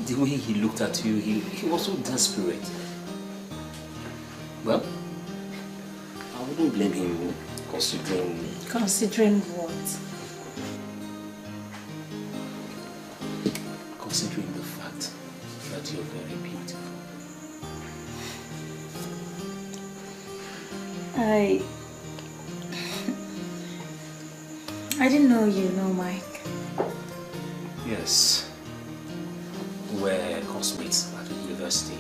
S8: The way he looked at you, he was so desperate. Well, wouldn't blame him considering...
S15: Considering what?
S8: Considering the fact that you're very beautiful.
S15: I didn't know you know Mike.
S8: Yes. We were classmates at the university.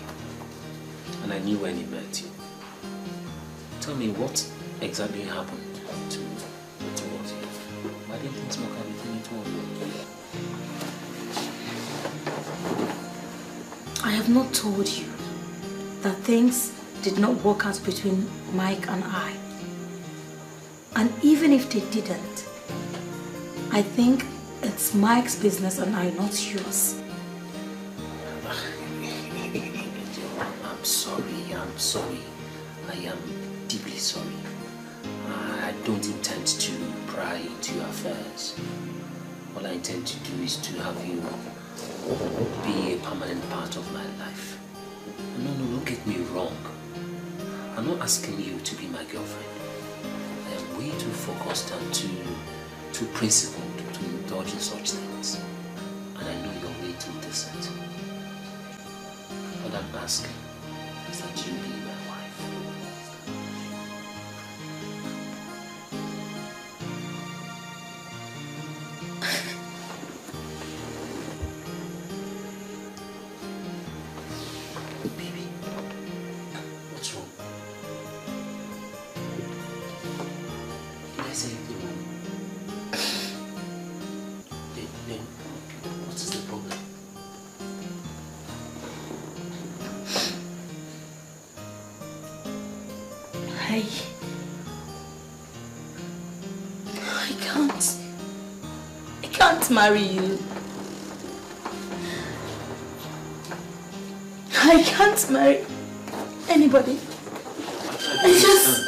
S8: And I knew when he met you. Tell me, what exactly happened towards you? Why didn't things work out between you two?
S15: I have not told you that things did not work out between Mike and I. And even if they didn't, I think it's Mike's business and I, not yours.
S8: I'm sorry. I am deeply sorry. I don't intend to pry into your affairs. All I intend to do is to have you be a permanent part of my life. No, don't get me wrong. I'm not asking you to be my girlfriend. I am way too focused and too principled to indulge in such things. And I know you're way too decent. All I'm asking is that you be my wife. Baby, what's wrong? Did I say anything wrong? Then what is the problem?
S15: I can't marry you. I can't marry anybody. I just...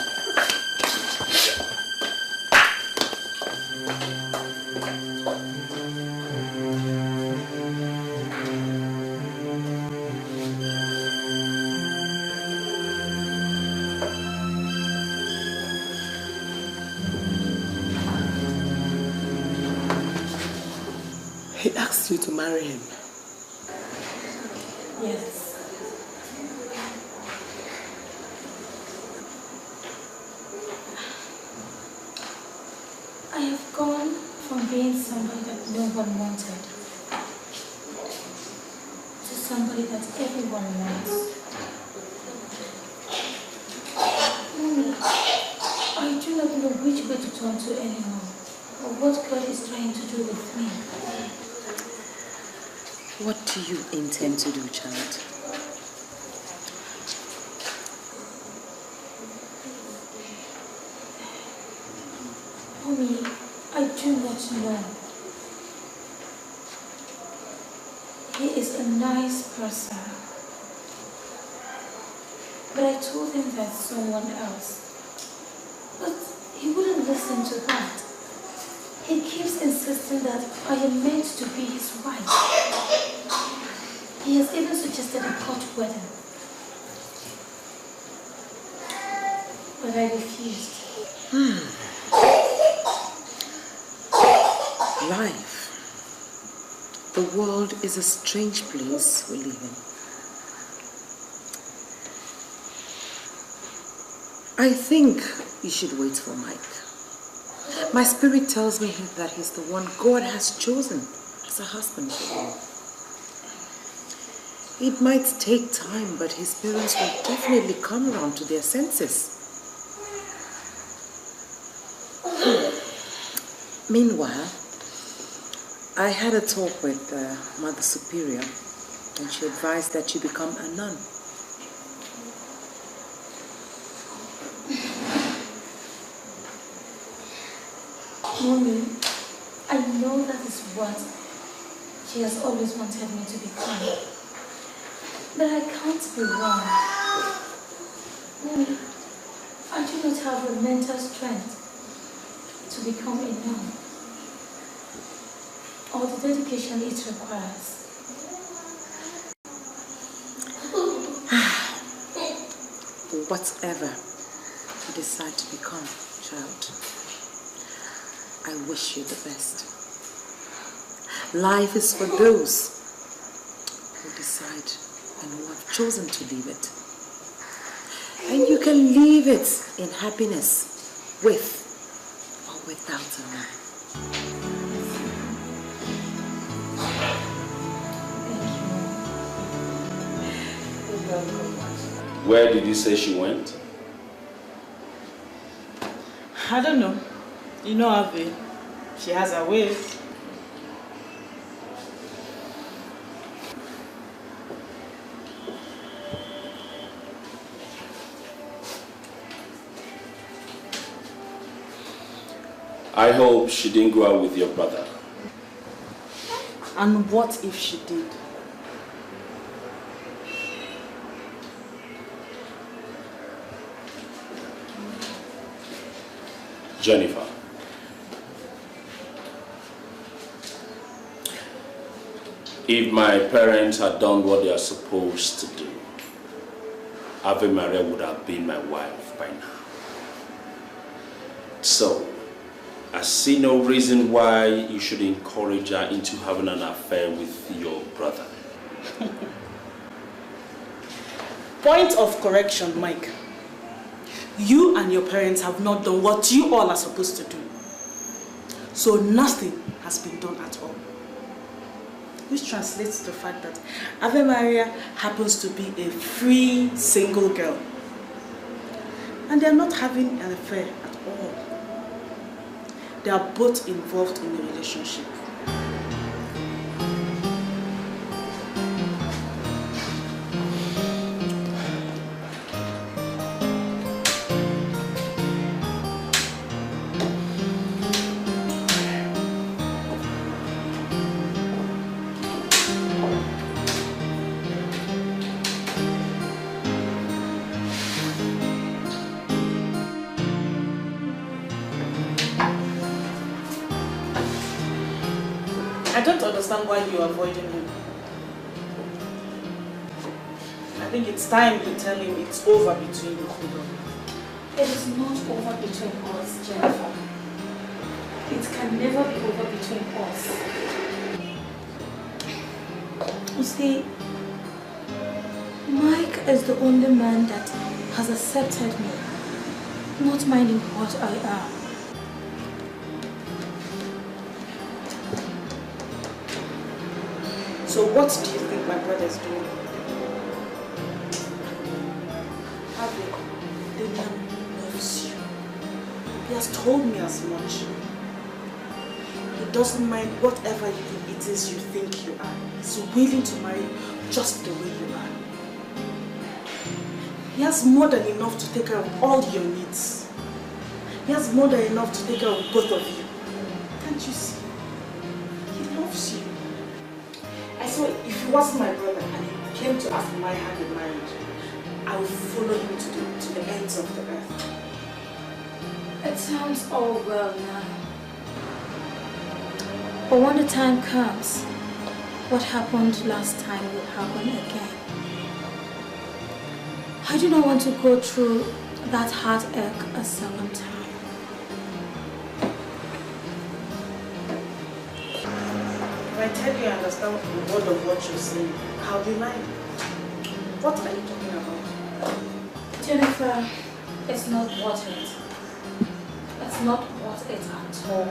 S4: He asked you to marry him.
S15: Yes. I have gone from being somebody that no one wanted to somebody that everyone wants. Mommy, I do not know which way to turn to anymore, or what God is trying to do with me.
S3: What do you intend to do, child?
S15: Mommy, I do not know. He is a nice person. But I told him that's someone else. But he wouldn't listen to that. He keeps insisting that I am meant to be his wife. He has even suggested a court wedding. But I refused.
S3: Life. The world is a strange place we live in. I think you should wait for Mike. My spirit tells me that he's the one God has chosen as a husband for you. It might take time, but his parents will definitely come around to their senses. Meanwhile, I had a talk with Mother Superior, and she advised that you become a nun.
S15: Mommy, I know that is what she has always wanted me to become. But I can't be wrong. Mommy, I do not have the mental strength to become a nun, or the dedication it requires.
S3: Whatever you decide to become, child. I wish you the best. Life is for those who decide and who have chosen to live it. And you can live it in happiness with or without a man.
S9: Where did you say she went?
S6: I don't know. You know Abby. She has her ways.
S9: I hope she didn't go out with your brother.
S6: And what if she did?
S9: Jennifer. If my parents had done what they are supposed to do, Ave Maria would have been my wife by now. So, I see no reason why you should encourage her into having an affair with your brother.
S6: Point of correction, Mike. You and your parents have not done what you all are supposed to do. So nothing has been done at all. Which translates to the fact that Ave Maria happens to be a free single girl. And they are not having an affair at all. They are both involved in a relationship. I don't understand why you are avoiding him. I think it's time to tell him it's over between you.
S15: It is not over between us, Jennifer. It can never be over between us. You see, Mike is the only man that has accepted me, not minding what I am.
S6: So what do you think my brother is doing? Abby, the man loves you. He has told me as much. He doesn't mind whatever it is you think you are. He's willing to marry you just the way you are. He has more than enough to take care of all your needs. He has more than enough to take care of both of you. Can't you see? He loves you. I swear, if he wasn't my brother and he came to ask my hand in marriage, I would follow him to the ends of the earth.
S15: It sounds all well now. But when the time comes, what happened last time will happen again. I do not want to go through that heartache a second time.
S6: If I tell you I understand the word of what you're saying, I'll be lying. What are you talking about?
S15: Jennifer, it's not worth it. It's not worth it at all.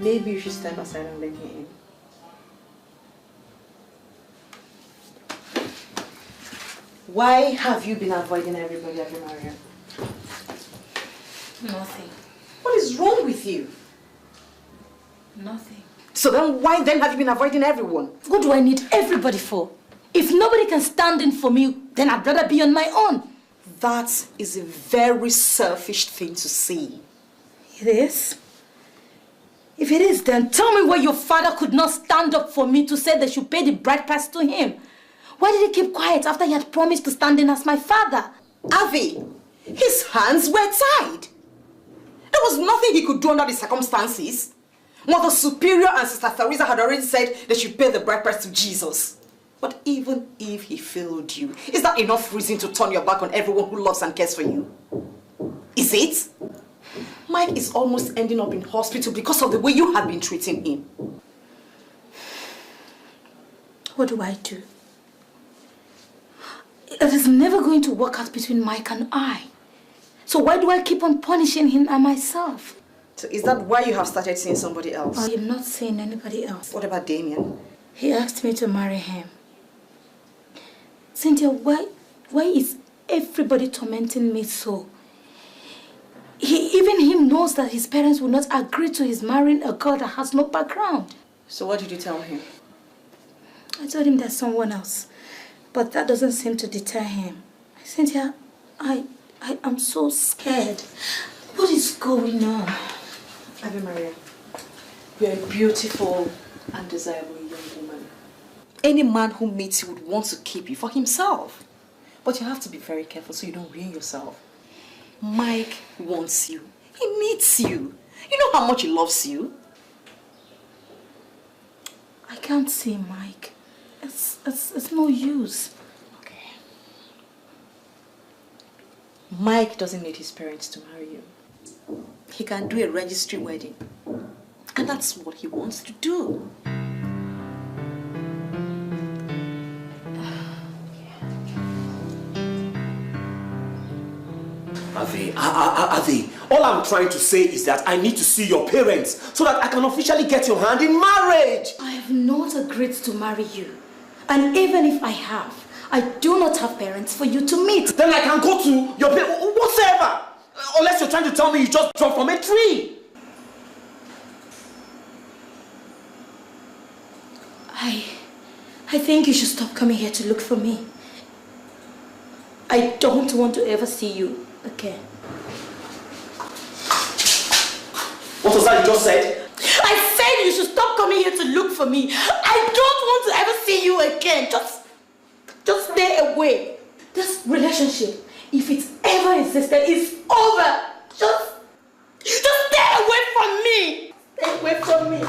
S16: Maybe you should step aside and let me in. Why have you been avoiding everybody, Ave Maria?
S15: Nothing.
S16: What is wrong with you?
S15: Nothing.
S16: So then why then have you been avoiding everyone?
S15: What do I need everybody for? If nobody can stand in for me, then I'd rather be on my own.
S16: That is a very selfish thing to say.
S15: It is. If it is, then tell me why your father could not stand up for me to say they should pay the bride price to him. Why did he keep quiet after he had promised to stand in as my father?
S16: Avi, his hands were tied. There was nothing he could do under the circumstances. Mother Superior and Sister Theresa had already said they should pay the bride price to Jesus. But even if he failed you, is that enough reason to turn your back on everyone who loves and cares for you? Is it? Mike is almost ending up in hospital because of the way you have been treating him.
S15: What do I do? It is never going to work out between Mike and I. So why do I keep on punishing him and myself?
S16: So is that why you have started seeing somebody else?
S15: I am not seeing anybody else.
S16: What about Damien?
S15: He asked me to marry him. Cynthia, why is everybody tormenting me so? Even him knows that his parents will not agree to his marrying a girl that has no background.
S16: So what did you tell him?
S15: I told him there's someone else. But that doesn't seem to deter him. Cynthia, I am so scared. What is going on?
S16: Ave Maria, you're a beautiful and desirable young woman. Any man who meets you would want to keep you for himself. But you have to be very careful so you don't ruin yourself. Mike wants you. He needs you. You know how much he loves you.
S15: I can't see Mike. It's no use.
S16: Okay. Mike doesn't need his parents to marry you. He can do a registry wedding. And that's what he wants to do.
S7: Avi, all I'm trying to say is that I need to see your parents so that I can officially get your hand in marriage.
S15: I have not agreed to marry you. And even if I have, I do not have parents for you to meet.
S7: Then I can go to your parents, whatever. Unless you're trying to tell me you just dropped from a tree.
S15: I think you should stop coming here to look for me. I don't want to ever see you again.
S7: What was that you just said?
S15: I said you should stop coming here to look for me. I don't want to ever see you again. Just stay away. This relationship, if it's ever existed, is over. Just stay away from me. Stay away from me.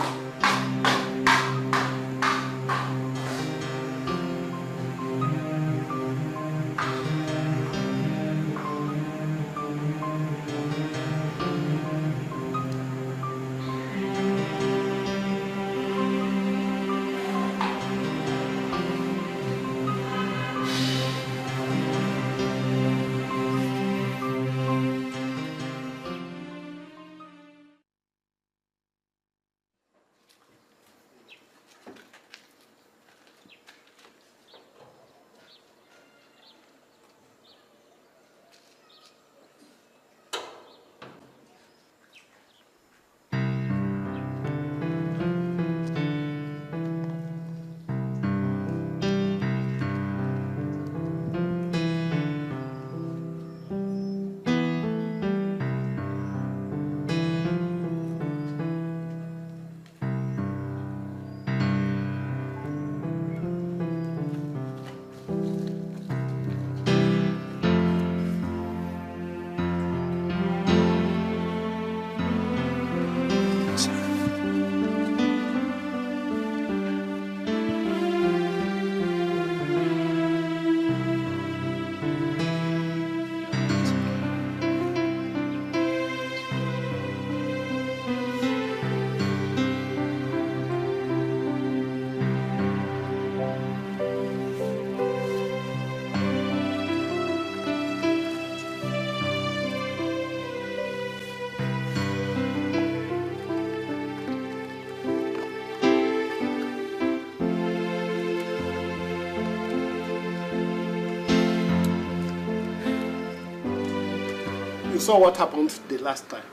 S18: You saw what happened the last time.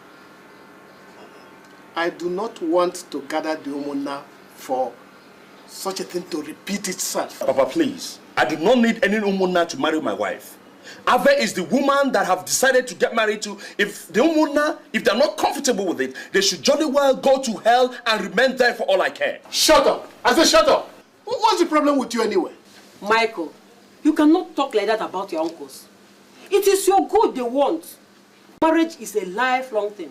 S18: I do not want to gather the Umuna for such a thing to repeat itself.
S9: Papa, please. I do not need any Umuna to marry my wife. Ave is the woman that have decided to get married to. If they're not comfortable with it, they should jolly well go to hell and remain there for all I care.
S18: Shut up! I said shut up! What's the problem with you anyway?
S10: Michael, you cannot talk like that about your uncles. It is your good they want. Marriage is a lifelong thing.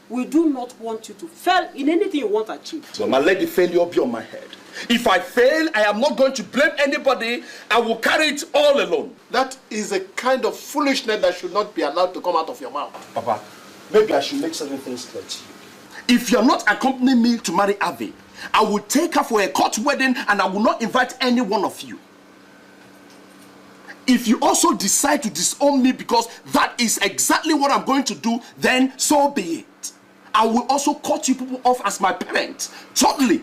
S10: We do not want you to fail in anything you want to achieve.
S9: So my let the failure be on my head. If I fail, I am not going to blame anybody. I will carry it all alone.
S18: That is a kind of foolishness that should not be allowed to come out of your mouth.
S9: Papa, maybe I should make certain things clear to you. If you are not accompanying me to marry Ave, I will take her for a court wedding and I will not invite any one of you. If you also decide to disown me because that is exactly what I'm going to do, then so be it. I will also cut you people off as my parents. Totally.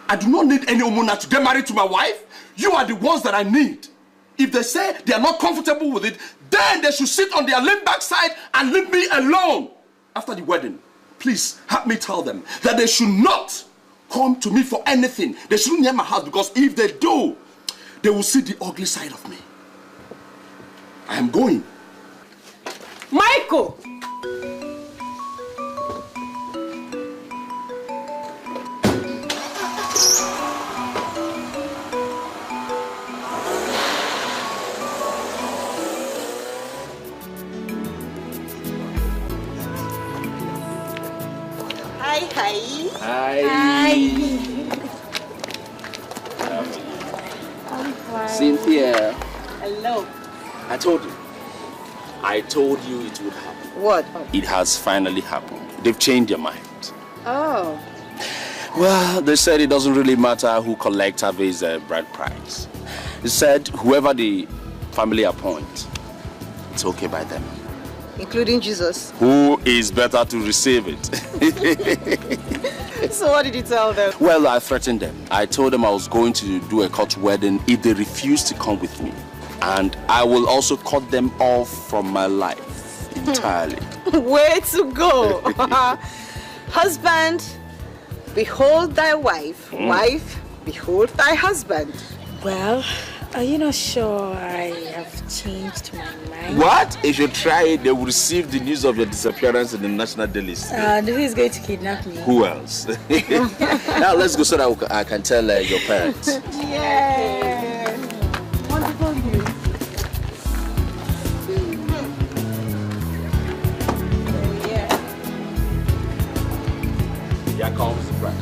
S9: I do not need any Omuna to get married to my wife. You are the ones that I need. If they say they are not comfortable with it, then they should sit on their lean back side and leave me alone. After the wedding, please help me tell them that they should not come to me for anything. They shouldn't near my house, because if they do, they will see the ugly side of me. I am going.
S10: Michael!
S14: Hi. Cynthia.
S10: Hello.
S9: I told you it would happen.
S3: What?
S9: It has finally happened. They've changed their mind.
S3: Oh.
S9: Well, they said it doesn't really matter who collects Ave's bride price. They said whoever the family appoints, it's okay by them.
S3: Including Jesus.
S9: Who is better to receive it?
S3: So what did you tell them?
S9: Well, I threatened them. I told them I was going to do a court wedding if they refused to come with me. And I will also cut them off from my life entirely.
S3: Way to go. Husband, behold thy wife. Wife, behold thy husband.
S15: Well, are you not sure I have changed my mind?
S9: What? If you try it, they will receive the news of your disappearance in the national daily.
S15: Who is going to kidnap me?
S9: Who else? Now let's go so that I can tell your parents.
S3: Yeah. Wonderful news.
S9: Here comes the bride.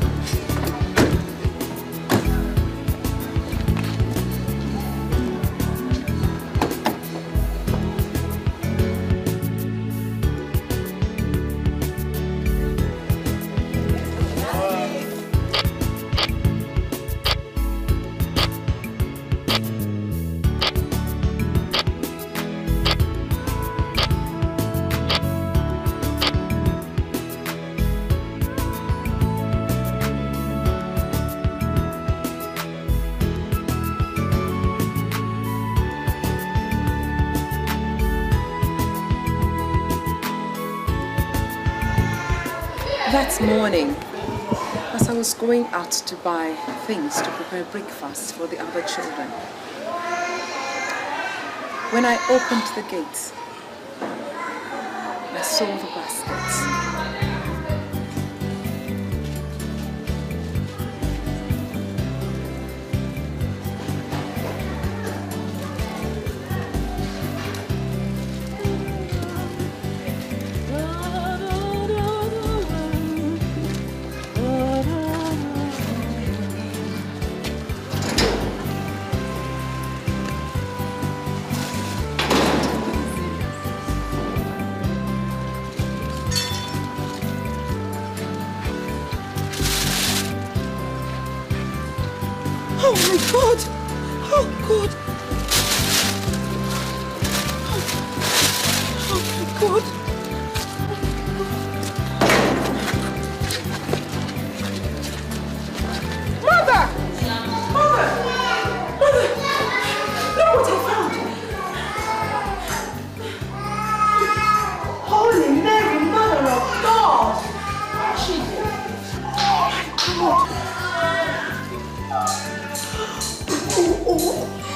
S1: That morning, as I was going out to buy things to prepare breakfast for the other children, when I opened the gates, I saw the baskets.
S3: Oh my God! Oh God! Oh my God! Mother! Mother! Mother! Look what I found! Holy Mary, Mother of God! Jesus! Oh my God! Oh,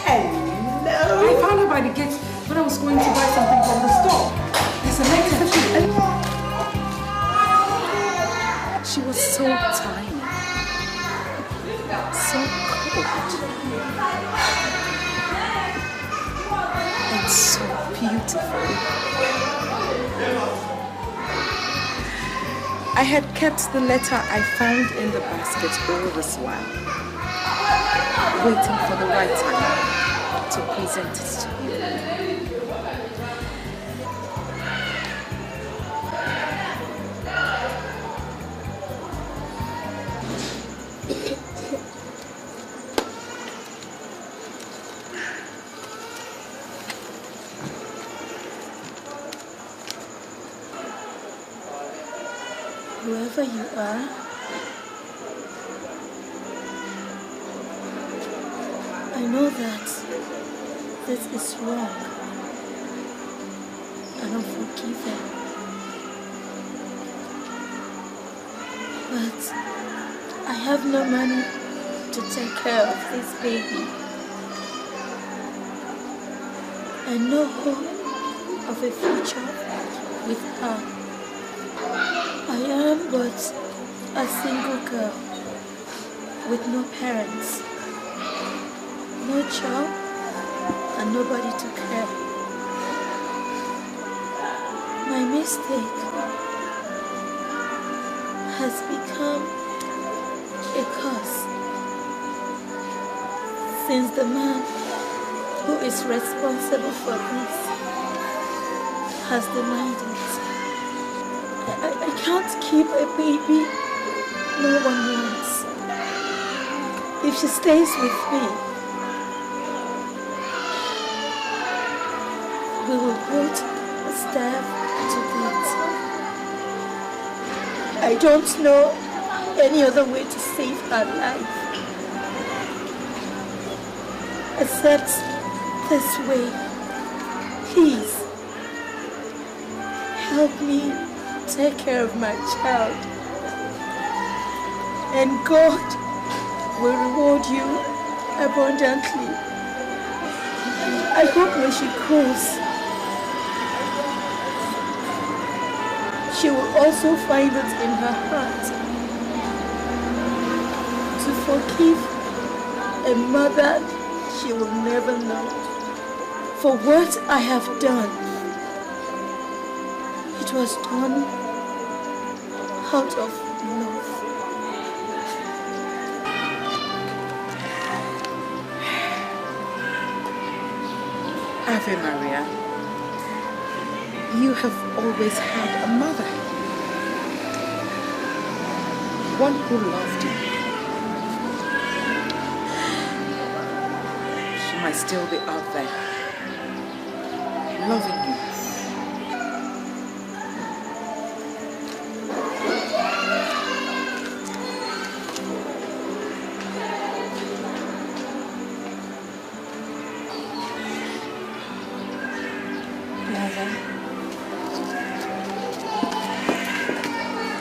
S3: hello!
S1: I found her by by the gate when I was going to buy something from the store. There's a letter too. She was so tiny, so cold, and so beautiful. I had kept the letter I found in the basket all this while, waiting for the right time to present it to you.
S15: Whoever you are, I know that this is wrong, and unforgiving. But I have no money to take care of this baby, and no hope of a future with her. I am but a single girl with no parents, no job, and nobody to care. My mistake has become a curse since the man who is responsible for this has denied it. I can't keep a baby no one wants. If she stays with me, we will both starve to death. I don't know any other way to save her life except this way. Please help me take care of my child, and God will reward you abundantly. I hope when she grows, she will also find it in her heart to forgive a mother she will never know for what I have done. It was done out of love.
S3: Ave Maria, you have always had a mother, one who loved you. She might still be out there, loving you.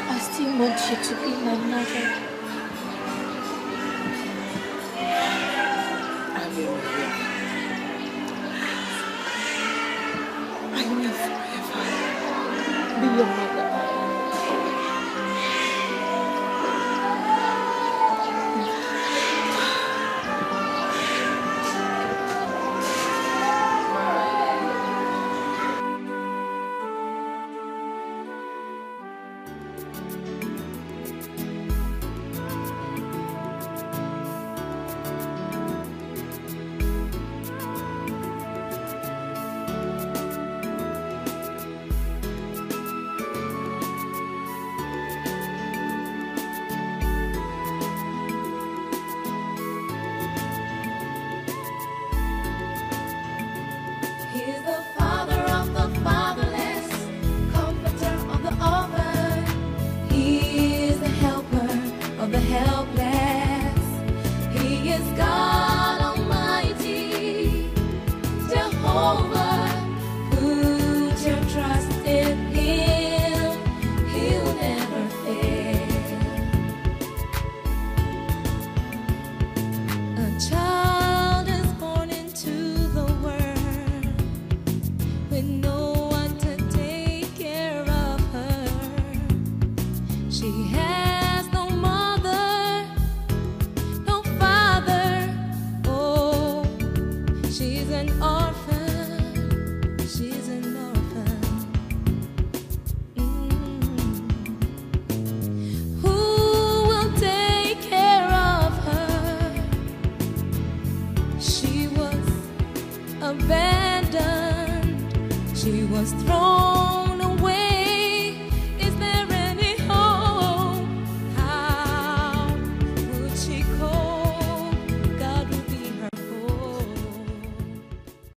S15: I still want you to be my mother.
S3: I will forever be your mother.
S17: abandoned. She was thrown